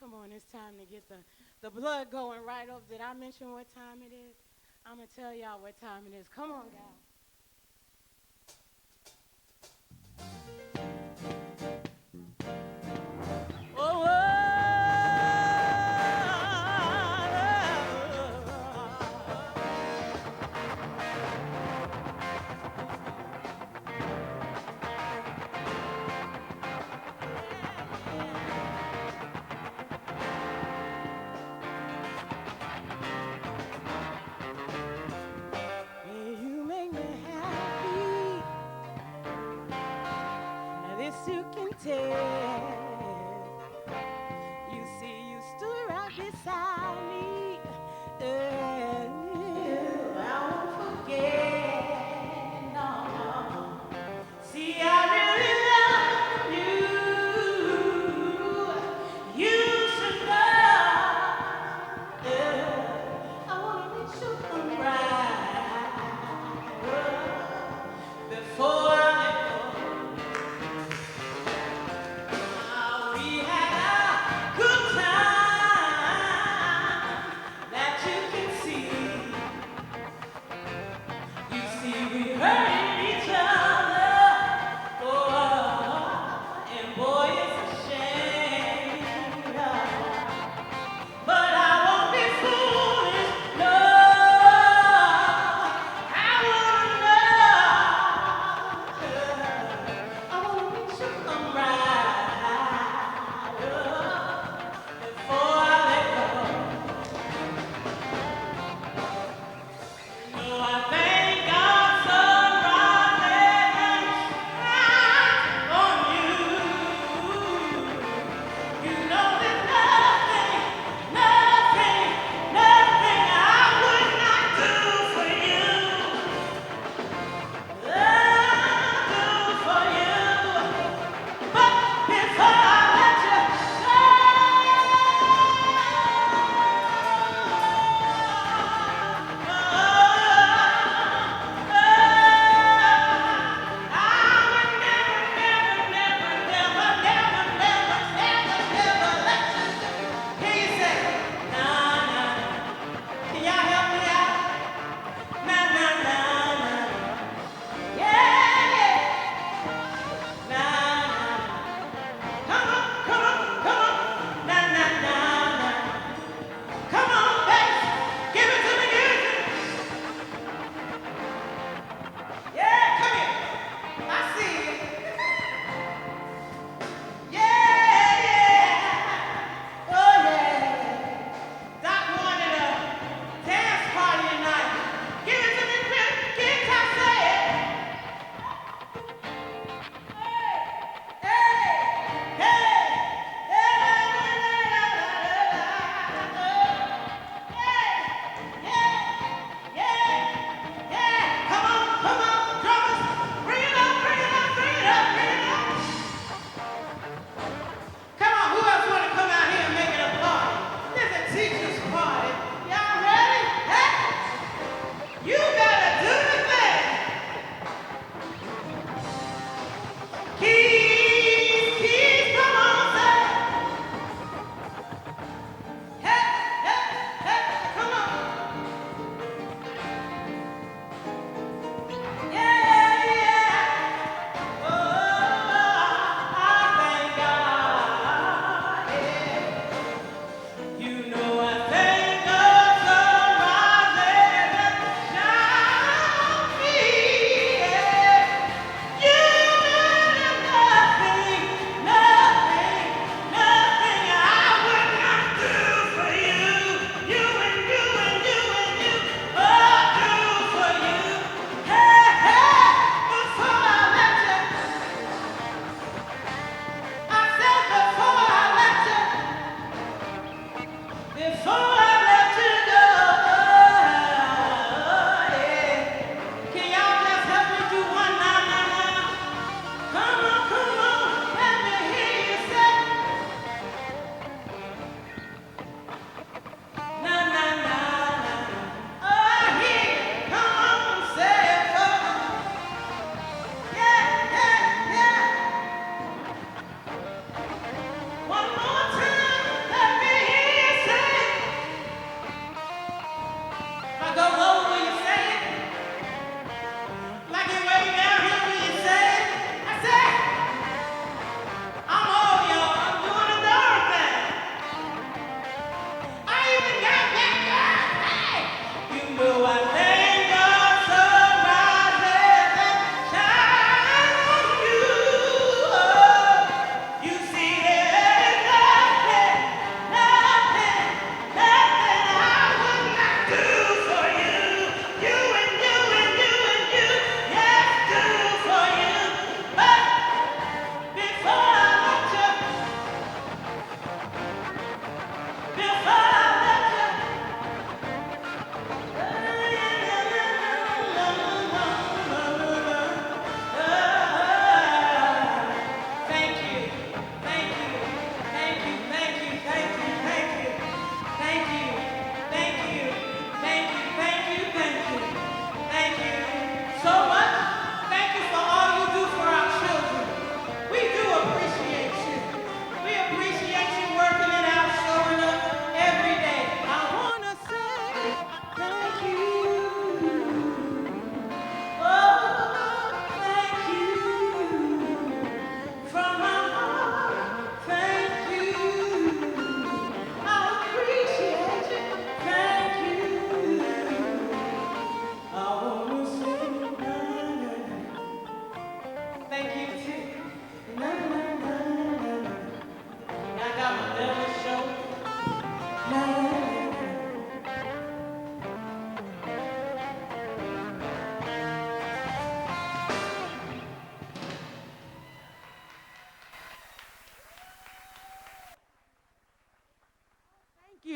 Come on, it's time to get the blood going right up. Did I mention what time it is? I'm going to tell y'all what time it is. Come on, guys. Oh, you make me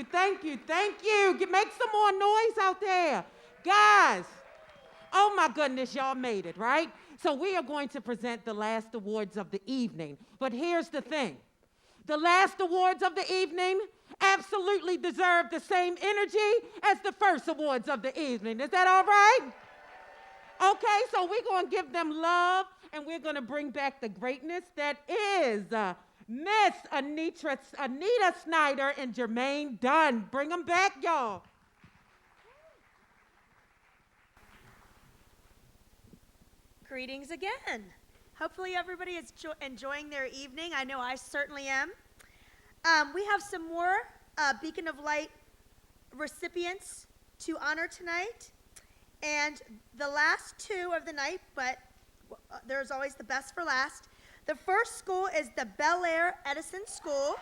you, thank you, thank you. Make some more noise out there. Guys, oh my goodness, y'all made it, right? So we are going to present the last awards of the evening. But here's the thing. The last awards of the evening absolutely deserve the same energy as the first awards of the evening. Is that all right? Okay, so we're going to give them love, and we're going to bring back the greatness that is Miss Anita Snyder and Jermaine Dunn. Bring them back, y'all.
Greetings again. Hopefully everybody is enjoying their evening. I know I certainly am. We have some more Beacon of Light recipients to honor tonight. And the last two of the night, but there's always the best for last. The first school is the Bel Air Edison School.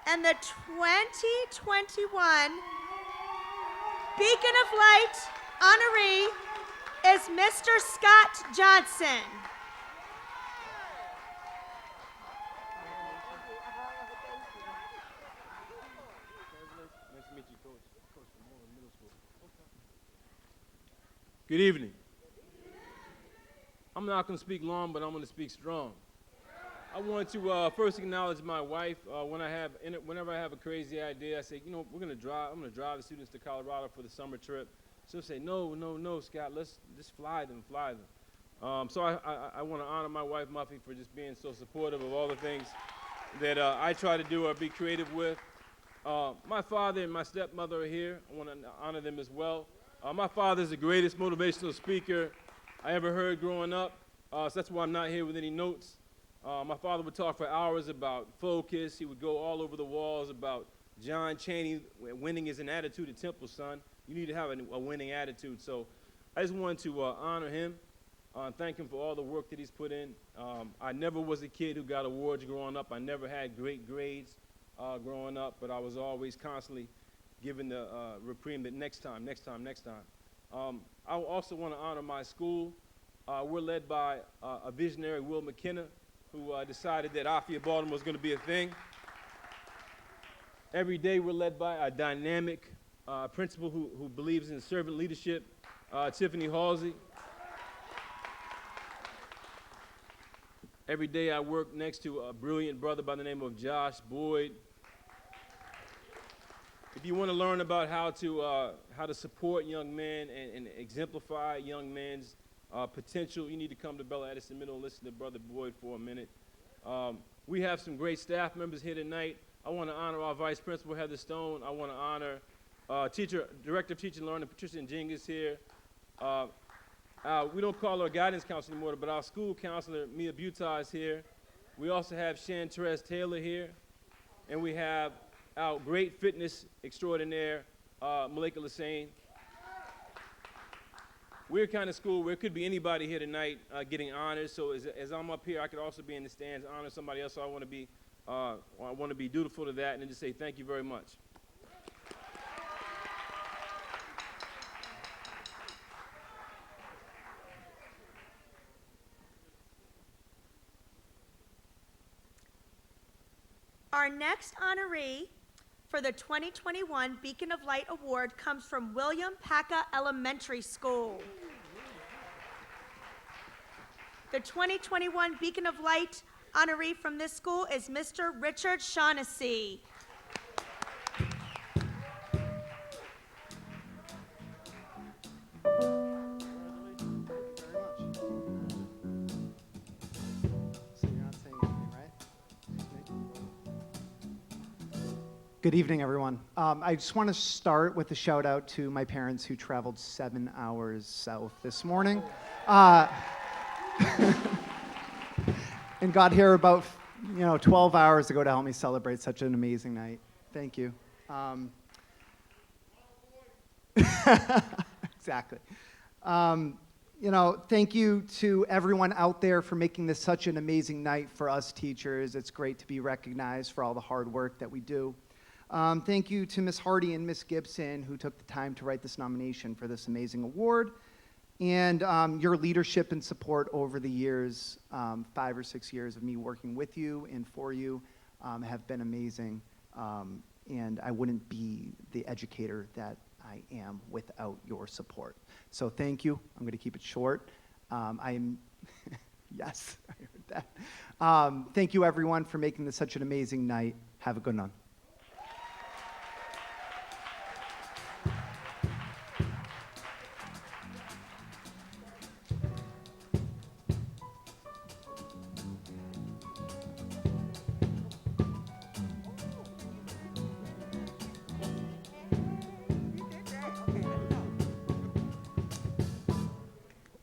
And the 2021 Beacon of Light honoree is Mr. Scott Johnson.
Good evening. I'm not going to speak long, but I'm going to speak strong. I want to first acknowledge my wife. Whenever I have a crazy idea, I say, you know, I'm going to drive the students to Colorado for the summer trip. She'll say, no, Scott, let's just fly them. So I want to honor my wife, Muffy, for just being so supportive of all the things that I try to do or be creative with. My father and my stepmother are here. I want to honor them as well. My father's the greatest motivational speaker I ever heard growing up, so that's why I'm not here with any notes. My father would talk for hours about focus. He would go all over the walls about John Chaney, winning is an attitude at Temple, son. You need to have a winning attitude. So I just wanted to honor him, thank him for all the work that he's put in. I never was a kid who got awards growing up. I never had great grades growing up, but I was always constantly given the reprieve that next time. I also want to honor my school. We're led by a visionary, Will McKenna, who decided that Afia Baltimore was going to be a thing. Every day we're led by a dynamic principal who believes in servant leadership, Tiffany Halsey. Every day I work next to a brilliant brother by the name of Josh Boyd. If you want to learn about how to support young men and exemplify young men's potential, you need to come to Bella Edison Middle and listen to Brother Boyd for a minute. We have some great staff members here tonight. I want to honor our Vice Principal, Heather Stone. I want to honor Director of Teaching and Learning, Patricia Njinga's here. We don't call her guidance counselor anymore, but our school counselor, Mia Butai, is here. We also have Shan Therese Taylor here. And we have our great fitness extraordinaire, Malika Lassane. We're the kind of school where it could be anybody here tonight getting honored. So as I'm up here, I could also be in the stands, honor somebody else. So I want to be dutiful to that and then just say thank you very much.
Our next honoree for the 2021 Beacon of Light Award comes from William Paca Elementary School. The 2021 Beacon of Light honoree from this school is Mr. Richard Shaughnessy.
Good evening, everyone. I just want to start with a shout out to my parents who traveled 7 hours south this morning and got here about 12 hours ago to help me celebrate such an amazing night. Thank you. Exactly. Thank you to everyone out there for making this such an amazing night for us teachers. It's great to be recognized for all the hard work that we do. Thank you to Ms. Hardy and Ms. Gibson who took the time to write this nomination for this amazing award, and your leadership and support over the years, 5 or 6 years of me working with you and for you. have been amazing, and I wouldn't be the educator that I am without your support. So thank you. I'm going to keep it short. I'm, yes, I heard that. Thank you, everyone, for making this such an amazing night. Have a good one.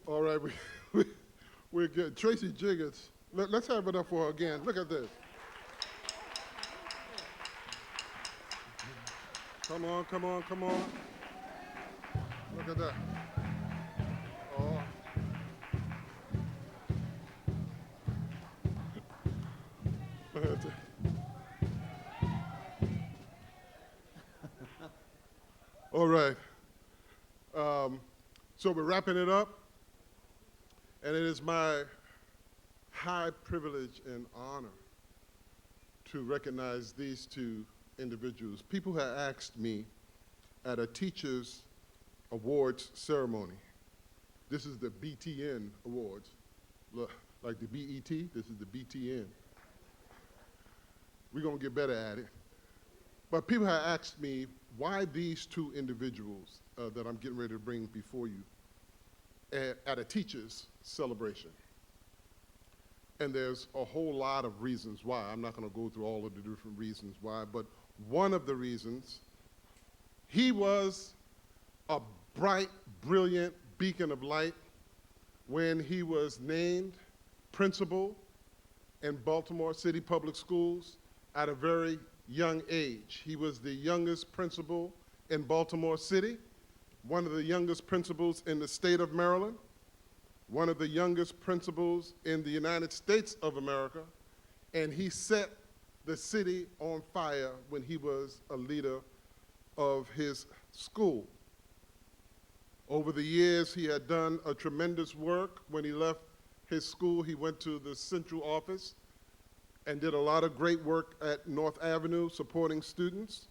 All right, we're good. Tracy Jiggets, let's have it up for her again. Look at this. Come on, come on, come on. Look at that. Oh. All right. So we're wrapping it up. And it is my high privilege and honor to recognize these two individuals. People have asked me at a teacher's awards ceremony. This is the BTN Awards. Look, like the BET, this is the BTN. We're gonna get better at it. But people have asked me why these two individuals that I'm getting ready to bring before you at a teacher's celebration. And there's a whole lot of reasons why. I'm not going to go through all of the different reasons why, but one of the reasons, he was a bright, brilliant beacon of light when he was named principal in Baltimore City Public Schools at a very young age. He was the youngest principal in Baltimore City, one of the youngest principals in the state of Maryland, one of the youngest principals in the United States of America, and he set the city on fire when he was a leader of his school. Over the years, he had done a tremendous work. When he left his school, he went to the central office and did a lot of great work at North Avenue supporting students.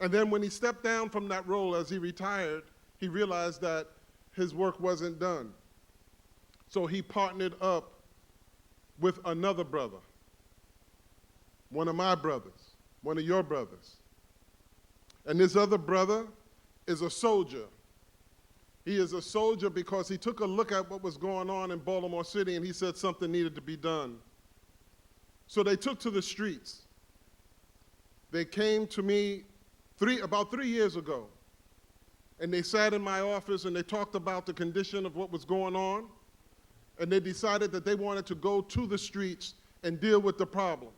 And then when he stepped down from that role as he retired, he realized that his work wasn't done. So he partnered up with another brother, one of my brothers, one of your brothers. And this other brother is a soldier. He is a soldier because he took a look at what was going on in Baltimore City and he said something needed to be done. So they took to the streets. They came to me about 3 years ago, and they sat in my office and they talked about the condition of what was going on, and they decided that they wanted to go to the streets and deal with the problem.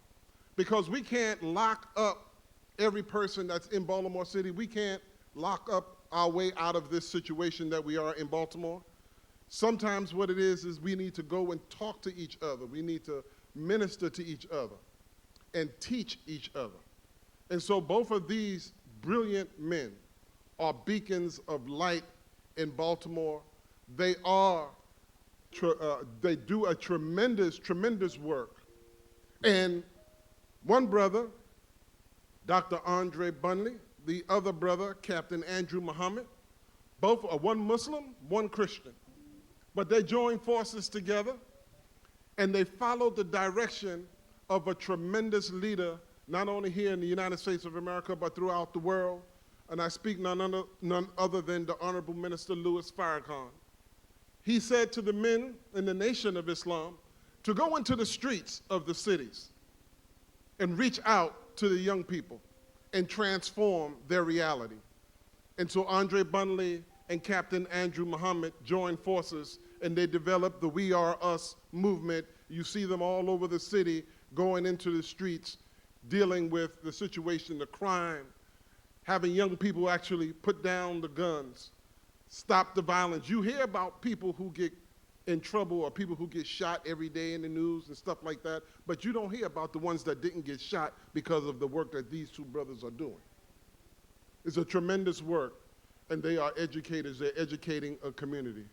Because we can't lock up every person that's in Baltimore City. We can't lock up our way out of this situation that we are in Baltimore. Sometimes what it is we need to go and talk to each other. We need to minister to each other and teach each other. And so both of these brilliant men are beacons of light in Baltimore. They do a tremendous, tremendous work. And one brother, Dr. Andre Bunley, the other brother, Captain Andrew Muhammad, both are one Muslim, one Christian. But they joined forces together and they followed the direction of a tremendous leader, not only here in the United States of America, but throughout the world. And I speak none other than the Honorable Minister Louis Farrakhan. He said to the men in the Nation of Islam to go into the streets of the cities and reach out to the young people and transform their reality. And so Andre Bunley and Captain Andrew Muhammad joined forces and they developed the We Are Us movement. You see them all over the city going into the streets, dealing with the situation, the crime, having young people actually put down the guns, stop the violence. You hear about people who get in trouble or people who get shot every day in the news and stuff like that, but you don't hear about the ones that didn't get shot because of the work that these two brothers are doing. It's a tremendous work, and they are educators. They're educating a community.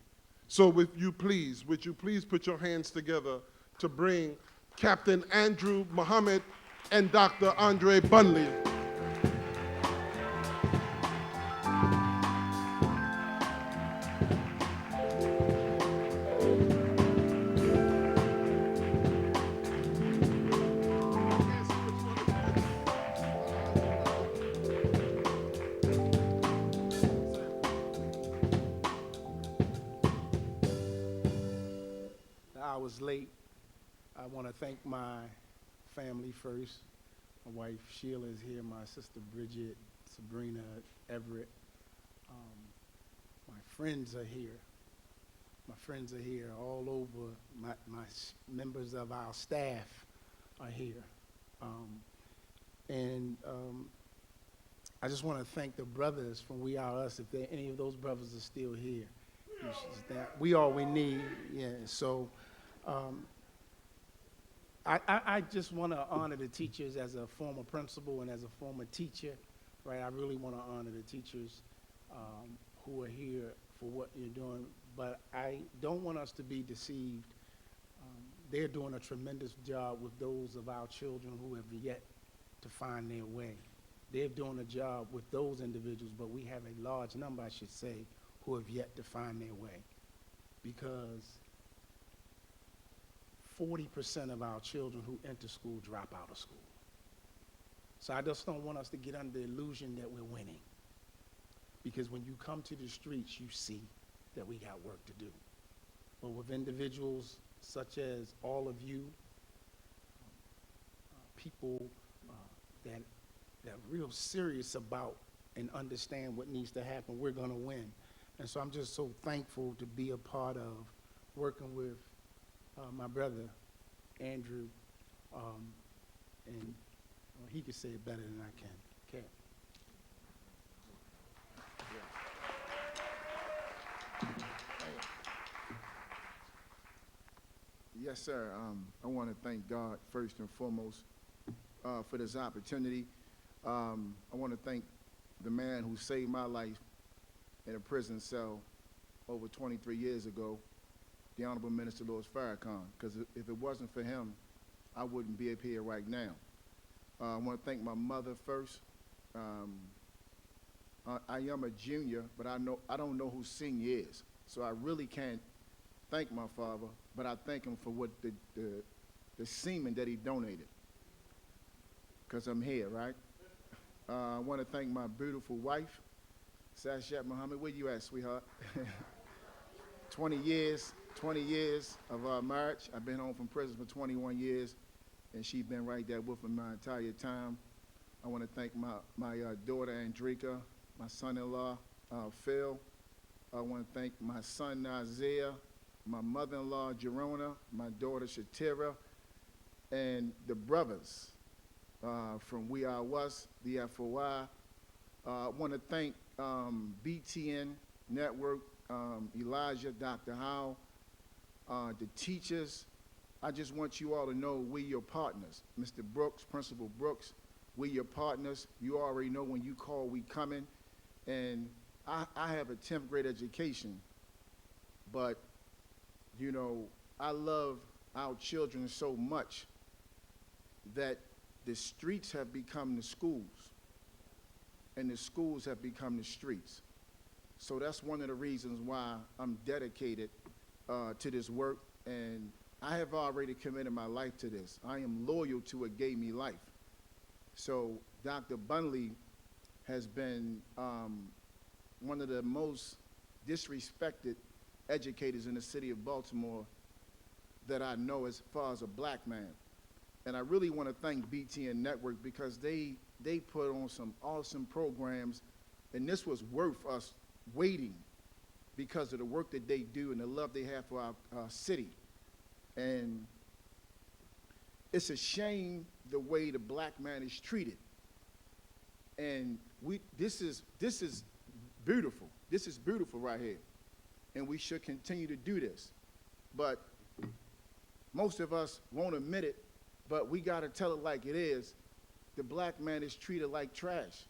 So would you please put your hands together to bring Captain Andrew Muhammad, and Dr. Andre Bunley.
I was late. I want to thank my family first. My wife Sheila is here, my sister Bridget, Sabrina, Everett. My friends are here. My friends are here all over. Members of our staff are here. I just want to thank the brothers from We Are Us, if any of those brothers are still here. We all we need, yeah. So I just want to honor the teachers as a former principal and as a former teacher, right? I really want to honor the teachers who are here for what you're doing, but I don't want us to be deceived. They're doing a tremendous job with those of our children who have yet to find their way. They're doing a job with those individuals, but we have a large number, I should say, who have yet to find their way, because 40% of our children who enter school drop out of school. So I just don't want us to get under the illusion that we're winning, because when you come to the streets, you see that we got work to do. But with individuals such as all of you, people that are real serious about and understand what needs to happen, we're gonna win. And so I'm just so thankful to be a part of working with my brother, Andrew, and he could say it better than I can. Okay.
Yes, sir. I want to thank God first and foremost for this opportunity. I want to thank the man who saved my life in a prison cell over 23 years ago, the Honorable Minister Louis Farrakhan, because if it wasn't for him, I wouldn't be up here right now. I want to thank my mother first. I am a junior, but I don't know who senior is, so I really can't thank my father, but I thank him for what the semen that he donated, because I'm here, right? I want to thank my beautiful wife, Sashat Muhammad. Where you at, sweetheart? 20 years of our marriage. I've been home from prison for 21 years, and she's been right there with me my entire time. I want to thank my daughter, Andrika, my son-in-law, Phil. I want to thank my son, Isaiah, my mother-in-law, Jerona, my daughter, Shatira, and the brothers from We Are Us, the FOI. I want to thank BTN Network, Elijah, Dr. Howe, the teachers. I just want you all to know we're your partners. Mr. Brooks, Principal Brooks, we're your partners. You already know when you call, we coming. And I have a 10th grade education, but you know, I love our children so much that the streets have become the schools, and the schools have become the streets. So that's one of the reasons why I'm dedicated to this work, and I have already committed my life to this. I am loyal to what gave me life. So Dr. Bunley has been one of the most disrespected educators in the city of Baltimore that I know as far as a black man. And I really want to thank BTN Network, because they put on some awesome programs, and this was worth us waiting because of the work that they do and the love they have for our city. And it's a shame the way the black man is treated. And this is beautiful. This is beautiful right here. And we should continue to do this. But most of us won't admit it, but we got to tell it like it is. The black man is treated like trash.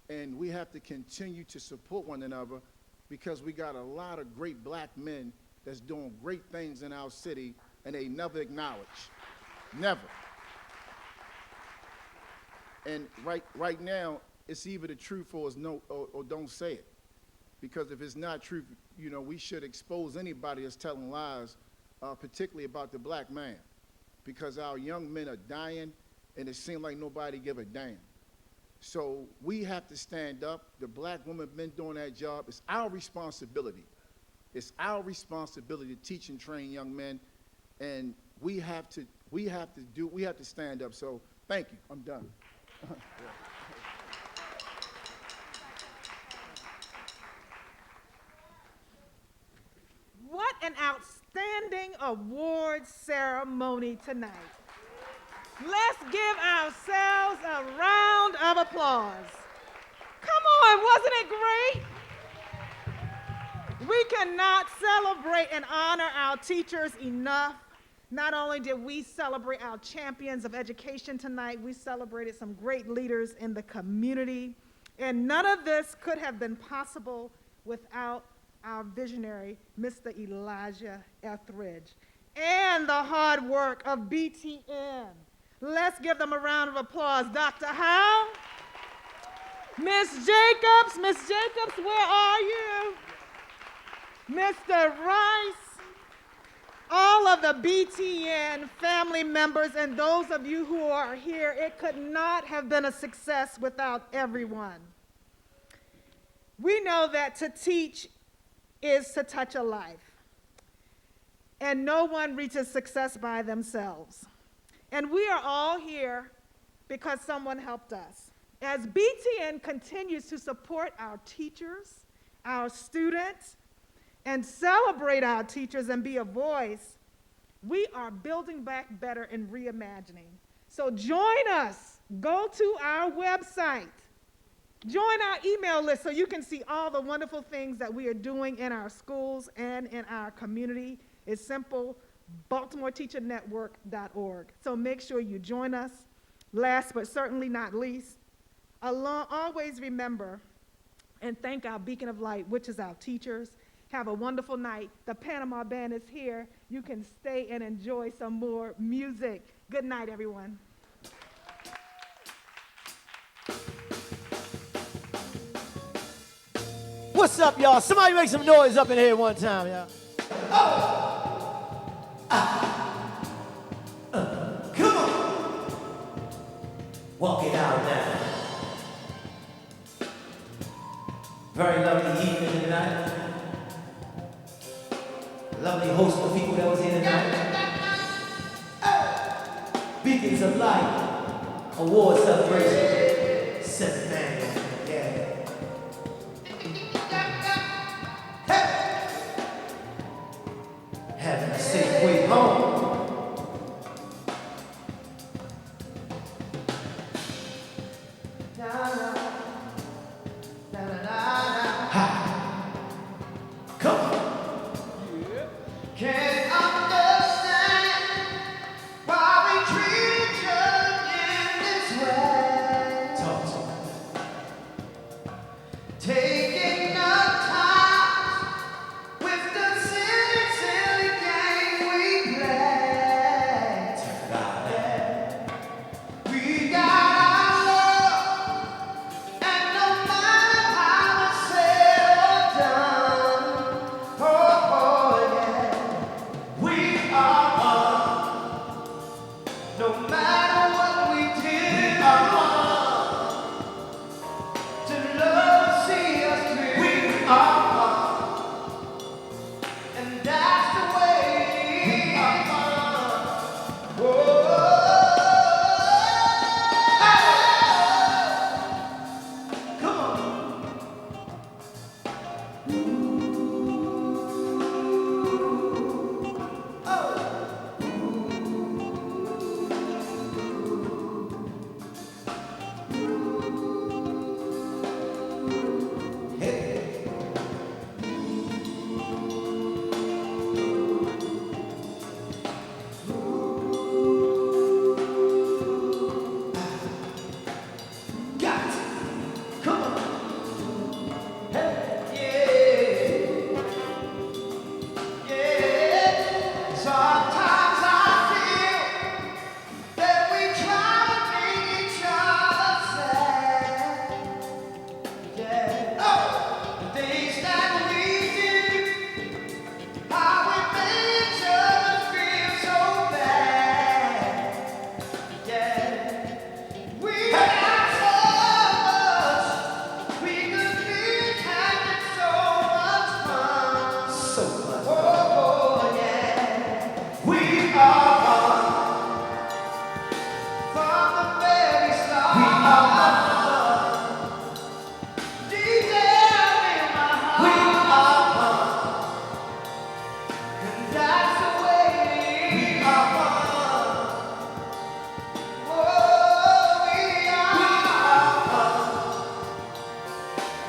And we have to continue to support one another, because we got a lot of great black men that's doing great things in our city, and they never acknowledge. Never. And right now, it's either the truth or it's no, or don't say it. Because if it's not true, you know, we should expose anybody that's telling lies, particularly about the black man. Because our young men are dying, and it seems like nobody give a damn. So we have to stand up. The black women have been doing that job. It's our responsibility. It's our responsibility to teach and train young men, and we have to stand up. So thank you. I'm done.
What an outstanding awards ceremony tonight. Let's give ourselves a round of applause. Come on, wasn't it great? We cannot celebrate and honor our teachers enough. Not only did we celebrate our champions of education tonight, we celebrated some great leaders in the community. And none of this could have been possible without our visionary, Mr. Elijah Etheridge, and the hard work of BTN. Let's give them a round of applause. Dr. Howe, Miss Jacobs, where are you? Mr. Rice, all of the BTN family members and those of you who are here, it could not have been a success without everyone. We know that to teach is to touch a life, and no one reaches success by themselves. And we are all here because someone helped us. As BTN continues to support our teachers, our students, and celebrate our teachers and be a voice, we are building back better and reimagining. So join us. Go to our website. Join our email list so you can see all the wonderful things that we are doing in our schools and in our community. It's simple, BaltimoreTeacherNetwork.org. So make sure you join us. Last but certainly not least, always remember and thank our beacon of light, which is our teachers. Have a wonderful night. The Panama Band is here. You can stay and enjoy some more music. Good night, everyone.
What's up, y'all? Somebody make some noise up in here one time, y'all. Come on. Walk it out now. Very lovely evening tonight. Lovely host of people that was here tonight. Beacons of Light Award Celebration. 7th annual. Yeah. Having a safe way home. Come on. Can't understand why we treat you in this way.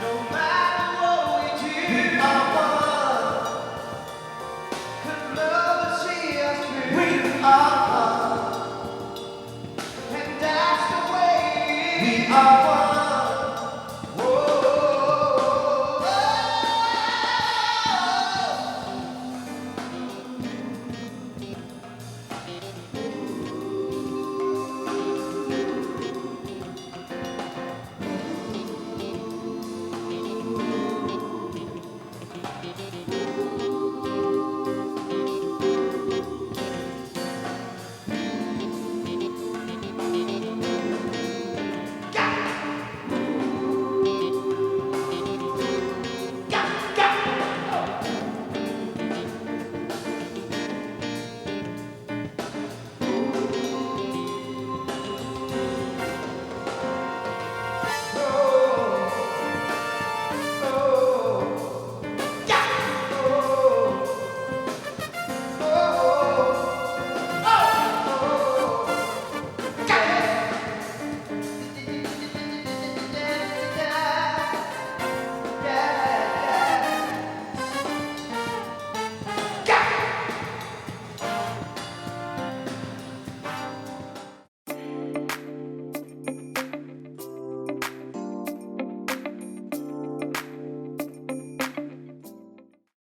no matter